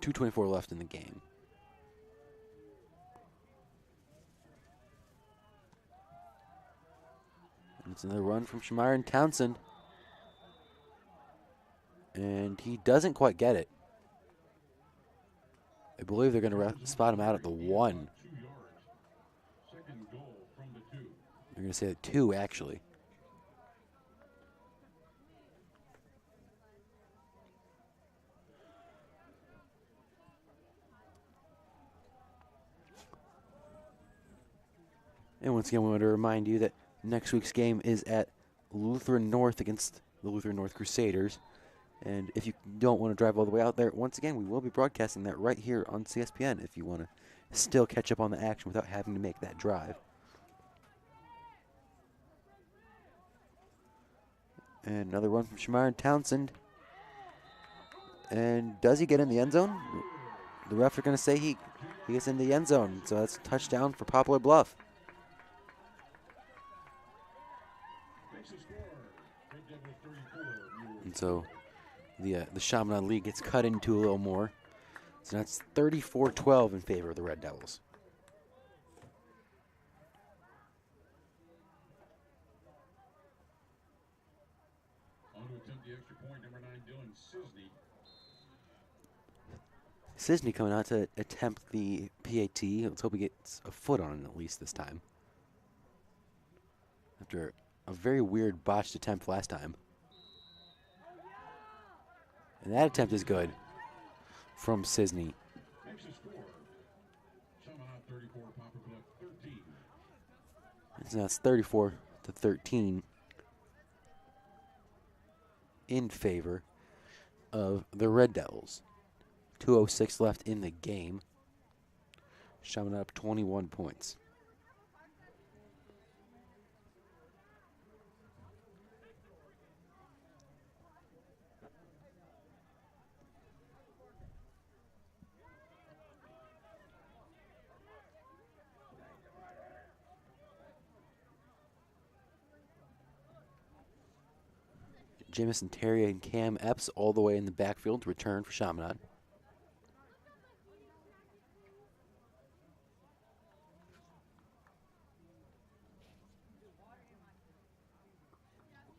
.224 left in the game. And it's another run from Shamiron Townsend. And he doesn't quite get it. I believe they're going to spot him out at the 1. They're going to say the 2, actually. And once again, we want to remind you that next week's game is at Lutheran North against the Lutheran North Crusaders. And if you don't want to drive all the way out there, once again, we will be broadcasting that right here on CSPN if you want to still catch up on the action without having to make that drive. And another run from Shamiron Townsend. And does he get in the end zone? The refs are going to say he gets in the end zone. So that's a touchdown for Poplar Bluff. And so the Chaminade lead gets cut into a little more. So that's 34-12 in favor of the Red Devils. extra point, number 9, Dylan Sisney. Sisney coming out to attempt the PAT. Let's hope he gets a foot on it at least this time. After a very weird botched attempt last time. And that attempt is good from Sisney. Makes the score. Chaminade 34, Poplar Bluff 13. So that's 34-13 in favor of the Red Devils. 2:06 left in the game. Chaminade up 21 points. Jamison Terry and Cam Epps all the way in the backfield to return for Chaminade.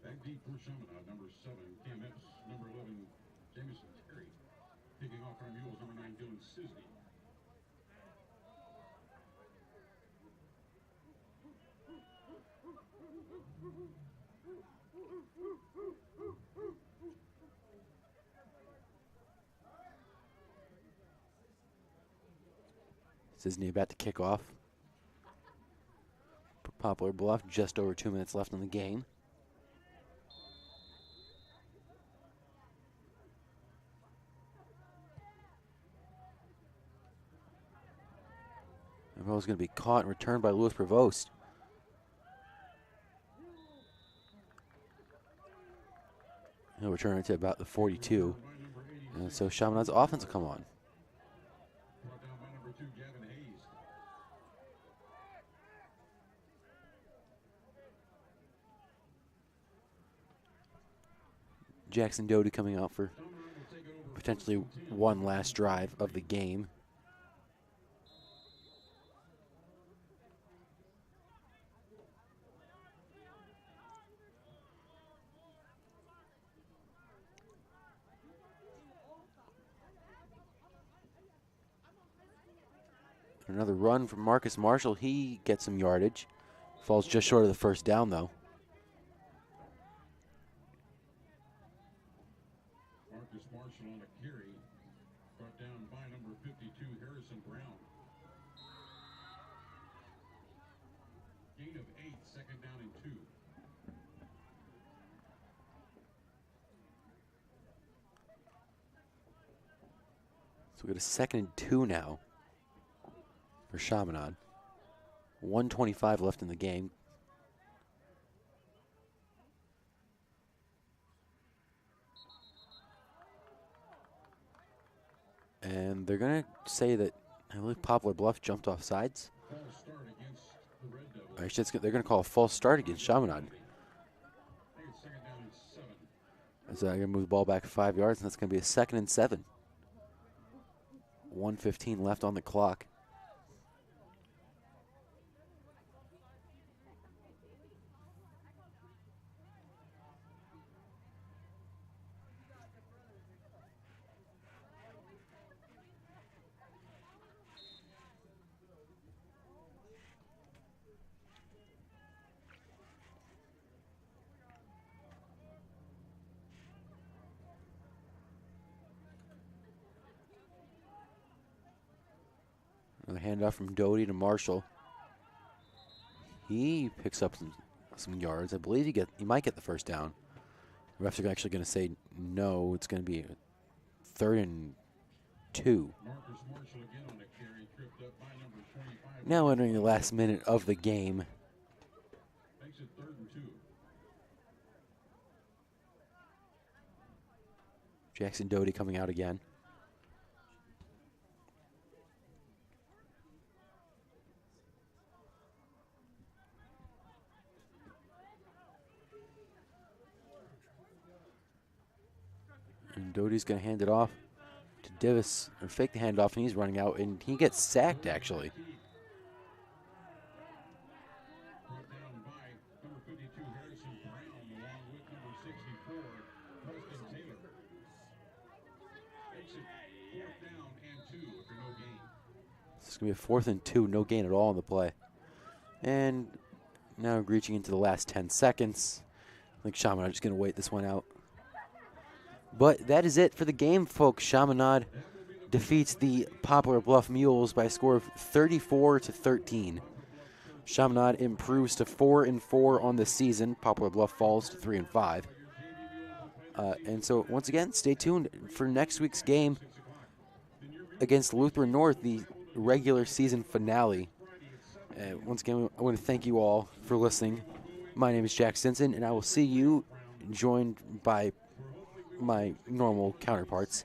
Back deep for Chaminade, number 7, Cam Epps, number 11, Jamison Terry. Kicking off our mules, number 9, Dylan Sisney. Sisney about to kick off. For Poplar Bluff, just over 2 minutes left in the game. The ball is going to be caught and returned by Louis Prevost. He'll return it to about the 42. And so Chaminade's offense will come on. Brought down by number 2, Gavin Hayes. Jackson Doty coming out for potentially one last drive of the game. Another run from Marcus Marshall. He gets some yardage. Falls just short of the first down, though. Marcus Marshall on a carry. Brought down by number 52, Harrison Brown. Gain of 8, second down and 2. So we got a 2nd and 2 now for Chaminade. 1:25 left in the game. And they're going to say that, I believe Poplar Bluff jumped off sides. Actually, they're going to call a false start against Chaminade. So they're going to move the ball back 5 yards, and that's going to be a 2nd and 7. 1:15 left on the clock. Another handoff from Doty to Marshall. He picks up some yards. I believe he might get the first down. The refs are actually going to say no. It's going to be a 3rd and 2. Now entering the last minute of the game. Makes it 3rd and 2. Jackson Doty coming out again. And Doty's going to hand it off to Divis, or fake the handoff, and he's running out, and he gets sacked, actually. It's going to be a 4th and 2, no gain at all in the play. And now reaching into the last 10 seconds. I think Chaminade is going to wait this one out. But that is it for the game, folks. Chaminade defeats the Poplar Bluff Mules by a score of 34-13. Chaminade improves to 4-4 on the season. Poplar Bluff falls to 3-5. And so, once again, stay tuned for next week's game against Lutheran North, the regular season finale. Once again, I want to thank you all for listening. My name is Jack Stinson, and I will see you joined by my normal counterparts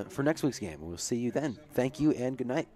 for next week's game. We'll see you then. Thank you and good night.